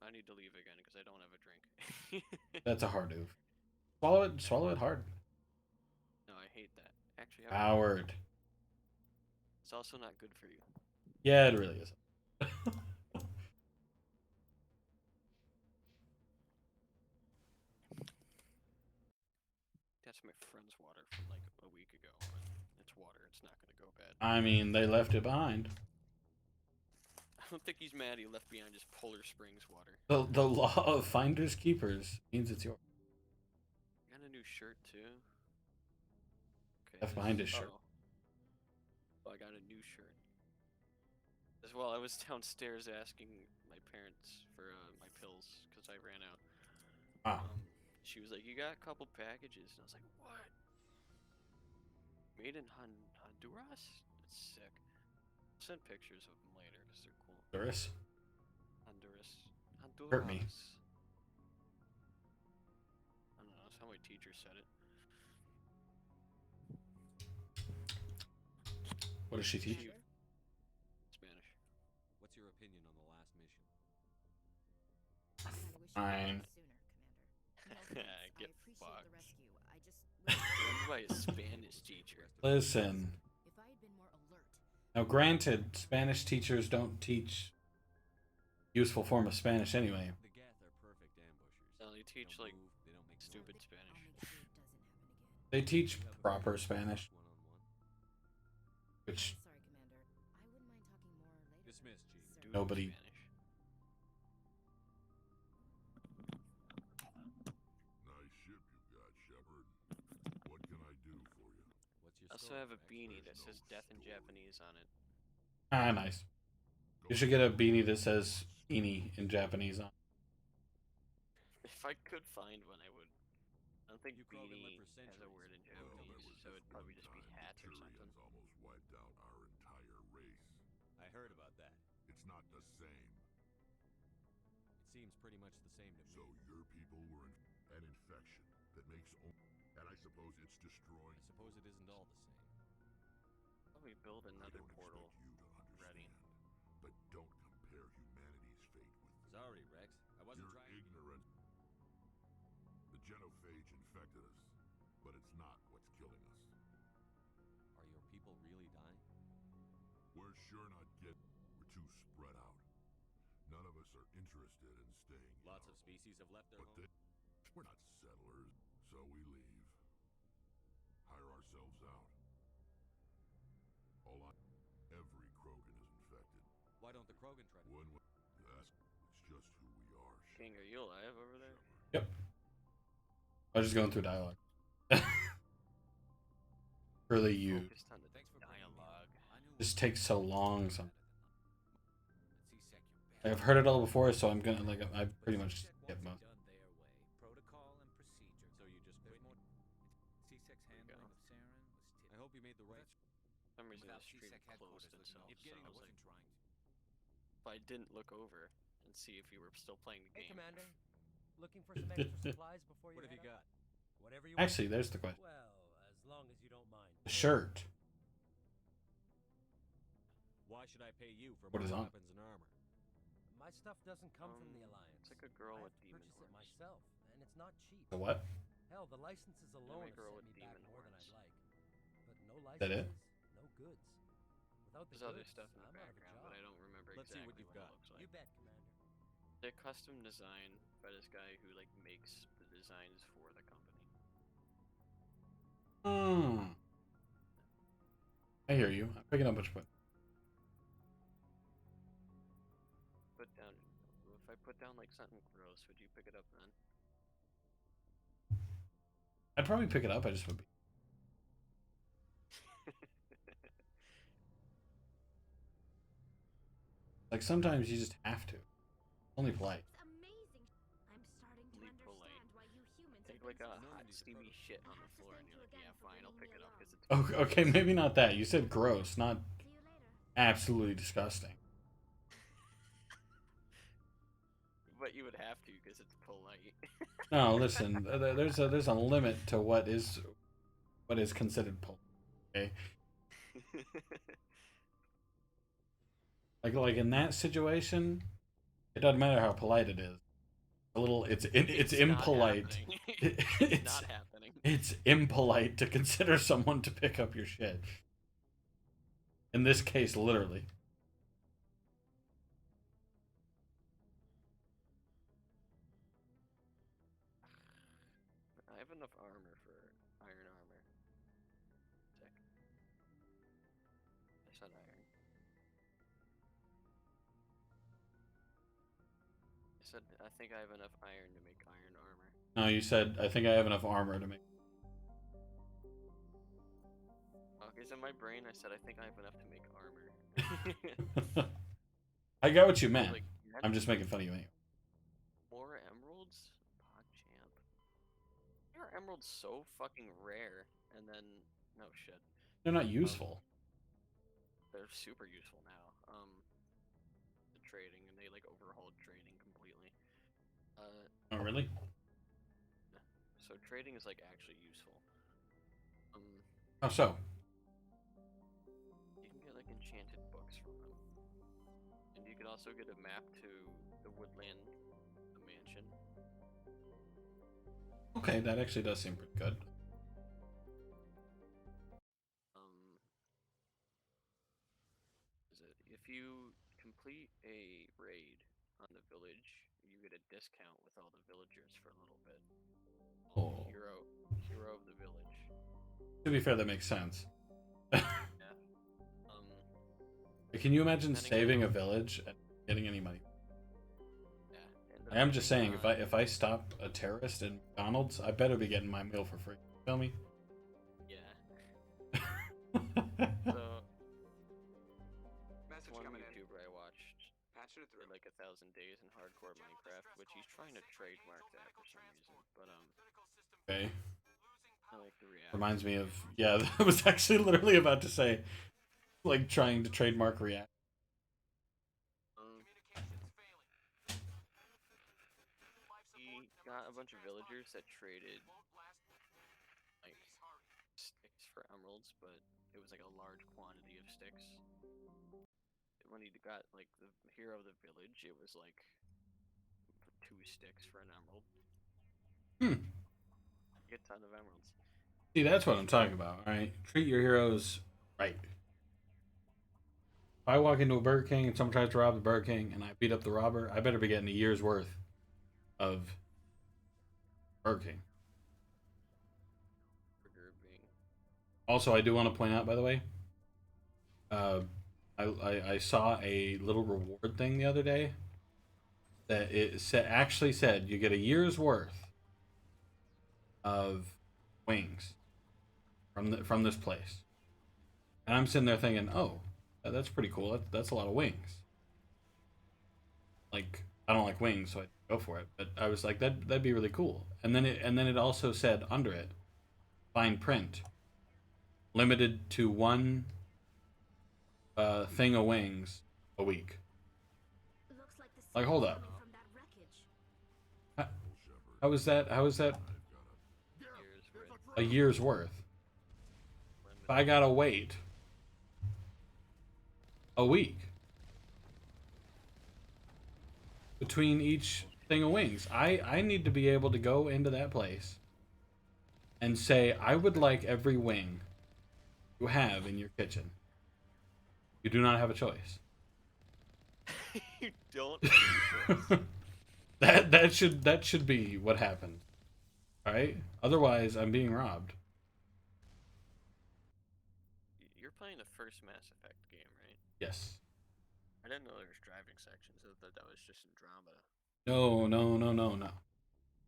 I need to leave again because I don't have a drink. That's a hard move. Swallow it. Swallow it hard. No, I hate that. Actually, Howard. it's also not good for you. Yeah, it really is. That's my friend's water from like a week ago. But it's water. It's not gonna go bad. I mean, they left it behind. I don't think he's mad. He left behind just Polar Springs water. The law of finders keepers means it's yours. Got a new shirt too. Okay. Left behind his shirt. Oh, I got a new shirt. As well, I was downstairs asking my parents for my pills because I ran out. Ah. She was like, "You got a couple packages," and I was like, "What? Made in Honduras? That's sick." I'll send pictures of them later because they're cool. Honduras? Honduras. Hurt me. I don't know. That's how my teacher said it. What does she teach? Spanish. What's your opinion on the last mission? Fine. Get fucked. Run by a Spanish teacher. Listen. Now, granted, Spanish teachers don't teach useful form of Spanish anyway. The Geth are perfect ambushers. No, they teach They like don't move, they don't make stupid noise. Spanish. They teach proper Spanish. Which nobody. Nice ship you got, Shepard. What can I do for you? I also have a beanie that says death in Japanese on it. Ah, nice. You should get a beanie that says "beanie" in Japanese on. If I could find one, I would. I don't think beanie has a word in Japanese, so it'd probably just be hats or something. Almost wiped out our entire race. I heard about that. It's not the same. It seems pretty much the same to me. So your people were an infection that makes and I suppose it's destroyed. I suppose it isn't all the same. Probably build another portal ready. But don't compare humanity's fate with. Sorry, Rex. I wasn't You're trying. ignorant. The genophage infected us, but it's not what's killing us. Are your people really dying? We're sure not getting. We're too spread out. None of us are interested in staying. Lots of species have left their home. We're not settlers, so we leave. Hire ourselves out. Every Krogan is infected. Why don't the Krogan try to? It's just who we are. King, are you alive over there? Yep. I was just going through dialogue. Really, you. Focused on the dialogue. This takes so long. I've heard it all before, so I'm gonna I pretty much get most. Protocol and procedure. So you just there's more C6 handling of sarin was I hope you made the right. For some reason the stream closed itself. If getting So I was wasn't trying to. if I didn't look over and see if you were still playing the game. Hey, Commander. Looking for some extra supplies before you What have you got? Whatever you Actually, there's the question. Well, as long as you don't mind. The shirt. Why should I pay you for What is more on? weapons and armor? My stuff doesn't come from the Alliance. It's like a girl I with have to demon purchase it horns. myself, and it's not cheap. The what? Hell, the licenses alone have girl set with me back demon more than I'd horns. like. But no that it? licenses, no goods. Without the There's other goods, stuff in the I'm out of a background, job. but I don't remember Let's see exactly what you've it got. looks like. You bet, Commander. They're custom design by this guy who like makes the designs for the company. I hear you. I'm picking up what you put. Put down. If I put down like something gross, would you pick it up then? I'd probably pick it up. I just would be. Like sometimes you just have to. Only polite. Amazing. I'm starting to Be understand polite. why you humans Take have like been a so hot strict. steamy shit on the floor, and you're like, yeah, fine, I'll pick it up because it's. Okay, maybe not that. You said gross, not absolutely disgusting. But you would have to because it's polite. No, listen. There's a limit to what is considered polite. Okay. Like in that situation, it doesn't matter how polite it is. It's impolite. It's not happening. It's impolite to consider someone to pick up your shit. In this case, literally. I have enough armor for iron armor. Sick. I said iron. I said I think I have enough iron to make iron armor. No, you said I think I have enough armor to make. Okay, so in my brain I said I think I have enough to make armor. I got what you meant. Like, I'm just making fun of you anyway. more emeralds? PogChamp. Are emeralds so fucking rare? And then no shit. They're not useful. They're super useful now. The trading, and they like overhauled trading completely. Oh really? So trading is like actually useful. How so? You can get like enchanted books from them, and you can also get a map to the woodland, the mansion. Okay, that actually does seem pretty good. Is it if you complete a raid on the village, you get a discount with all the villagers for a little bit. Oh. Hero of the village. To be fair, that makes sense. Yeah. Can you imagine saving a village and getting any money. Yeah. I am just saying, if I stop a terrorist in McDonald's, I better be getting my meal for free. Feel me? Yeah. So, one YouTuber I watched did like 1,000 days in hardcore Minecraft, which he's trying to trademark that for some reason. But Okay. I like the React. Reminds me of, yeah, I was actually literally about to say, like, trying to trademark React. He got a bunch of villagers that traded like sticks for emeralds, but it was like a large quantity of sticks. When he got like the hero of the village, it was like 2 sticks for an emerald. Get a ton of emeralds. See, that's what I'm talking about, alright? Treat your heroes right. If I walk into a Burger King and someone tries to rob the Burger King and I beat up the robber, I better be getting a year's worth of Burger King. Also, I do want to point out, by the way, I saw a little reward thing the other day that actually said you get a year's worth of wings from this place, and I'm sitting there thinking, oh, that's pretty cool. That's a lot of wings. Like, I don't like wings, so I go for it. But I was like, that'd be really cool. And then it also said under it, fine print, limited to 1 thing of wings a week. Like, hold up. How is that a year's worth? If I gotta wait a week between each thing of wings, I need to be able to go into that place and say, I would like every wing you have in your kitchen. You do not have a choice. You don't have a choice. that should be what happened. Alright? Otherwise, I'm being robbed. You're playing the first Mass Effect game, right? Yes. I didn't know there was driving sections. I thought that was just Andromeda. No.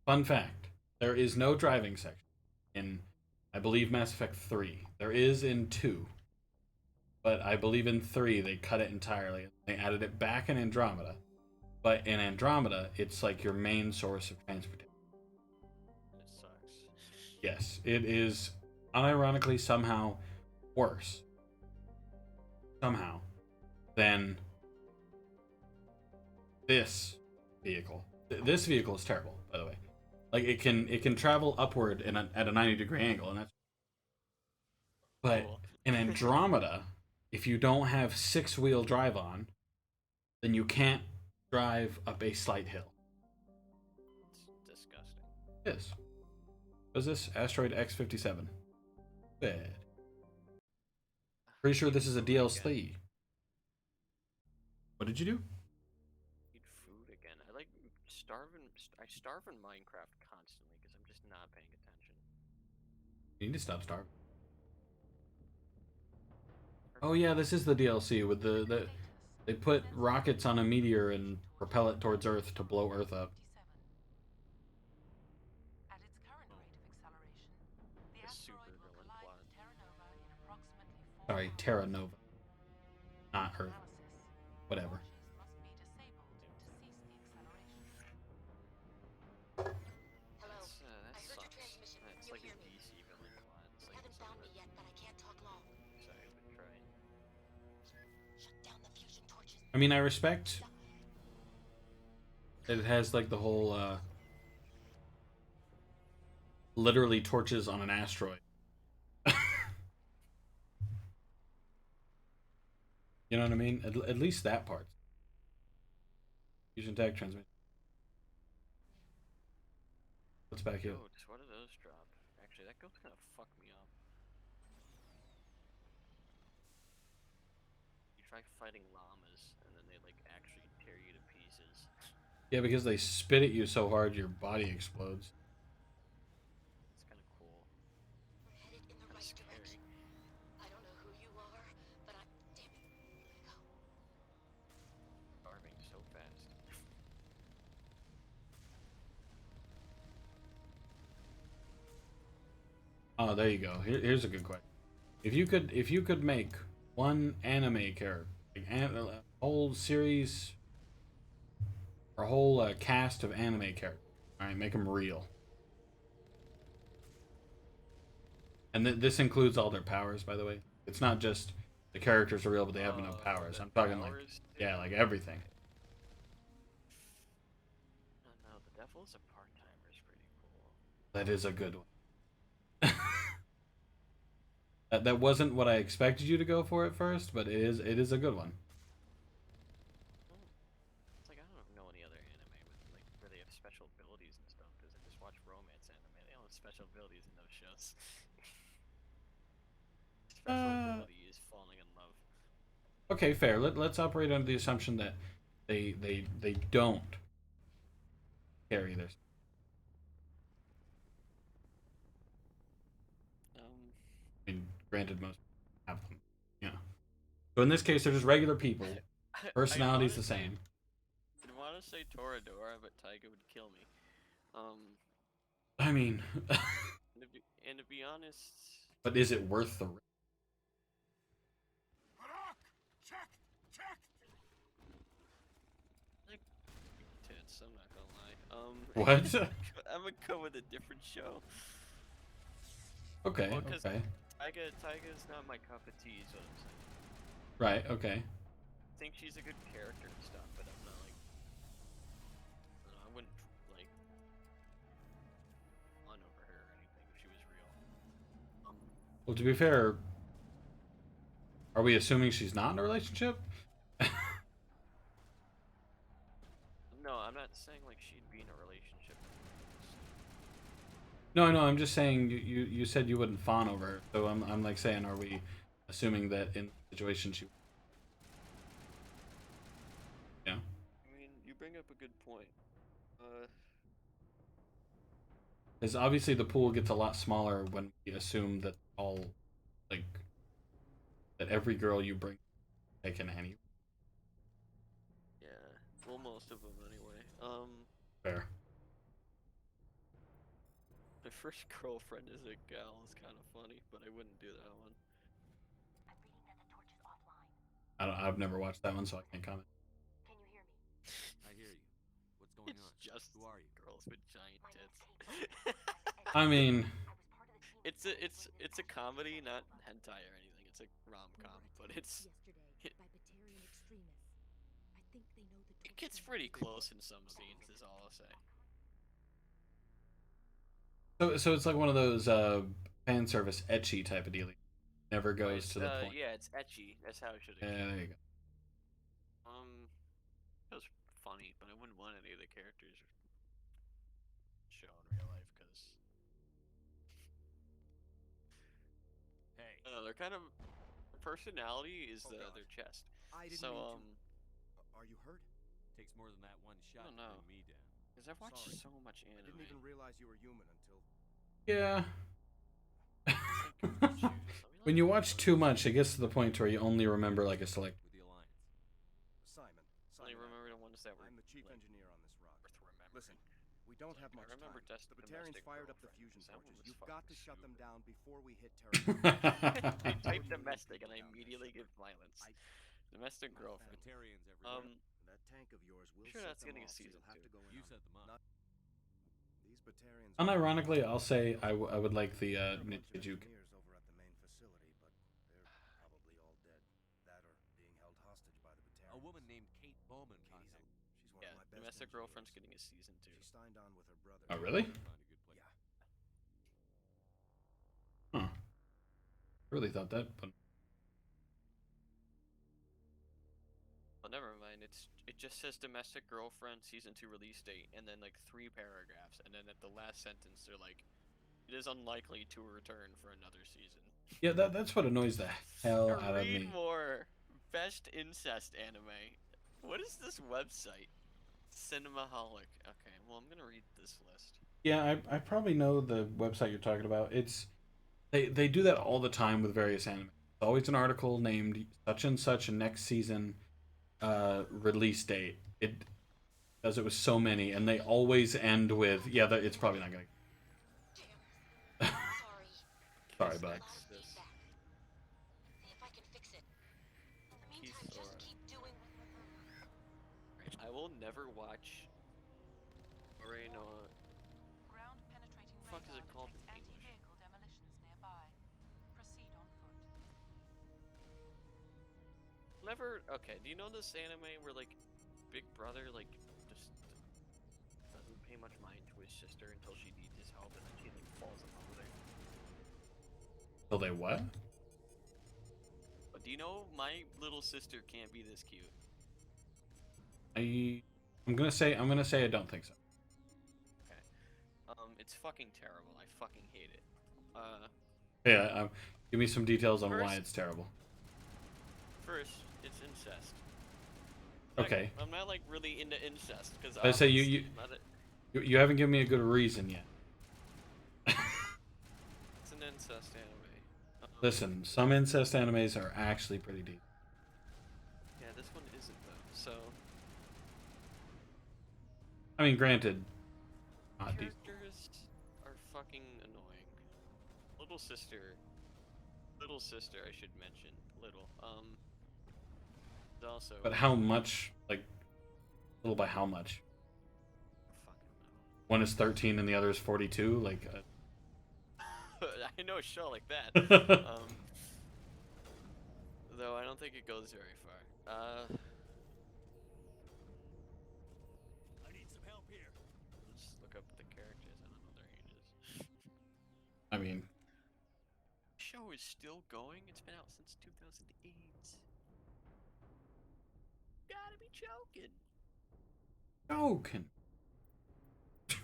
Fun fact. There is no driving section in, I believe, Mass Effect 3. There is in 2. But I believe in 3 they cut it entirely. They added it back in Andromeda. But in Andromeda, it's like your main source of transportation. It sucks. Yes, it is unironically somehow worse. Somehow. Than this vehicle. This vehicle is terrible, by the way. Like, it can travel upward at a 90-degree angle, and that's... But in Andromeda, if you don't have 6-wheel drive on, then you can't drive up a slight hill. It's disgusting. It is. What is this? Asteroid X-57. Bad. Pretty sure this is a DLC. What did you do? Eat food again. I starve in Minecraft constantly because I'm just not paying attention. You need to stop starving. Oh yeah, this is the DLC with the they put rockets on a meteor and propel it towards Earth to blow Earth up. The super villain plot. Sorry, Terra Nova. Not Earth. Whatever. That sucks. It's like a DC villain plot. It's like something that I'm excited to try. I mean, I respect that it has like the whole literally torches on an asteroid. You know what I mean? At least that part. Fusion tech transmission. What's back here? Oh, just what do those drop? Actually, that goat's gonna fuck me up. You try fighting llamas, and then they like actually tear you to pieces. Yeah, because they spit at you so hard your body explodes. It's kind of cool. Kind of scary. I don't know who you are, but damn it. Starving so Oh, there you go. Here's a good question. If you could make one anime character, like a whole series or a whole cast of anime characters, all right, make them real. And this includes all their powers, by the way. It's not just the characters are real, but they have no powers. I'm talking like, yeah, like everything. I don't know. The Devil's a part-timer is pretty cool. That is a good one. That wasn't what I expected you to go for at first, but it is a good one. It's like I don't know any other anime with like where they have special abilities and stuff because I just watch romance anime. They don't have special abilities in those shows. Special ability is falling in love. Okay, fair. Let's operate under the assumption that they don't carry this. I mean, granted, most have them. Yeah. So in this case, they're just regular people. Personality's the same. I want to say Toradora, but Taiga would kill me. I mean, and to be honest, but is it worth the risk? Like tits, I'm not gonna lie. What? I'm gonna go with a different show. Okay. Well, okay. Taiga's not my cup of tea, is what I'm saying. Right. Okay. I think she's a good character and stuff, but I'm not like. I wouldn't like run over her or anything if she was real. Well, to be fair, are we assuming she's not in a relationship? No, I'm not saying like she'd be in a relationship. No, I know. I'm just saying you said you wouldn't fawn over her, so I'm like saying, are we assuming that in the situation she? Yeah. I mean, you bring up a good point. Because obviously the pool gets a lot smaller when we assume that all, like, that every girl you bring taken any. Yeah, well, most of them anyway. Fair. My first girlfriend is a gal is kind of funny, but I wouldn't do that one. I've never watched that one, so I can't comment. Can you hear me? I hear you. What's going on? Just Who are you? Girls with giant tits. I mean, it's a comedy, not hentai or anything. It's a rom-com, but it's it gets pretty close in some scenes. Is all I'll say. so it's like one of those fan service ecchi type of deal. Never goes to the point. Yeah, it's ecchi. That's how it should. Yeah, there you go. It was funny, but I wouldn't want any of the characters show in real life because they're kind of personality is their chest. I didn't so mean to... Are you hurt? Takes more than that one shot to bring me down. Because I've watched so much anime. I didn't even realize you were human until... Yeah. When you watch too much, it gets to the point where you only remember like a select. Simon, I remember the ones that were. I'm the chief engineer on this rock. Listen, we don't have much time. The Batarians fired up the fusion torches. You've got to shut them down before we hit territory. I type domestic and I immediately give violence. Domestic girlfriend. Batarians everywhere. That tank of yours will sure that's set them getting a off, so season you'll have 2. to go in You on set them up. These Batarians. Unironically, I'll say I would like the Nichijuke. Over at the main facility, but they're probably all dead. That or being held hostage by the Batarians. A woman named Kate Bowman contacted. She's one of my best Domestic engineers. girlfriend's getting a season 2. She signed on with her brother. Oh, really? Yeah. Huh. I really thought that, but never mind. It just says domestic girlfriend season 2 release date, and then like 3 paragraphs, and then at the last sentence they're like, it is unlikely to return for another season. yeah, that's what annoys the hell out of me. Read more. Best incest anime. What is this website? Cinemaholic. Okay, well I'm gonna read this list. Yeah, I probably know the website you're talking about. It's they do that all the time with various anime. It's always an article named such and such a next season release date. It does it with so many, and they always end with it's probably not gonna. Sorry, bud. See if I can fix it. In the meantime, He's just keep doing. I will never watch. Ground penetrating Fuck is it called in detects English? anti-vehicle demolitions nearby. Proceed on foot. Never. Okay. Do you know this anime where like Big Brother like just doesn't pay much mind to his sister until she needs his help, and then he like falls in love with her. So they what? But do you know my little sister can't be this cute? I'm gonna say I don't think so. Okay. It's fucking terrible. I fucking hate it. Yeah. Give me some details on why First- it's terrible. First, it's incest. Okay. I'm not like really into incest because I say you haven't given me a good reason yet. It's an incest anime. Listen, some incest animes are actually pretty deep. Yeah, this one isn't though. So I mean, granted, not deep. characters are fucking annoying. Little sister, I should mention. Little. Is also. But how much? Like, little by how much? One is 13 and the other is 42. Like. I know a show like that. Though I don't think it goes very far. I need some help here. Let's look up the characters. I don't know their ages. I mean, Show is still going. It's been out since 2008. Gotta be joking. joking. It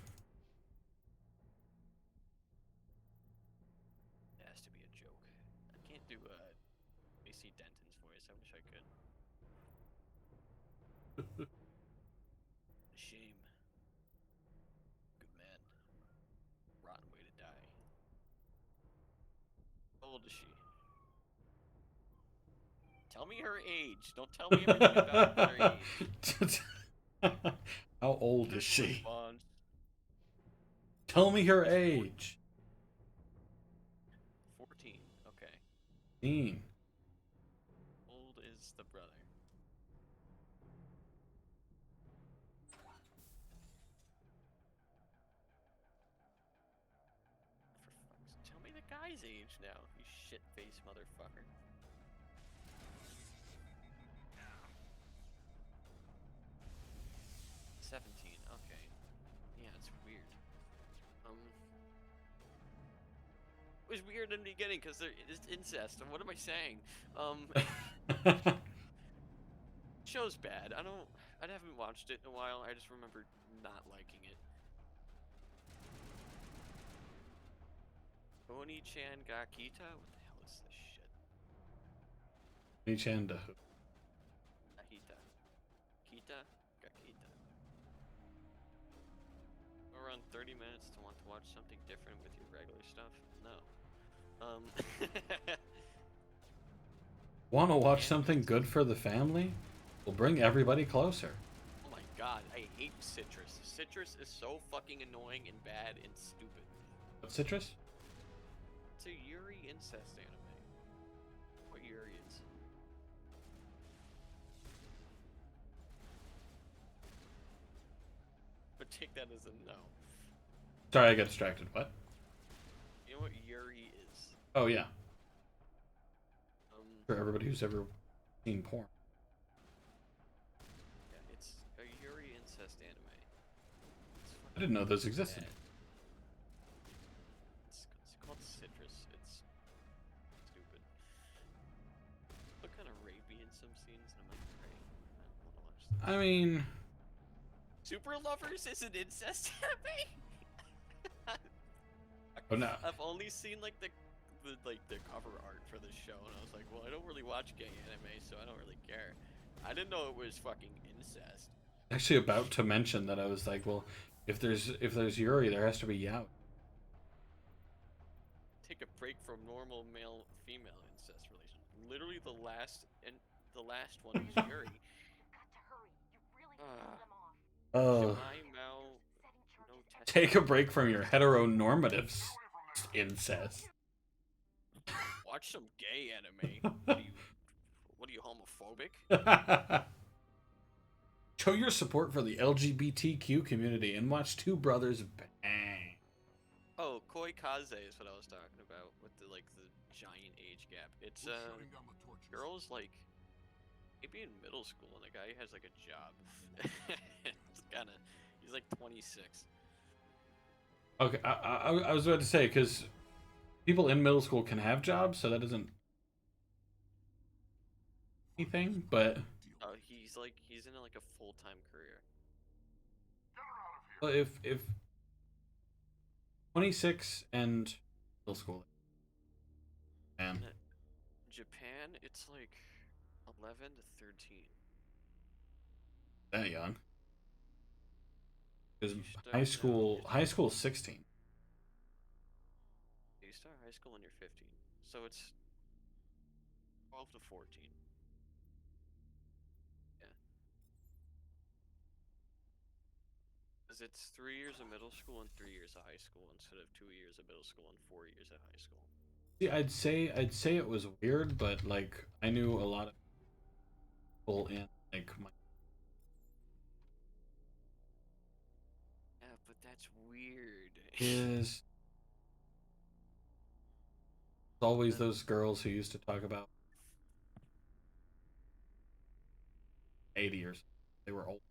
has to be a joke. I can't do AC Denton's voice. I wish I could. Shame. Good man. Rotten way to die. How old is she? Tell me her age. Don't tell me everything about her age. How old is she? Response. Tell me her age. 14. Okay. 14. Old is the brother. Tell me the guy's age now, you shit-faced motherfucker. Yeah. 17. Okay. Yeah, it's weird. It was weird in the beginning because it's incest. What am I saying? Show's bad. I haven't watched it in a while. I just remember not liking it. Oni-chan Gakita? What the hell is this shit? Oni-chan to who? Gakita. Kita? Gakita. Around 30 minutes to want to watch something different with your regular stuff? No. Want to watch something good for the family? We'll bring everybody closer. Oh my god, I hate Citrus. Citrus is so fucking annoying and bad and stupid. What citrus? It's a Yuri incest anime. What Yuri is. But take that as a no. Sorry, I got distracted. What? You know what Yuri is? Oh, yeah. For everybody who's ever seen porn. Yeah, it's a Yuri incest anime. I didn't know those existed. It's called Citrus. It's stupid. Look kind of rapey in some scenes, and I'm like, great. I don't want to watch this. I mean... Super Lovers is an incest anime? Oh, no. I've only seen like the cover art for this show, and I was like, well, I don't really watch gay anime, so I don't really care. I didn't know it was fucking incest. Actually about to mention that I was like, well, if there's Yuri, there has to be Yaoi. Take a break from normal male-female incest relations. Literally the last one is Yuri. Oh. Take a break from your heteronormative incest. watch some gay anime. What are you homophobic? Show your support for the LGBTQ community and watch two brothers bang. Oh, Koi Kaze is what I was talking about with the giant age gap. It's girls like maybe in middle school and the guy has like a job. It's kind of he's like 26. Okay, I was about to say because people in middle school can have jobs, so that isn't anything. But he's in like a full-time career. well, if 26 and middle school, man, Japan, it's like 11 to 13. That young. Because high school is 16. You start high school when you're 15, so it's 12 to 14. Yeah. Because it's 3 years of middle school and 3 years of high school instead of 2 years of middle school and 4 years of high school. See, I'd say it was weird, but like I knew a lot of people in like my. Yeah, but that's weird. Is always those girls who used to talk about 80 years. They were old.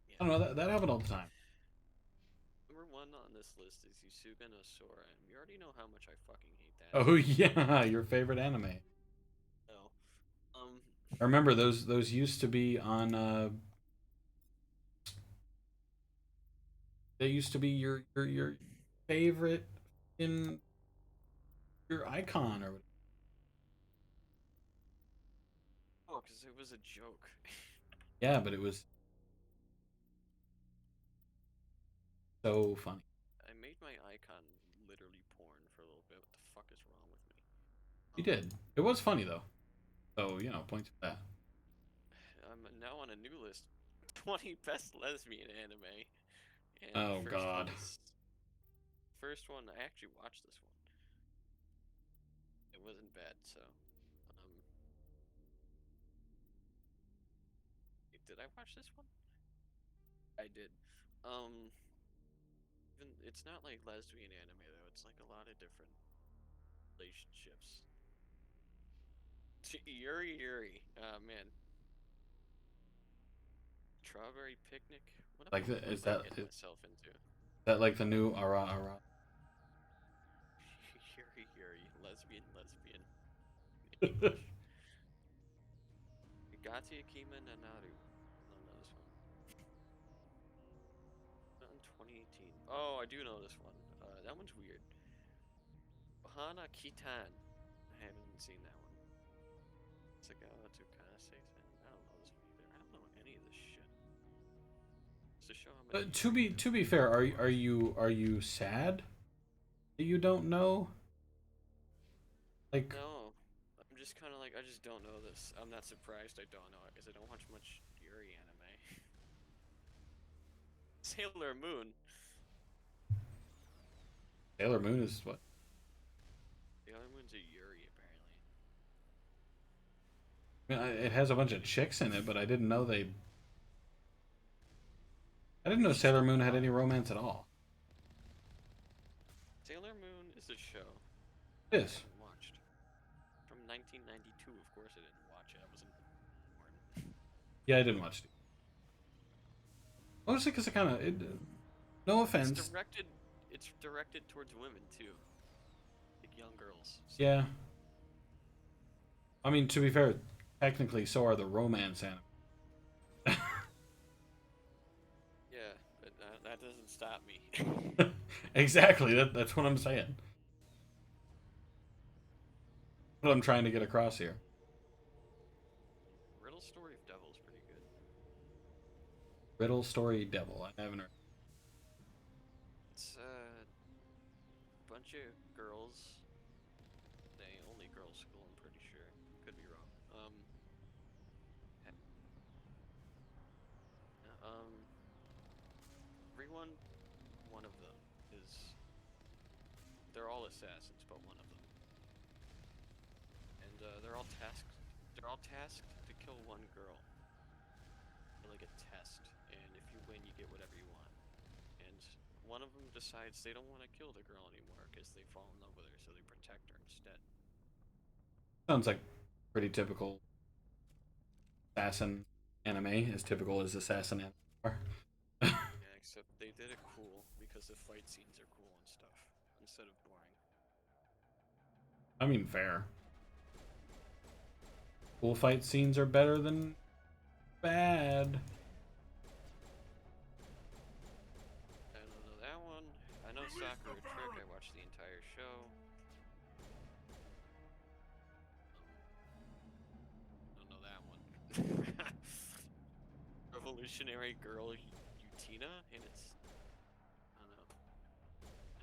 Yeah. I don't know, that happened all the time. Number 1 on this list is Yusuga no Sora, and you already know how much I fucking hate that. Oh yeah, your favorite anime. No. I remember those used to be on they used to be your favorite in your icon or whatever. Oh, because it was a joke. Yeah, but it was so funny. I made my icon literally porn for a little bit. What the fuck is wrong with me? You did. It was funny though. So, you know, points for that. I'm now on a new list. 20 best lesbian anime. And oh god. First one, I actually watched this one. It wasn't bad, so did I watch this one? I did. It's not like lesbian anime though. It's like a lot of different relationships. Yuri. Oh man. Strawberry Picnic. What like am I getting myself into? That like the new Ara. Yuri. Lesbian. Gati Akima Nanaru. I don't know this one. Not in 2018. Oh, I do know this one. That one's weird. Ohana Kitan. I haven't seen that one. Sagawa Tsukase. I don't know this one either. I don't know any of this shit. Just to show how many. To be fair, are you sad that you don't know? Like no, I'm just kind of like I just don't know this. I'm not surprised I don't know it because I don't watch much Yuri anime. Sailor Moon. Sailor Moon is what? Sailor Moon's a Yuri apparently. I mean, it has a bunch of chicks in it, but I didn't know I didn't know Sailor Moon had any romance at all. Sailor Moon is a show. It is. Watched. From 1992, of course I didn't watch it. I wasn't born. Yeah, I didn't watch it. Mostly because it kind of... no offense. It's directed towards women, too. Like young girls. So. Yeah. I mean, to be fair, technically, so are the romance anime. Yeah, but that doesn't stop me. Exactly, that's what I'm saying. What I'm trying to get across here. Riddle Story of Devil is pretty good. Riddle Story Devil, I haven't heard. It's a bunch of girls. The only girls' school, I'm pretty sure. Could be wrong. Everyone, one of them is. They're all assassins, but one of them. they're all tasked. They're all tasked to kill one girl. For, like a test, and if you win, you get whatever you want. And one of them decides they don't want to kill the girl anymore because they fall in love with her, so they protect her instead. Sounds like pretty typical assassin anime, as typical as assassin anime are. Yeah, except they did it cool because the fight scenes are cool and stuff instead of boring. I mean, fair. Cool fight scenes are better than bad. I don't know that one. I know Sakura Trick. I watched the entire show. I don't know that one. Revolutionary Girl Utina, and it's, I don't know,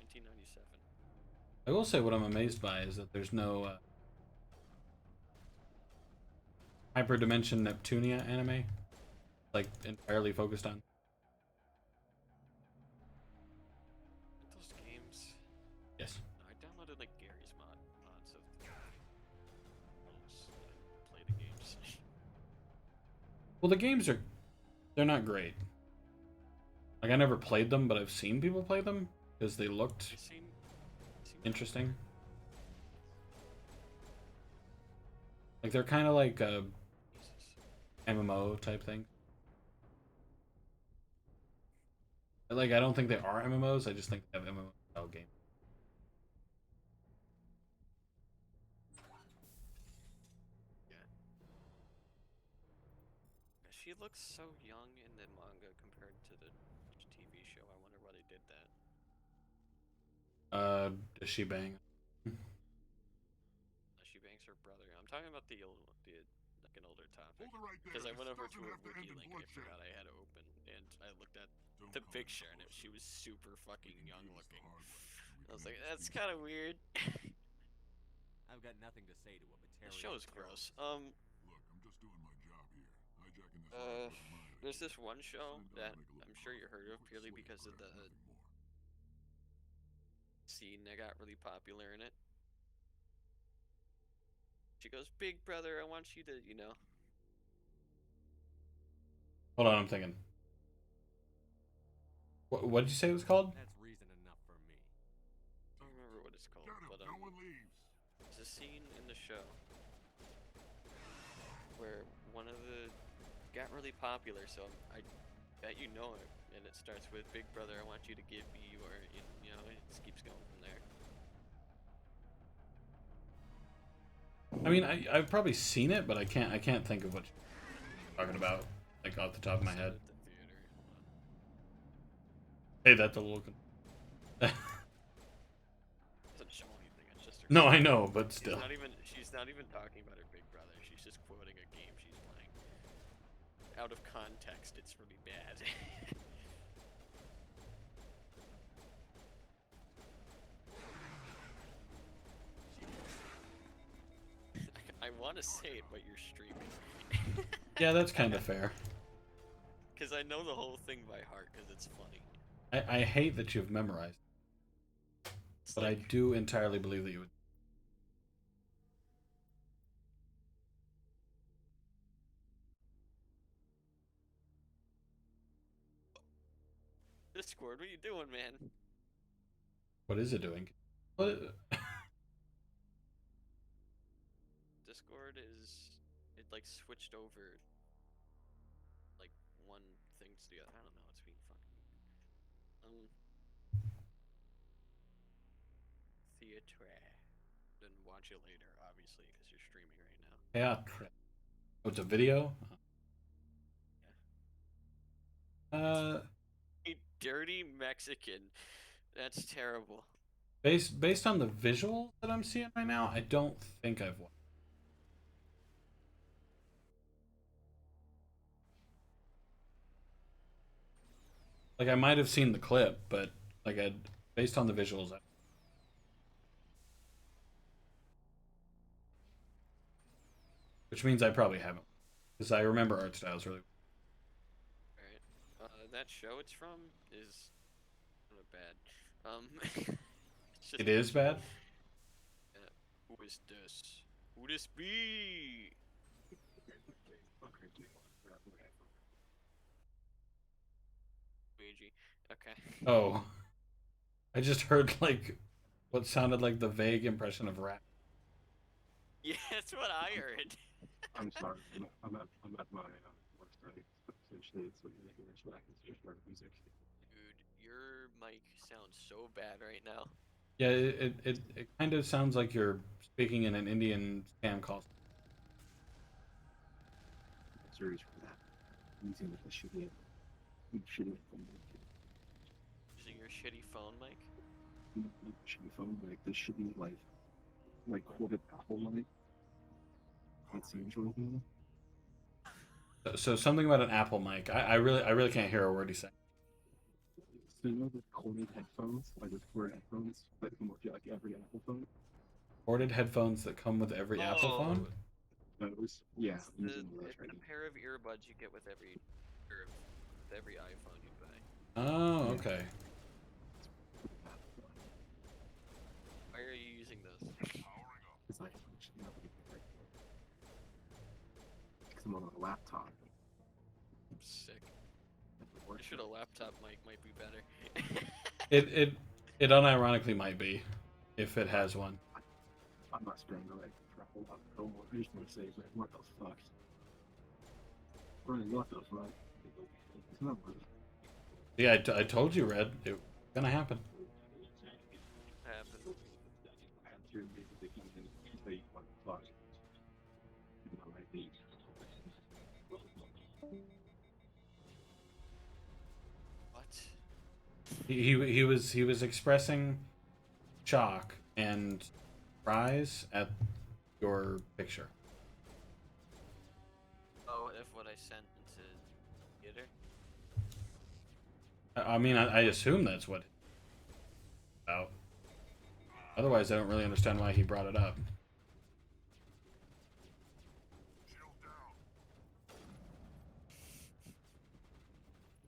1997. I will say what I'm amazed by is that there's no Hyperdimension Neptunia anime, like entirely focused on. Those games. Yes. I downloaded like Gary's mods of those. Play the games. Well, the games they're not great. Like, I never played them, but I've seen people play them because they looked interesting. Like, they're kind of like MMO type thing. Like, I don't think they are MMOs. I just think they have MMO style games. Yeah. She looks so young in the manga compared to the TV show. I wonder why they did that. Does she bang? She bangs her brother. I'm talking about the like an older topic. Because I went over to a wiki link. I forgot I had it open, and I looked at the picture, and she was super fucking young looking. I was like, that's kind of weird. I've got nothing to say to a material. The show's gross. Look, I'm just doing my job here. Hijacking this There's this one show that I'm sure you heard of purely because of the scene that got really popular in it. She goes, "Big brother, I want you to, you know." Hold on, I'm thinking. What did you say it was called? That's reason enough for me. I don't remember what it's called, but there's a scene in the show where one of the got really popular, so I bet you know it, and it starts with "Big brother, I want you to give me," or you know, it just keeps going from there. I mean, I've probably seen it, but I can't think of what you're talking about, like off the top of my head. Hey, that's a little. Doesn't show anything. It's just her. No, I know, but still. She's not even talking about her big brother. She's just quoting a game she's playing. Out of context, it's really bad. I want to say it, but you're streaming. Yeah, that's kind of fair. Because I know the whole thing by heart, because it's funny. I hate that you've memorized. But I do entirely believe that you would. Discord, what are you doing, man? What is it doing? What? Discord it like switched over like one thing to the other. I don't know, it's being fucking theatre. Then watch it later, obviously, because you're streaming right now. Yeah. Oh, it's a video? A dirty Mexican. That's terrible. Based on the visuals that I'm seeing right now, I don't think I've watched. Like, I might have seen the clip, but like, based on the visuals, which means I probably haven't, because I remember art styles really. Alright. That show it's from is kind of bad. It is bad? Who is this? Who this be? Luigi. Okay. Oh. I just heard like what sounded like the vague impression of rap. Yeah, that's what I heard. I'm sorry. I'm at my work study. Essentially, it's like making this back. It's just our music. Dude, your mic sounds so bad right now. Yeah, it kind of sounds like you're speaking in an Indian scam call. Series for that. Using like a shitty phone mic. Using your shitty phone mic? Not shitty phone mic. The shitty like corded Apple mic. That seems really good. So something about an Apple mic. I really can't hear a word he's saying. So you know the corded headphones, like the corded headphones that come with like every Apple phone. Corded headphones that come with every Apple phone. Those, yeah. It's a pair of earbuds you get with every iPhone you buy. Oh, okay. Why are you using those? It's like, because I'm on a laptop. Sick. You should a laptop mic might be better. It unironically might be, if it has one. I'm not spending like for a whole lot of promo. I just want to say, like, what the fuck? Brian, what the fuck? It's not worth it. Yeah, I told you, Red. It was gonna happen. Happen. I have to basically come in and say what the fuck. You know, like the. What? He was expressing shock and surprise at your picture. Oh, if what I sent into theater? I mean, I assume that's what it's about. Otherwise, I don't really understand why he brought it up.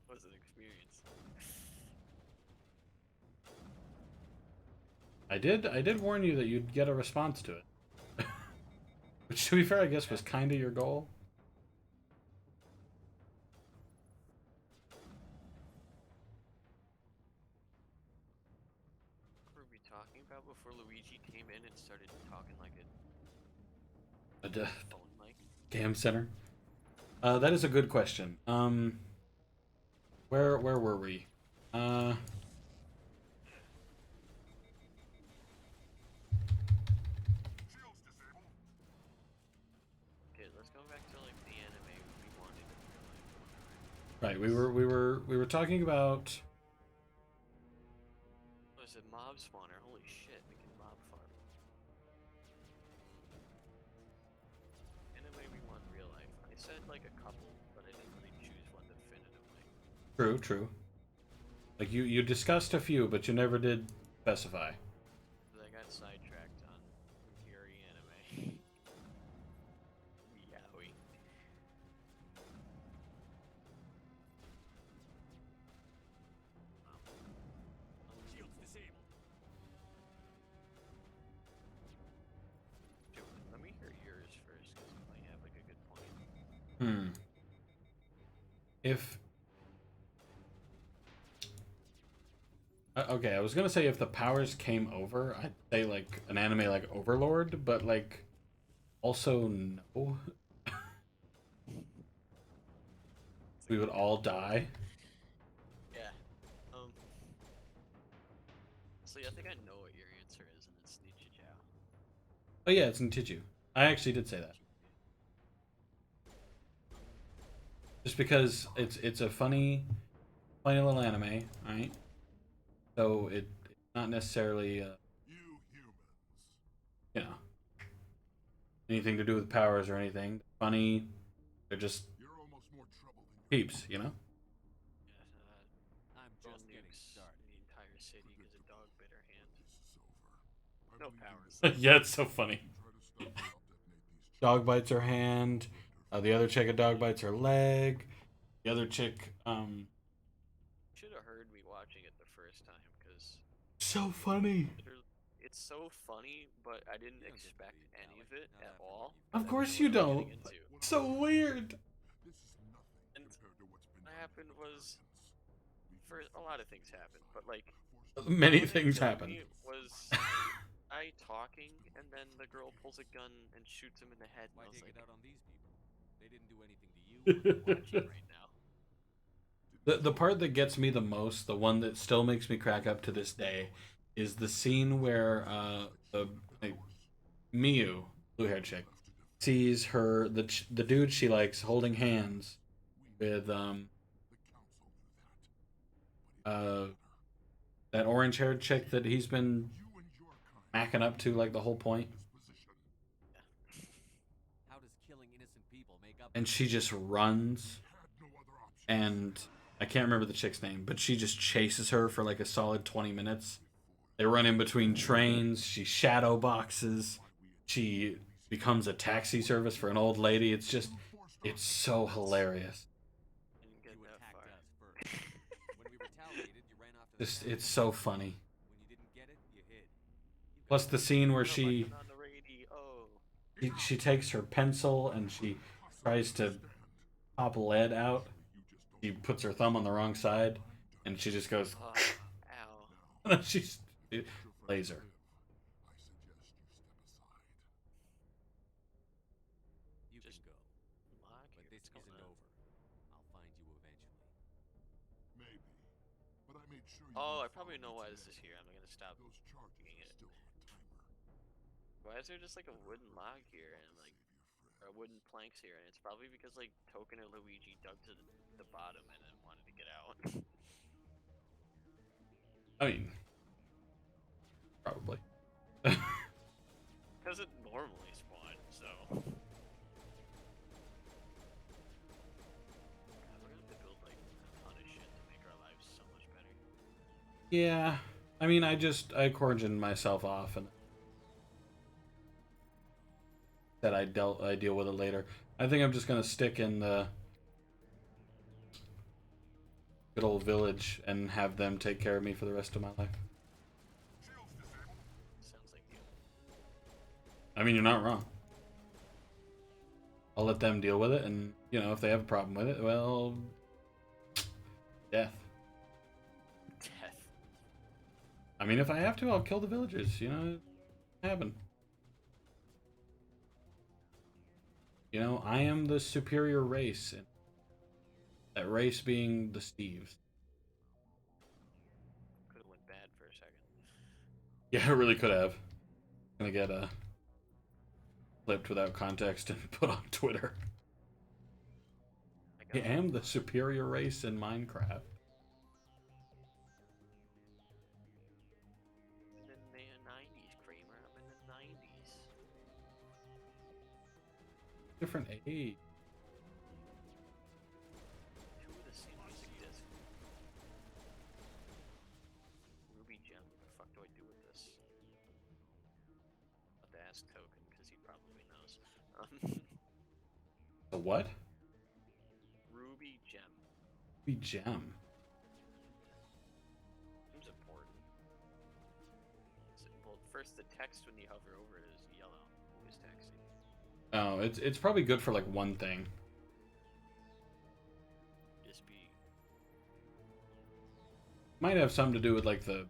What was an experience? I did warn you that you'd get a response to it. Which, to be fair, I guess was kind of your goal. What were we talking about before Luigi came in and started talking like A phone mic? Cam center. That is a good question. Where were we? Okay, let's go back to like the anime we wanted in real life. Right, we were talking about. Was it mob spawner? Holy shit, we can mob farm. Anime we want in real life. I said like a couple, but I didn't really choose one definitively. True, true. Like you discussed a few, but you never did specify. I got sidetracked on Yuri anime. Yowie. Shields disabled. Dude, let me hear yours first, because you might have like a good point. If okay, I was gonna say if the powers came over, I'd say like an anime like Overlord, but like also no. We would all die. Yeah. So I think I know what your answer is, and it's Nichijou. Oh yeah, it's Nintiju. I actually did say that. Just because it's a funny little anime, right? So it's not necessarily you know, anything to do with powers or anything. Funny, they're just peeps, you know. I'm just getting started. The entire city because a dog bit her hand. No powers. Yeah, it's so funny. Dog bites her hand. The other chick, a dog bites her leg. The other chick, Should have heard me watching it the first time, because so funny. it's so funny, but I didn't expect any of it at all. Of course you don't. It's so weird. And what happened was, for a lot of things happened, but like Many what things killed happened. me was I talking, and then the girl pulls a gun and shoots him in the head. Why And I was take like, it out on these people? They didn't do anything to you. watching right now. The part that gets me the most, the one that still makes me crack up to this day, is the scene where like, Miyu, blue-haired chick, sees the dude she likes holding hands with that orange-haired chick that he's been macking up to like the whole point. How does killing innocent people make up? And she just runs, and I can't remember the chick's name, but she just chases her for like a solid 20 minutes. They run in between trains, she shadow boxes, she becomes a taxi service for an old lady. It's so hilarious. You attacked us first. When we retaliated, you ran off to the It's so funny. When you didn't get it, you hid. Plus the scene where she takes her pencil and she tries to pop lead out. She puts her thumb on the wrong side, and she just goes, ow. And then it laser. You can go. But this isn't over. I'll find you eventually. Maybe. But I made sure Oh, I probably know why this is here. I'm gonna stop doing it. Why is there just like a wooden log here and like, or wooden planks here? And it's probably because like Token or Luigi dug to the bottom and then wanted to get out. I mean, probably. Doesn't normally spawn, so. God, we're gonna have to build like a ton of shit to make our lives so much better. Yeah, I mean, I quarantined myself off and said I deal with it later. I think I'm just gonna stick in the good old village and have them take care of me for the rest of my life. Sounds like you. I mean, you're not wrong. I'll let them deal with it, and if they have a problem with it, well, death. Death. I mean, if I have to, I'll kill the villagers. It happen. I am the superior race, and that race being the Steves. Could have went bad for a second. Yeah, it really could have. Gonna get clipped without context and put on Twitter. I am the superior race in Minecraft. I'm in the 90s, Kramer. I'm in the 90s. Different age. Two of the same music disc. Ruby Gem. What the fuck do I do with this? I'll have to ask Token because he probably knows. A what? Ruby Gem. Ruby Gem. Seems important. Well, first the text when you hover over it is yellow. Always texting. Oh, it's probably good for like one thing. Just be. Might have something to do with like the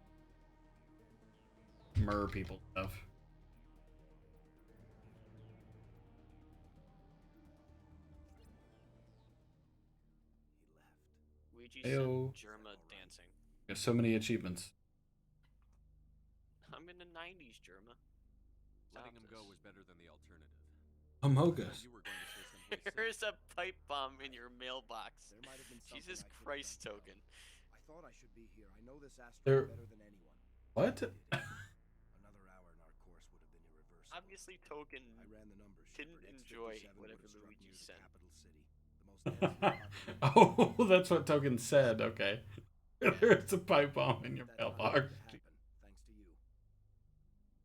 mer people stuff. Luigi Ayo. said Germa dancing. There's so many achievements. I'm in the 90s, Germa. Letting him go was better than the alternative. Amogus. You were going to say someplace There's a pipe bomb in your mailbox. There might have been something Jesus I could have Christ, done. Token. I thought I should be here. I know this There- asteroid better than anyone. What? Another hour and our course would have been irreversible. Obviously, Token I ran the numbers. didn't Shepard. enjoy X-57 whatever would have struck Luigi near the said. capital city. The most densely populated Oh, that's what Token said. Okay. There's a pipe bomb in your that not mailbox. have to happen, thanks to you.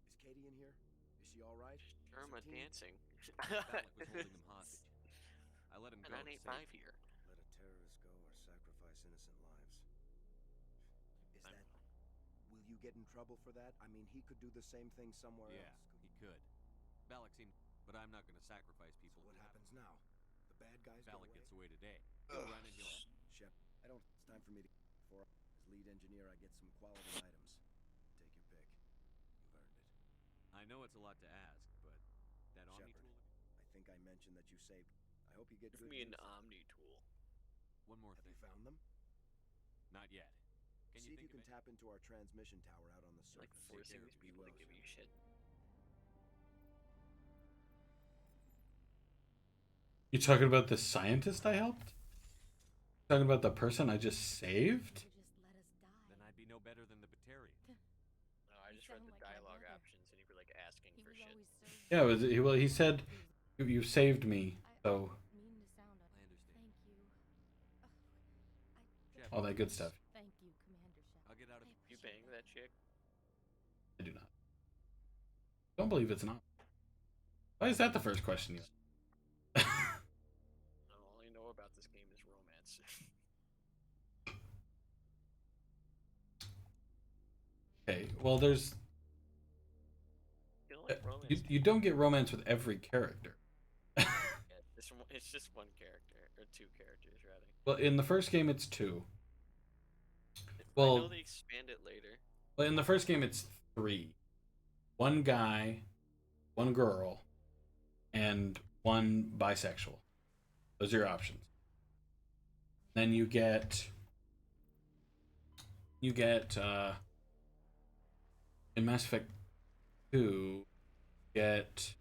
Is Katie in here? Is she all right? Germa dancing. Valak was holding them hostage. I let him And go. 985 here. Let a terrorist go or sacrifice innocent lives. Is that... Will you get in trouble for that? I mean, he could do the same thing somewhere Yeah, else. he could. Valak seemed, but I'm not going to sacrifice people. So what happens now? The bad guys go Valak away? gets away today. He'll run and he'll... Shep, I don't. It's time for me to. Before, as lead engineer, I get some quality items. Take your pick. You've earned it. I know it's a lot to ask, but that Omni Shepard, tool. I think I mentioned that you saved. I hope you get Give good me an use. Omni tool. One more Have thing. you found them? Not yet. Can See you if think you can of tap into our transmission tower out on the Like surface. forcing these people to give you shit. You talking about the scientist I helped? Talking about the person I just saved? Then I'd be no better than the Batarian. No, I just read the dialogue options and you were like asking for shit. Yeah, well, he said, you saved me, so I understand. all that good stuff. Thank you, Commander Shepard. I'll get out of You bang that chick? I do not. Don't believe it's not. Why is that the first question you All I know about this game is romance. Okay, well, there's... You don't like romance? You don't get romance with every character. Yeah, it's just one character, or two characters, rather. Well, in the first game, it's two. I Well, know they expand it later. well, in the first game, it's three. One guy, one girl, and one bisexual. Those are your options. Then you get in Mass Effect 2, get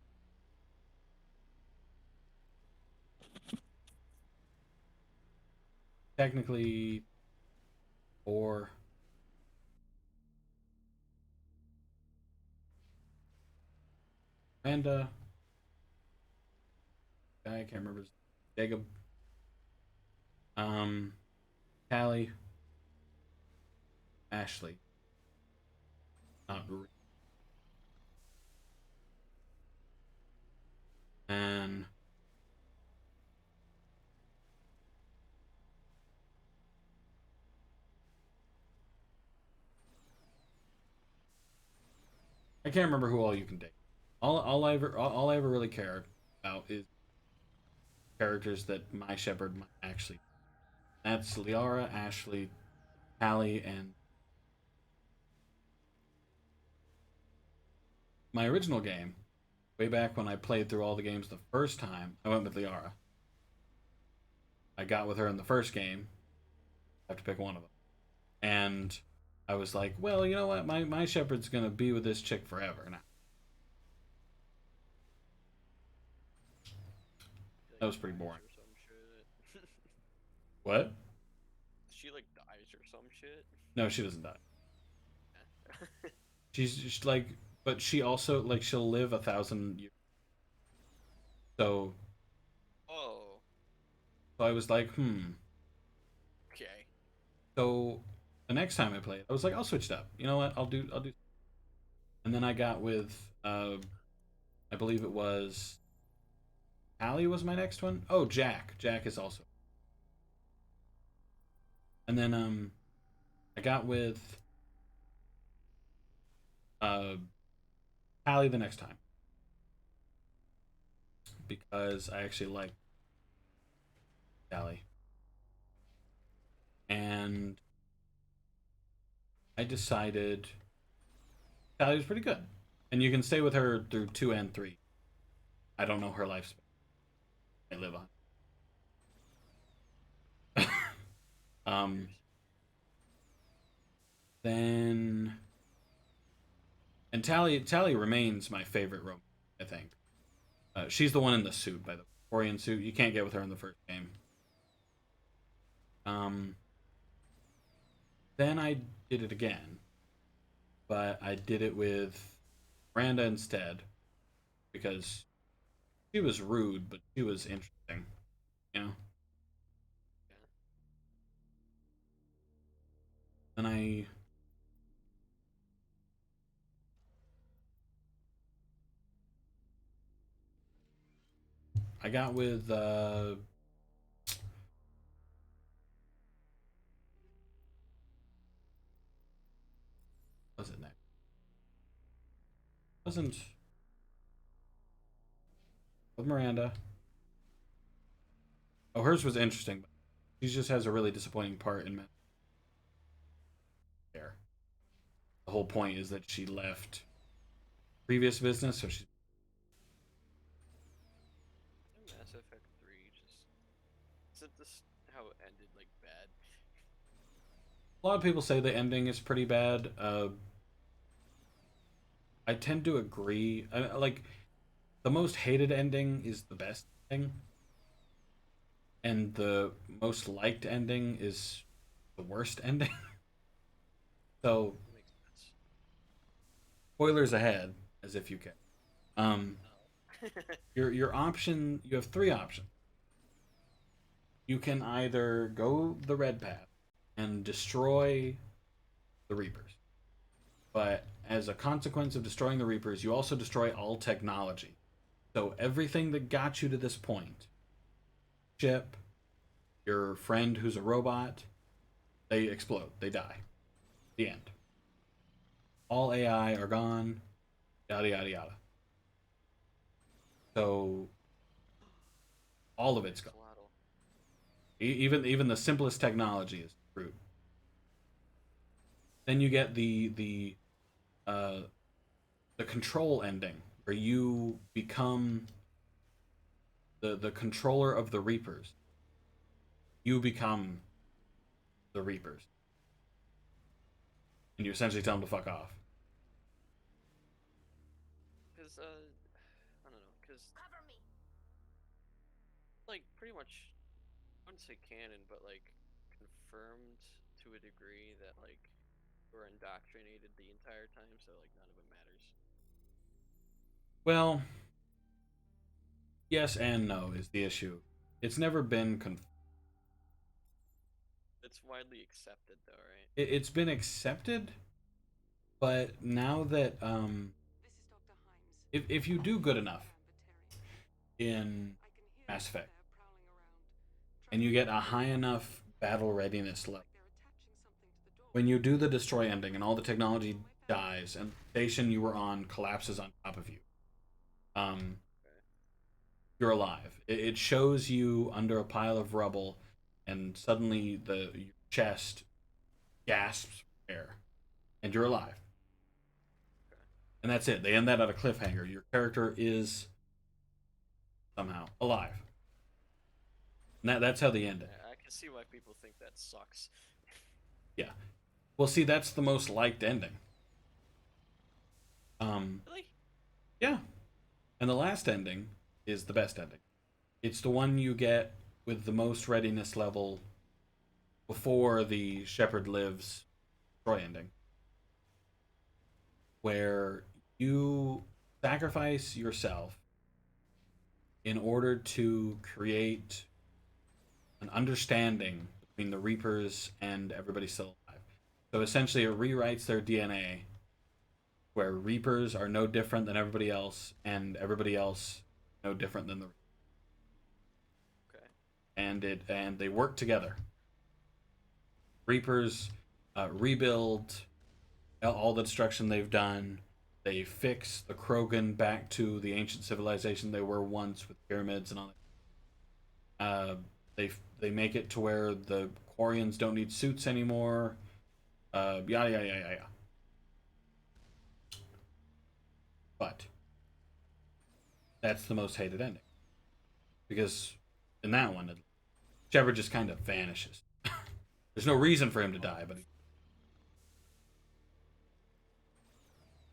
technically 4. Amanda, guy I can't remember his Jacob, Callie, Ashley, not Marie, and I can't remember who all you can date. All I ever really care about is characters that my Shepard might actually. That's Liara, Ashley, Callie, and my original game. Way back when I played through all the games the first time, I went with Liara. I got with her in the first game. I have to pick one of them, and I was like, well, you know what? My Shepard's gonna be with this chick forever now. That was pretty boring. What? She like dies or some shit. No, she doesn't die. She's just like, but she also like she'll live 1,000 years. So. Oh. So I was like, Okay. So the next time I played, I was like, I'll switch it up. You know what? I'll do. And then I got with, I believe it was. Allie was my next one. Oh, Jack. Jack is also. And then I got with Allie the next time because I actually like Allie, and I decided Allie was pretty good, and you can stay with her through 2 and 3. I don't know her lifespan. I live on. Then, and Tally remains my favorite romance, I think. She's the one in the suit, by the Orion suit. You can't get with her in the first game. Then I did it again, but I did it with Miranda instead because she was rude, but she was interesting, you know. And I got with was it wasn't with Miranda. Oh, hers was interesting. She just has a really disappointing part in there. The whole point is that she left previous business, so she's Mass Effect 3 just isn't this how it ended, like, bad? a lot of people say the ending is pretty bad. I tend to agree. Like, the most hated ending is the best ending, and the most liked ending is the worst ending. So, spoilers ahead, as if you can. Your option. You have three options. You can either go the red path and destroy the Reapers, but as a consequence of destroying the Reapers, you also destroy all technology. So everything that got you to this point, ship, your friend who's a robot, they explode, they die. The end. All AI are gone, yada yada yada. So all of it's gone. Even the simplest technology is screwed. Then you get the control ending, where you become the controller of the Reapers. You become the Reapers, and you essentially tell them to fuck off. Cause I don't know, cause cover me. Like pretty much, I wouldn't say canon, but like confirmed to a degree that like we're indoctrinated the entire time, so like none of it matters. Well, yes and no is the issue. It's never been It's widely accepted, though, right? It's been accepted, but now that if you do good enough in Mass Effect, and you get a high enough battle readiness level, when you do the destroy ending and all the technology dies and the station you were on collapses on top of you, you're alive. It shows you under a pile of rubble, and suddenly your chest gasps for air, and you're alive. And that's it. They end that at a cliffhanger. Your character is somehow alive. And that's how they end it. I can see why people think that sucks. Yeah. Well, see, that's the most liked ending. Really? Yeah. And the last ending is the best ending. It's the one you get with the most readiness level before the Shepard Lives Troy ending, where you sacrifice yourself in order to create an understanding between the Reapers and everybody still alive. So essentially, it rewrites their DNA, where Reapers are no different than everybody else, and everybody else no different than the Reapers. Okay. And they work together. Reapers rebuild all the destruction they've done. They fix the Krogan back to the ancient civilization they were once, with pyramids and all that. They make it to where the Quarians don't need suits anymore. Yada yada yada yada. But that's the most hated ending, because in that one, Shepard just kind of vanishes. There's no reason for him to die, but he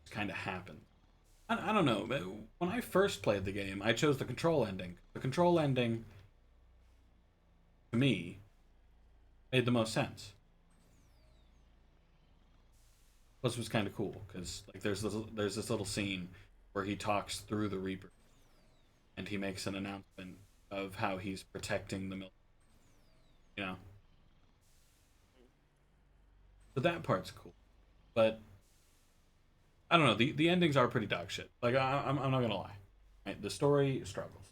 just kind of happened. I don't know. When I first played the game, I chose the control ending. The control ending, to me, made the most sense. Plus, it was kind of cool because like there's this little scene where he talks through the Reaper, and he makes an announcement of how he's protecting the military. You know. So that part's cool, but I don't know. The endings are pretty dog shit. Like I'm not gonna lie. Right? The story struggles.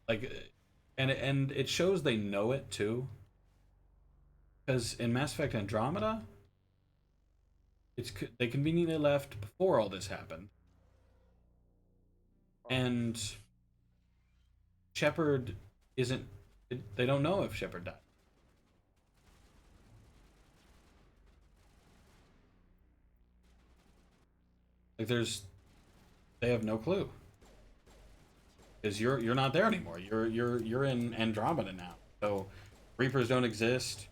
Like, and it shows they know it too. Because in Mass Effect Andromeda, they conveniently left before all this happened, and Shepard isn't. They don't know if Shepard died. Like they have no clue because you're not there anymore. You're in Andromeda now, so Reapers don't exist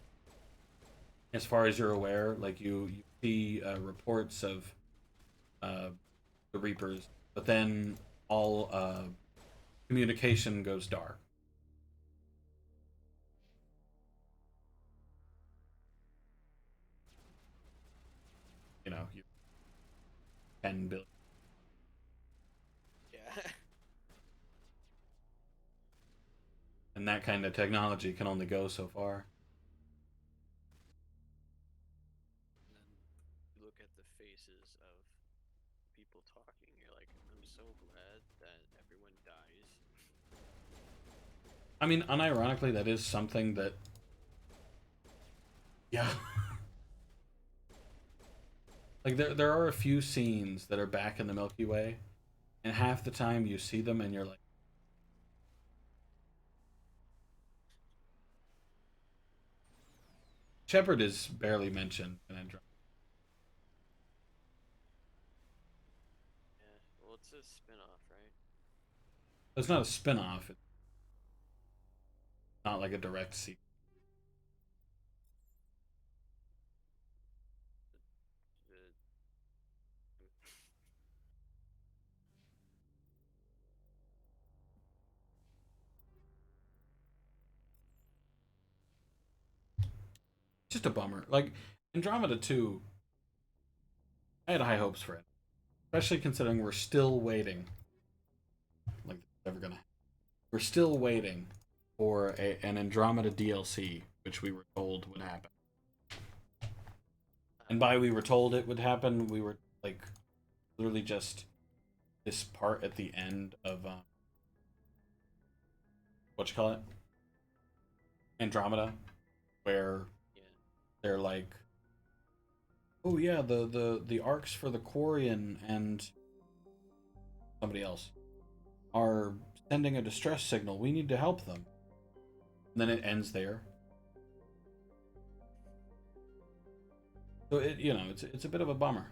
as far as you're aware. Like you see reports of the Reapers, but then all communication goes dark. You know, 10 billion. Yeah. And that kind of technology can only go so far. You look at the faces of people talking, you're like, I'm so glad that everyone dies. I mean, unironically, that is something that. Yeah. Like, there are a few scenes that are back in the Milky Way, and half the time you see them and you're like. Shepard is barely mentioned in Andromeda. Yeah, well, it's a spin-off, right? It's not a spin-off. It's not like a direct sequel. Just a bummer. Like, Andromeda 2, I had high hopes for it. Especially considering we're still waiting. Like, never gonna. We're still waiting for an Andromeda DLC, which we were told would happen. And by we were told it would happen, we were, like, literally just this part at the end of, what you call it? Andromeda, where they're like, oh yeah, the arcs for the Quarian and somebody else are sending a distress signal. We need to help them. And then it ends there. So it, you know, it's a bit of a bummer.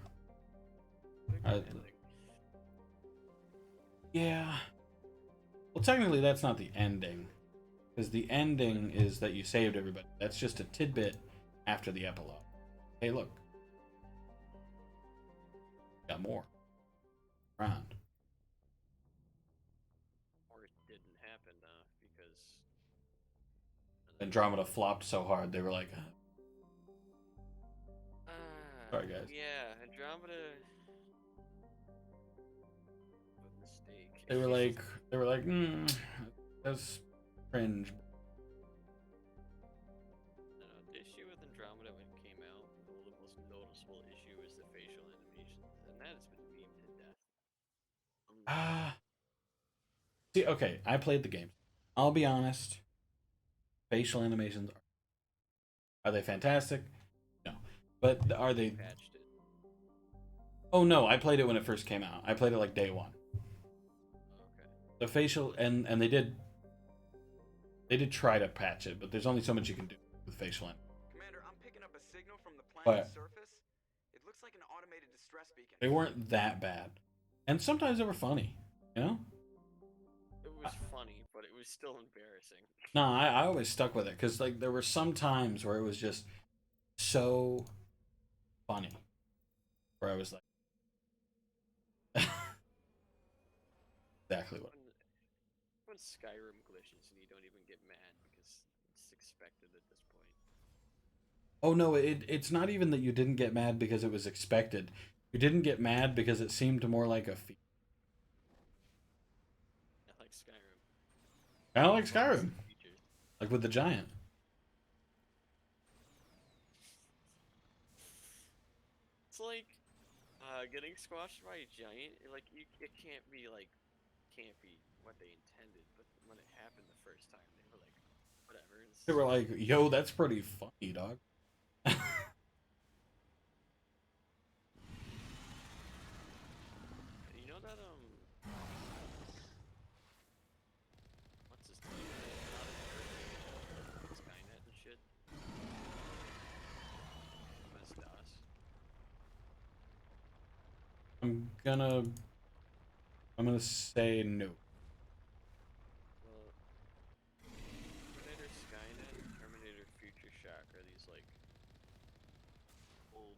Yeah. Well, technically that's not the ending, because the ending is that you saved everybody. That's just a tidbit after the epilogue. Hey, look. Got more. Around. Or it didn't happen, because Andromeda flopped so hard they were like, sorry guys. Yeah, Andromeda. A mistake. They were like, that's cringe. The issue with Andromeda when it came out, the most noticeable issue is the facial animations, and that has been memed to death. See, okay, I played the game. I'll be honest. Facial animations are they fantastic? No. But are they patched it? Oh no, I played it when it first came out. I played it like day one. Okay. The facial and they did try to patch it, but there's only so much you can do with facial animation. Commander, I'm picking up a signal from the planet's But surface. It looks like an automated distress beacon. they weren't that bad. And sometimes they were funny, you know? It was funny, but it was still embarrassing. No, I always stuck with it because like there were some times where it was just so funny, where I was like, exactly what. When Skyrim glitches and you don't even get mad because it's expected at this point. Oh no, it's not even that you didn't get mad because it was expected. You didn't get mad because it seemed more like a feat. I like Skyrim. I don't like Skyrim. Like with the giant. It's like getting squashed by a giant. Like it can't be what they intended. But when it happened the first time, they were like, whatever. They were like, "Yo, that's pretty funny, dog." gonna say no. Well, Terminator Skynet and Terminator Future Shock are these like old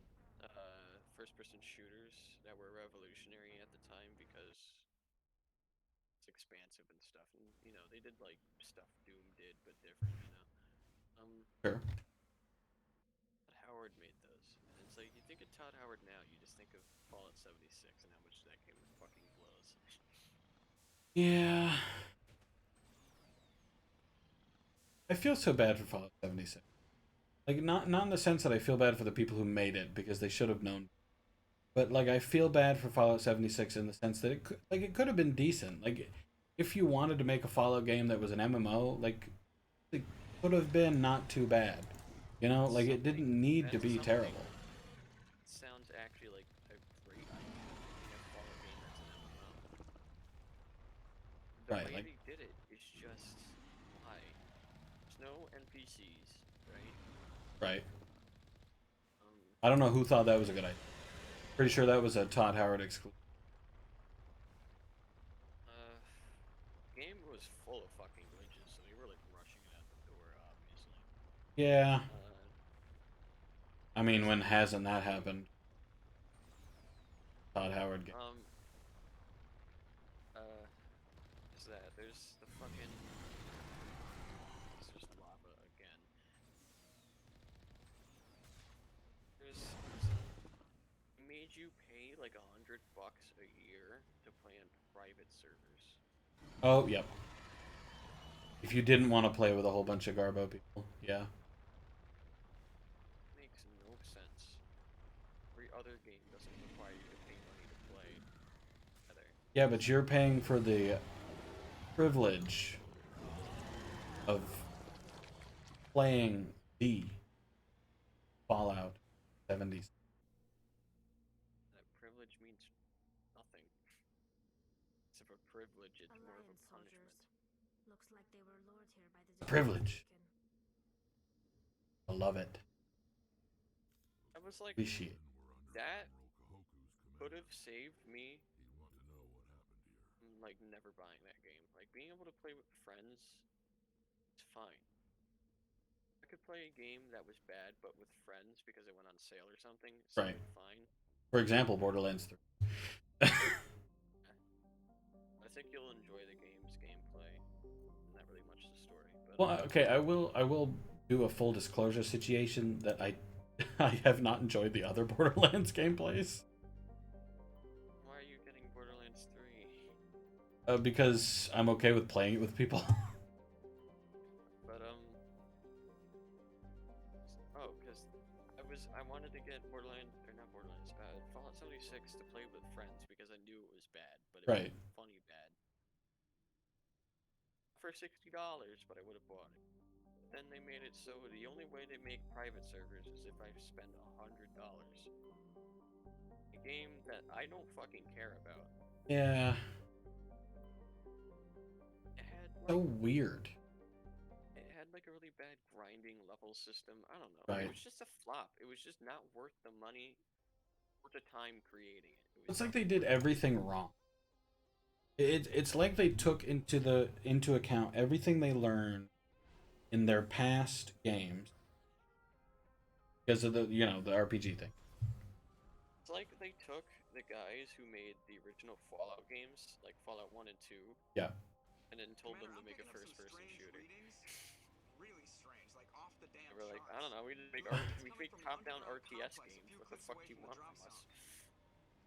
first-person shooters that were revolutionary at the time because it's expansive and stuff, and you know they did like stuff Doom did but different, you know. Sure. Todd Howard made those, and it's like you think of Todd Howard now, you just think of Fallout 76 and how much that game fucking blows. Yeah. I feel so bad for Fallout 76. Like not in the sense that I feel bad for the people who made it because they should have known. But like I feel bad for Fallout 76 in the sense that it could have been decent. Like if you wanted to make a Fallout game that was an MMO, like it could have been not too bad. You know, like it didn't need to be terrible. It sounds actually like a great idea. Making a Fallout game that's an MMO. The Right, way like they did it is just why. There's no NPCs, right? right. I don't know who thought that was a good idea. Pretty sure that was a Todd Howard exclusive. Game was full of fucking glitches, so they were like rushing it out the door, obviously. Yeah. I mean, when hasn't that happened? Todd Howard game. Is that there's the fucking it's just lava again. There's made you pay like $100 a year to play on private servers. Oh, yep. If you didn't want to play with a whole bunch of Garbo people, yeah. Makes no sense. Every other game doesn't require you to pay money to play. Yeah, but you're paying for the privilege of playing the Fallout 70s. That privilege means nothing. It's of a privilege, it's more of a punishment. Looks like they were lured here by the Privilege. I love it. I was like, Appreciate. that could have saved me from like never buying that game. Like being able to play with friends, it's fine. I could play a game that was bad but with friends because it went on sale or something. Right. Fine. For example, Borderlands 3. I think you'll enjoy the game's gameplay. Not really much the story. But, Well, okay, I will do a full disclosure situation that I have not enjoyed the other Borderlands gameplays. Why are you getting Borderlands 3? Because I'm okay with playing it with people. But oh, because I wanted to get Fallout 76 to play with friends because I knew it was bad, but it Right. was funny bad. For $60, but I would have bought it. Then they made it so the only way they make private servers is if I spend $100. A game that I don't fucking care about. Yeah. It had like, So weird. It had like a really bad grinding level system. I don't know. Right. It was just a flop. It was just not worth the money or the time creating it. It's like they did everything wrong. It's like they took into account everything they learned in their past games because of the RPG thing. It's like they took the guys who made the original Fallout games, like Fallout 1 and 2. Yeah. And then told them to make a first-person shooter. Really strange, like off the damn They were like, I don't know, we make top-down RTS games. What the fuck do you want from us?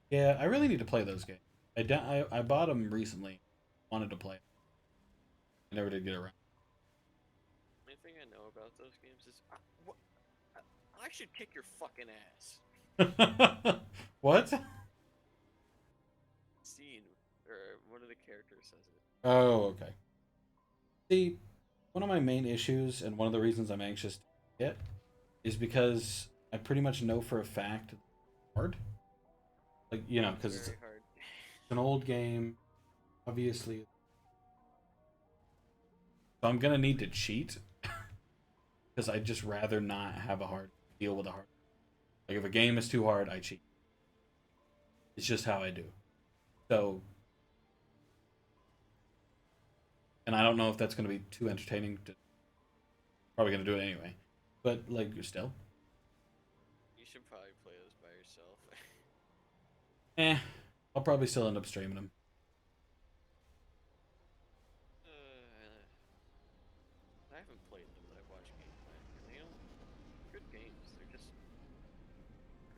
Yeah, I really need to play those games. I bought them recently. Wanted to play. I never did get around. The only thing I know about those games is I should kick your fucking ass. What? Scene, or one of the characters says it. Oh, okay. See, one of my main issues and one of the reasons I'm anxious to get is because I pretty much know for a fact it's hard. Like, you know, because it's an old game, obviously. So I'm gonna need to cheat because I'd just rather not have a hard deal with a hard. Like if a game is too hard, I cheat. It's just how I do. So, and I don't know if that's going to be too entertaining. Probably going to do it anyway. But, like, still. You should probably play those by yourself. I'll probably still end up streaming them. I haven't played them, but I've watched gameplay. And they don't... Good games. They're just...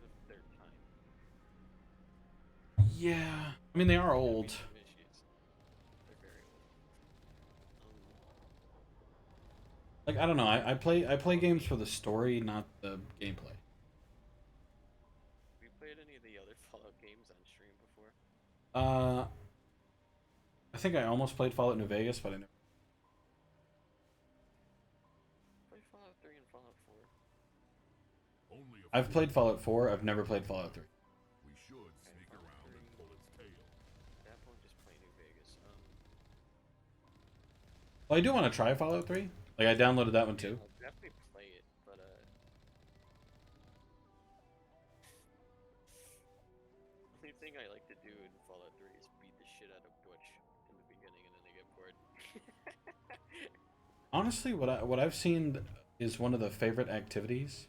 of their time. Yeah. I mean, they are old. They're very old. Like, I don't know. I play games for the story, not the gameplay. Have you played any of the other Fallout games on stream before? I think I almost played Fallout New Vegas, but I never. Play Fallout 3 and Fallout 4. I've played Fallout 4. I've never played Fallout 3. We should sneak around and pull its tail. That point, just play New Vegas. Well, I do want to try Fallout 3. Like, I downloaded that one too. I'll definitely play it, but the only thing I like to do in Fallout 3 is beat the shit out of Butch in the beginning, and then I get bored. Honestly, what I've seen is one of the favorite activities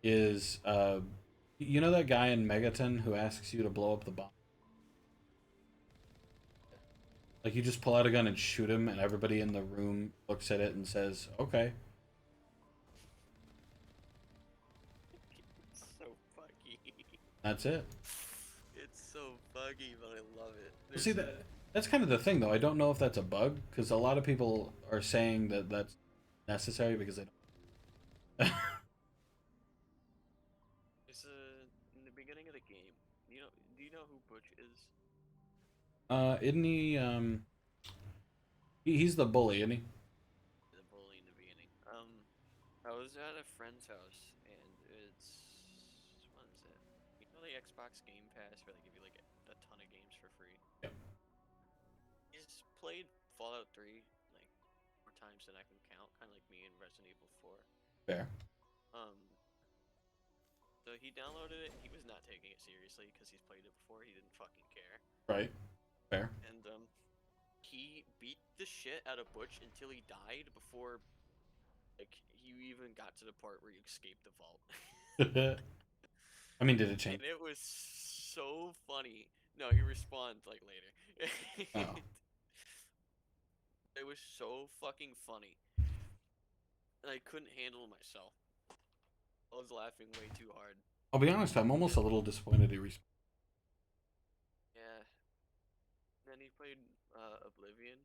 is you know that guy in Megaton who asks you to blow up the bomb? Like, you just pull out a gun and shoot him, and everybody in the room looks at it and says, okay. It's so buggy. That's it. It's so buggy, but I love it. Well, see, that's kind of the thing, though. I don't know if that's a bug, because a lot of people are saying that that's necessary because they don't. It's in the beginning of the game. Do you know who Butch is? Isn't he, he's the bully, isn't he? The bully in the beginning. I was at a friend's house, and it's... what is it? You know the Xbox Game Pass where they give you, like, a ton of games for free? Yep. He's played Fallout 3, like, more times than I can count, kind of like me in Resident Evil 4. Fair. So he downloaded it, he was not taking it seriously, because he's played it before, he didn't fucking care. Right. Fair. And, he beat the shit out of Butch until he died before, like, you even got to the part where you escaped the vault. I mean, did it change? And it was so funny. No, he respawned, like, later. Oh. It was so fucking funny. And I couldn't handle myself. I was laughing way too hard. I'll be honest, I'm almost a little disappointed he respawned. Yeah. Then he played Oblivion.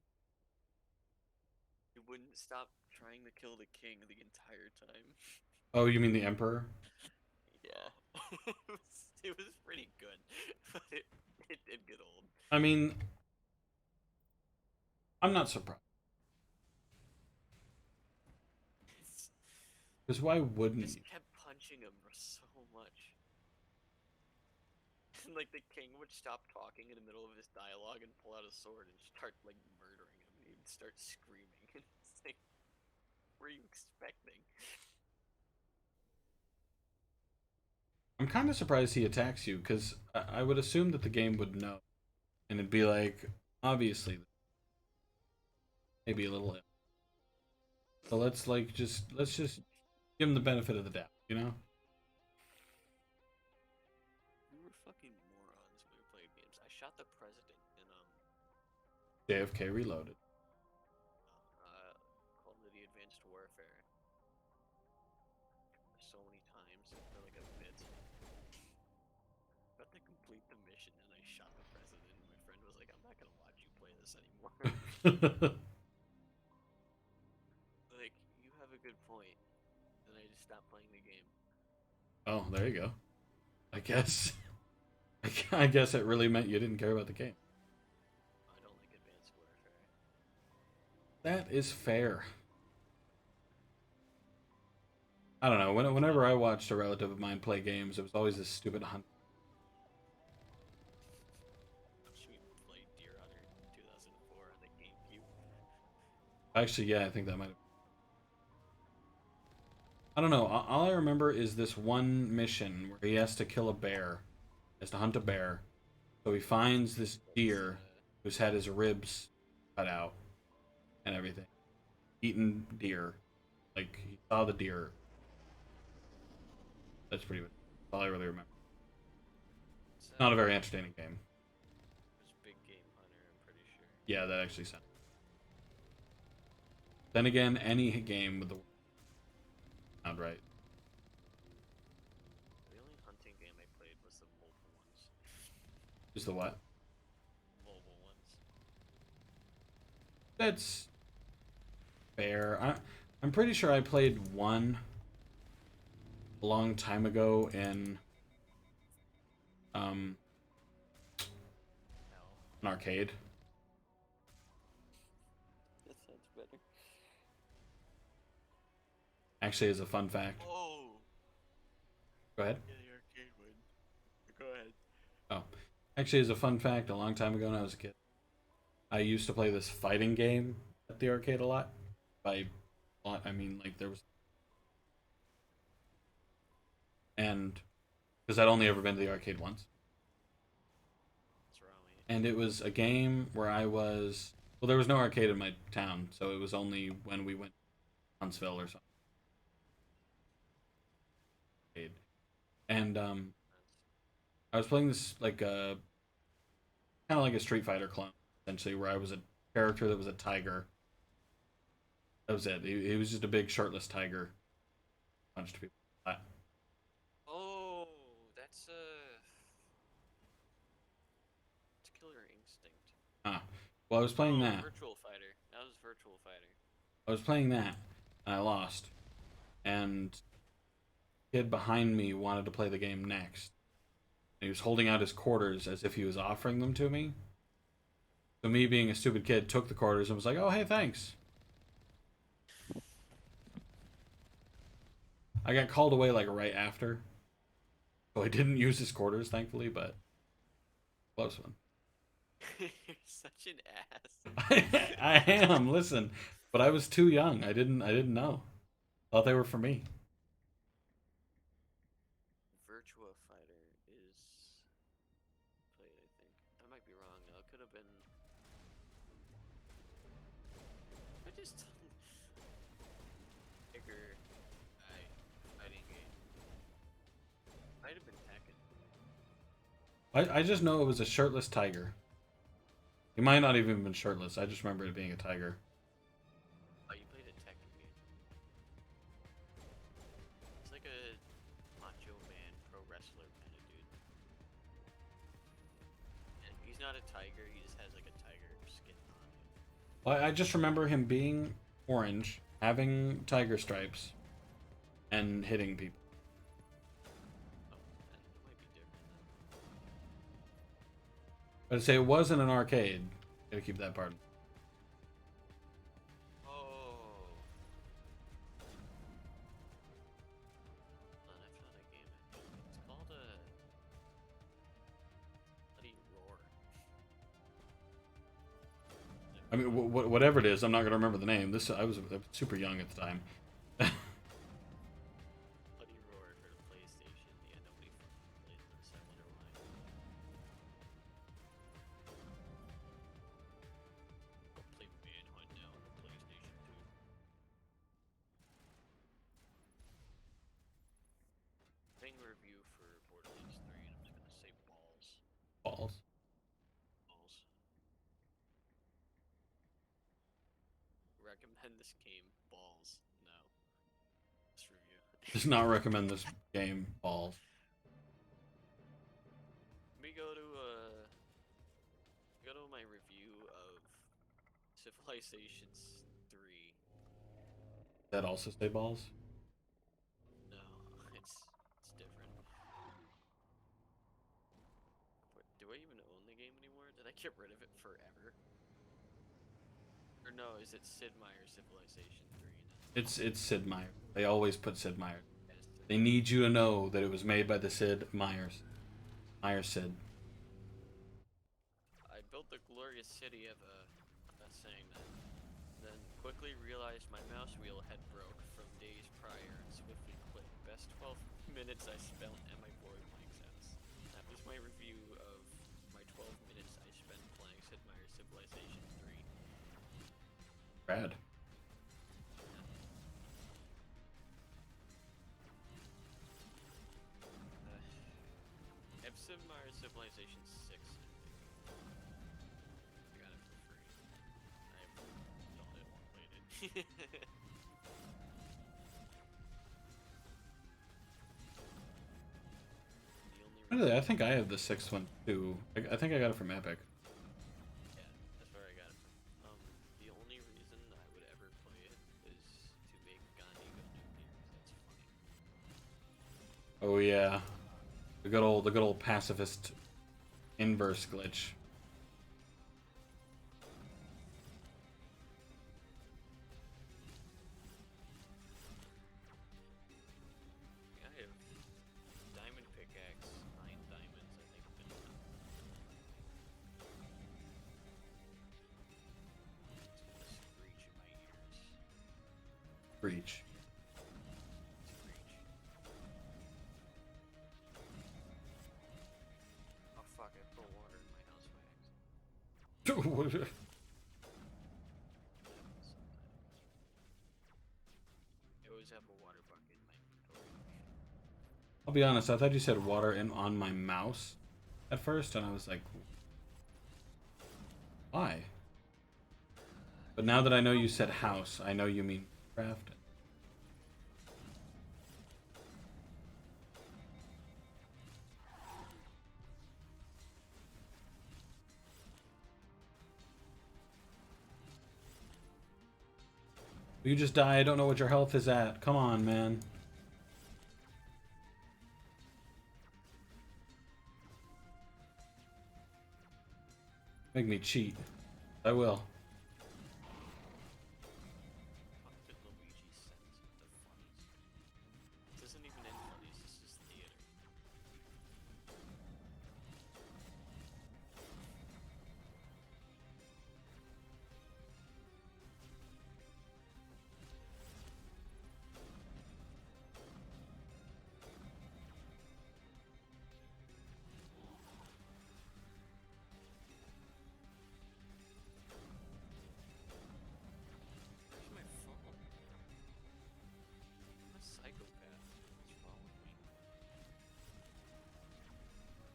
He wouldn't stop trying to kill the king the entire time. Oh, you mean the Emperor? Yeah. it was pretty good. But it did get old. I mean, I'm not surprised. Because why wouldn't Just you? kept punching him so much. Like, the king would stop talking in the middle of his dialogue and pull out a sword and start, like, murdering him. He'd start screaming. It's like, what were you expecting? I'm kind of surprised he attacks you, because I would assume that the game would know. And it'd be like, obviously, maybe a little. So let's just give him the benefit of the doubt, you know? We were fucking morons when we played games. I shot the president in, JFK Reloaded. Call of Duty Advanced Warfare. So many times for like a bit. About to complete the mission and I shot the president and my friend was like, I'm not gonna watch you play this anymore. Like, you have a good point. And I just stopped playing the game. Oh, there you go. I guess. I guess it really meant you didn't care about the game. I don't like Advanced Warfare. That is fair. I don't know. Whenever I watched a relative of mine play games, it was always this stupid hunt. Should we play Deer Hunter 2004 on the GameCube? Actually, yeah, I think that might have. I don't know. All I remember is this one mission where he has to kill a bear. He has to hunt a bear So he finds this deer who's had his ribs cut out and everything. Eaten deer. Like, he saw the deer. That's pretty much all I really remember. It's not a very entertaining game. It was Big Game Hunter, I'm pretty sure. Yeah, that actually sounds. Then again, any game with the sound right. The only hunting game I played was the mobile ones. Is the what? Mobile ones. That's fair. I'm pretty sure I played one a long time ago in an arcade. That sounds better. Actually, as a fun fact. Oh. Go ahead. Yeah, the arcade one. Go ahead. Oh, actually, as a fun fact, a long time ago when I was a kid, I used to play this fighting game at the arcade a lot. By a lot, I mean like there was, and because I'd only ever been to the arcade once. What's wrong with you? And it was a game where I was, well, there was no arcade in my town, so it was only when we went to Huntsville or something. And I was playing this like a kind of like a Street Fighter clone, essentially, where I was a character that was a tiger. That was it. He was just a big shirtless tiger. Punched people. Oh, that's it's Killer Instinct. Ah, well, I was playing that. Virtual Fighter. That was Virtual Fighter. I was playing that, and I lost. And the kid behind me wanted to play the game next. And he was holding out his quarters as if he was offering them to me. So me, being a stupid kid, took the quarters and was like, "Oh, hey, thanks." I got called away like right after. So I didn't use his quarters, thankfully, but close one. You're such an ass. I am. Listen, but I was too young. I didn't know. Thought they were for me. Virtua Fighter is played, I think. I might be wrong though. It could have been. I just bigger fighting game. Might have been Tekken. I just know it was a shirtless tiger. He might not even have been shirtless. I just remember it being a tiger. Oh, you played a Tekken game. It's like a macho man pro wrestler kind of dude. And he's not a tiger, he just has like a tiger skin on him. Well, I just remember him being orange, having tiger stripes, and hitting people. Oh, that might be different then. But I'd say it wasn't an arcade. Gotta keep that part. Oh. I found a game. It's called Bloody Roar. I mean, whatever it is, I'm not gonna remember the name. I was super young at the time. Bloody Roar for the PlayStation. Yeah, nobody played this. I wonder why. I'll play Manhunt now on the PlayStation 2. Playing a review for Borderlands 3, and I'm just gonna say balls. Balls. Balls. Recommend this game. Balls. No. This review. Does not recommend this game. Balls. Let me go to my review of Civilizations 3. That also say balls? No, it's different. Do I even own the game anymore? Did I get rid of it forever? Or no, is it Sid Meier's Civilization 3 now? It's Sid Meier. They always put Sid Meier. They need you to know that it was made by the Sid Meier's. Sid. I built the glorious city of I'm not saying that. Then quickly realized my mouse wheel had broke from days prior and swiftly quit. Best 12 minutes I spent at my board Mike's house. That was my review of my 12 minutes I spent playing Sid Meier's Civilization 3. Rad. I have Sid Meier's Civilization 6. I got it for free. I don't want to play it. Really, I think I have the 6th one too. I think I got it from Epic. Yeah, that's where I got it from. The only reason I would ever play it is to make Gandhi go nuclear, because that's funny. Oh yeah, the good old pacifist inverse glitch. I have diamond pickaxe, 9 diamonds, I think. It's gonna screech in my ears. Breach. Oh fuck, I put water in my house by accident. I always have a water bucket in my inventory. I'll be honest, I thought you said water on my mouse at first, and I was like, why? But now that I know you said house, I know you mean craft. You just die, I don't know what your health is at. Come on, man. Make me cheat. I will. Fuck did Luigi send the funnies? This isn't even in funnies, this is theater. Where's my phone? I'm a psychopath. What's wrong with me?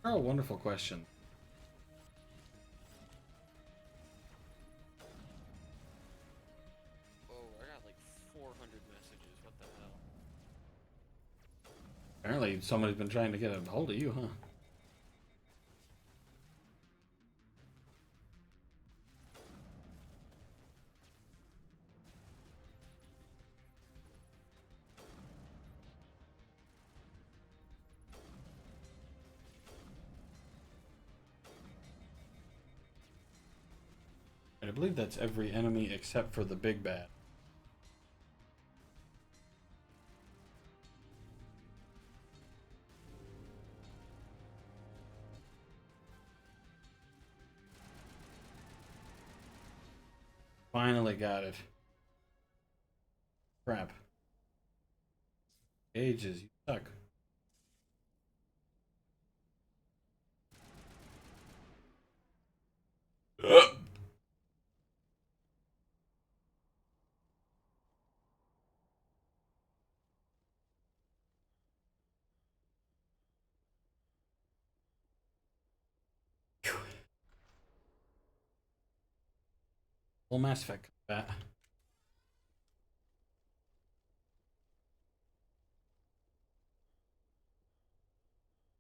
Oh, wonderful question. Oh, I got like 400 messages. What the hell? Apparently somebody's been trying to get a hold of you, huh? And I believe that's every enemy except for the big bad. Finally got it. Crap. Ages, you suck. Full Mass Effect combat.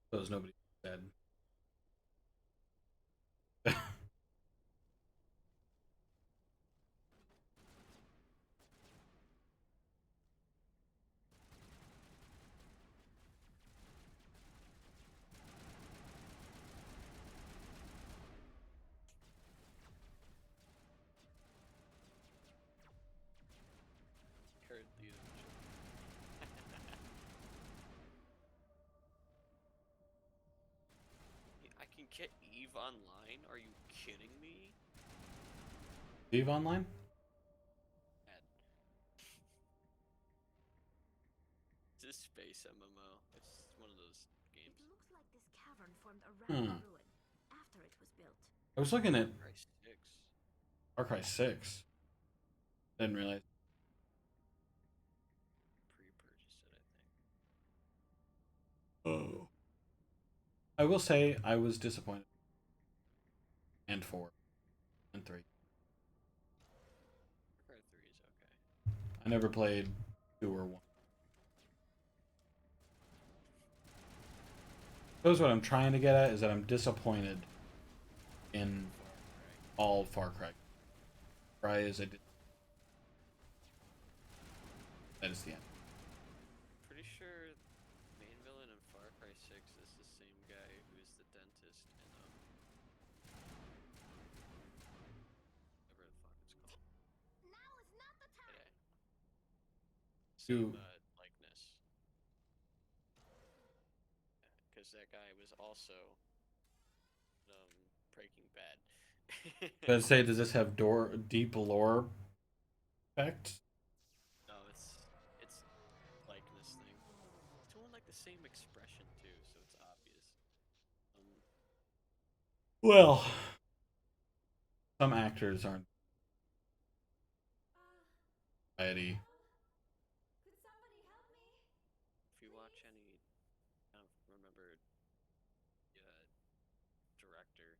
Suppose nobody dead. Heard the I can get Eve online? Are you kidding me? Eve Online? It's a space MMO. It's one of those games. It looks like this cavern formed around the ruin. after it was built. I was looking at Far Cry 6. Far Cry 6. Didn't realize. Pre-purchased it, I think. Oh. I will say I was disappointed. And 4. And 3. Far Cry 3 is okay. I never played 2 or 1. That's what I'm trying to get at, is that I'm disappointed in all Far Cry. Cry is a... That is the end. Pretty sure the main villain in Far Cry 6 is the same guy who is the dentist in whatever the fuck it's called. Now is not the time. Same Who- likeness. Because that guy was also Breaking Bad. Does it say, does this have deep lore effect? No, it's likeness thing. It's doing like the same expression too, so it's obvious. Well, some actors aren't. Society. If you watch any, I don't remember the director,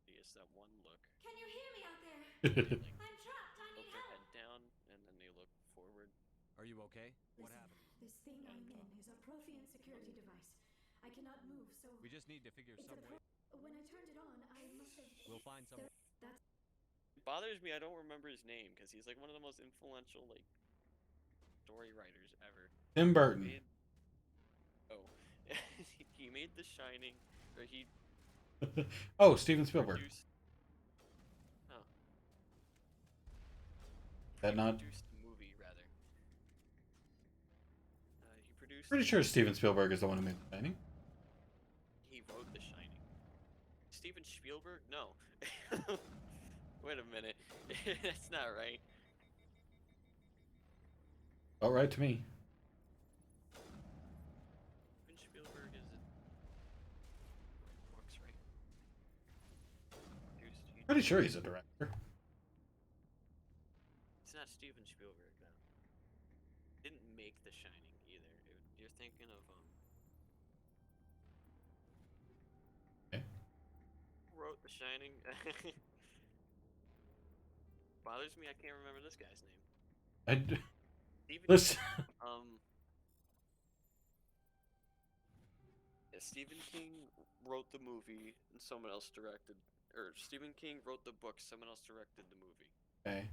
he has that one look. Can you hear me out there? They, like, I'm trapped. I need tilt their help. head down and then they look forward. Are you okay? What happened? This thing I'm in is a Prothean security device. I cannot move, so We just need to figure some way. when I turned it on, I must have. We'll find some. That's It bothers me I don't remember his name because he's like one of the most influential like story writers ever. Tim Burton. He made The Shining, or he Oh, Steven Spielberg. produced. Oh. That not? Produced the movie rather. He produced. Pretty sure Steven Spielberg is the one who made The Shining. He wrote The Shining. Steven Spielberg? No. Wait a minute. That's not right. All right to me. Steven Spielberg is it? Books, right? Produced. Pretty sure he's a director. It's not Steven Spielberg though. Didn't make The Shining either. You're thinking of Okay. Who wrote The Shining? Bothers me. I can't remember this guy's name. Stephen, Listen. Yeah, Stephen King wrote the movie and someone else directed, or Stephen King wrote the book, someone else directed the movie. Okay.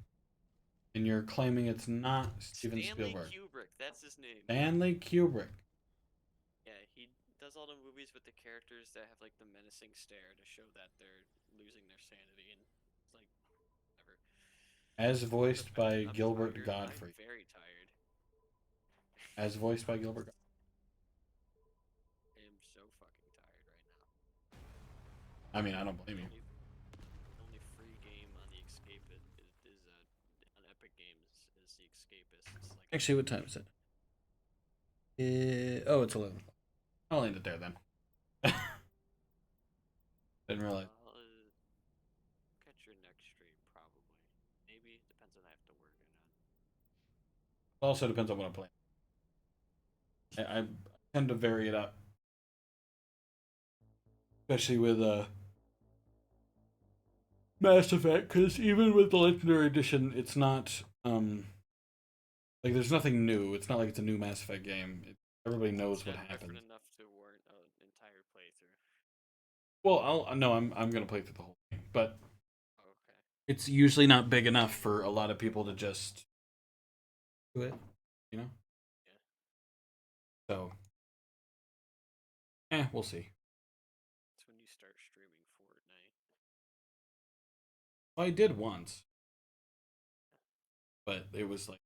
And you're claiming it's not Steven Stanley Spielberg. Kubrick, that's his name. Stanley Kubrick. Yeah, he does all the movies with the characters that have like the menacing stare to show that they're losing their sanity, and it's like, whatever. As voiced by I'm Gilbert tired. Godfrey. I'm very tired. As voiced by Gilbert Godfrey. I am so fucking tired right now. I mean, I don't blame you. The only free game on the Escapist is on Epic Games is the Escapist. It's like Actually, what time is it? Oh, it's 11. I'll end it there then. Didn't realize. catch your next stream probably. Maybe depends on I have to work or not. Also depends on what I'm playing. I tend to vary it up. Especially with Mass Effect, because even with the Legendary Edition, it's not like there's nothing new. It's not like it's a new Mass Effect game. Everybody knows what happens. Different enough to warrant an entire playthrough. Well, I'm gonna play through the whole thing, but Okay. it's usually not big enough for a lot of people to just do it, you know. Yeah. So, we'll see. It's when you start streaming Fortnite. Well, I did once, but it was like.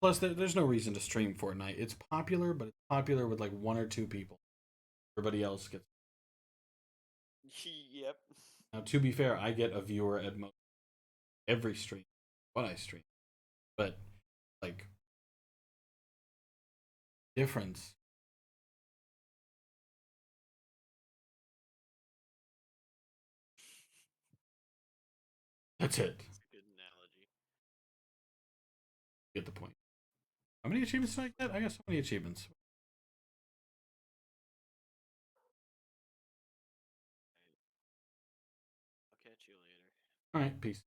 Plus, there's no reason to stream Fortnite. It's popular, but it's popular with like 1 or 2 people. Everybody else gets. Yep. Now, to be fair, I get a viewer at most every stream when I stream, but like difference That's it. That's a good analogy. Get the point. How many achievements did I get? I got so many achievements. I'll catch you later. Alright, peace.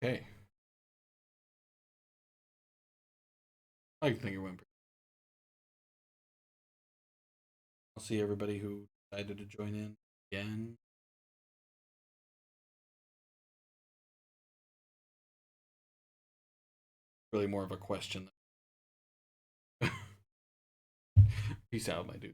Okay. I think it went pretty. I'll see everybody who decided to join in again. Really more of a question. Peace out, my dude.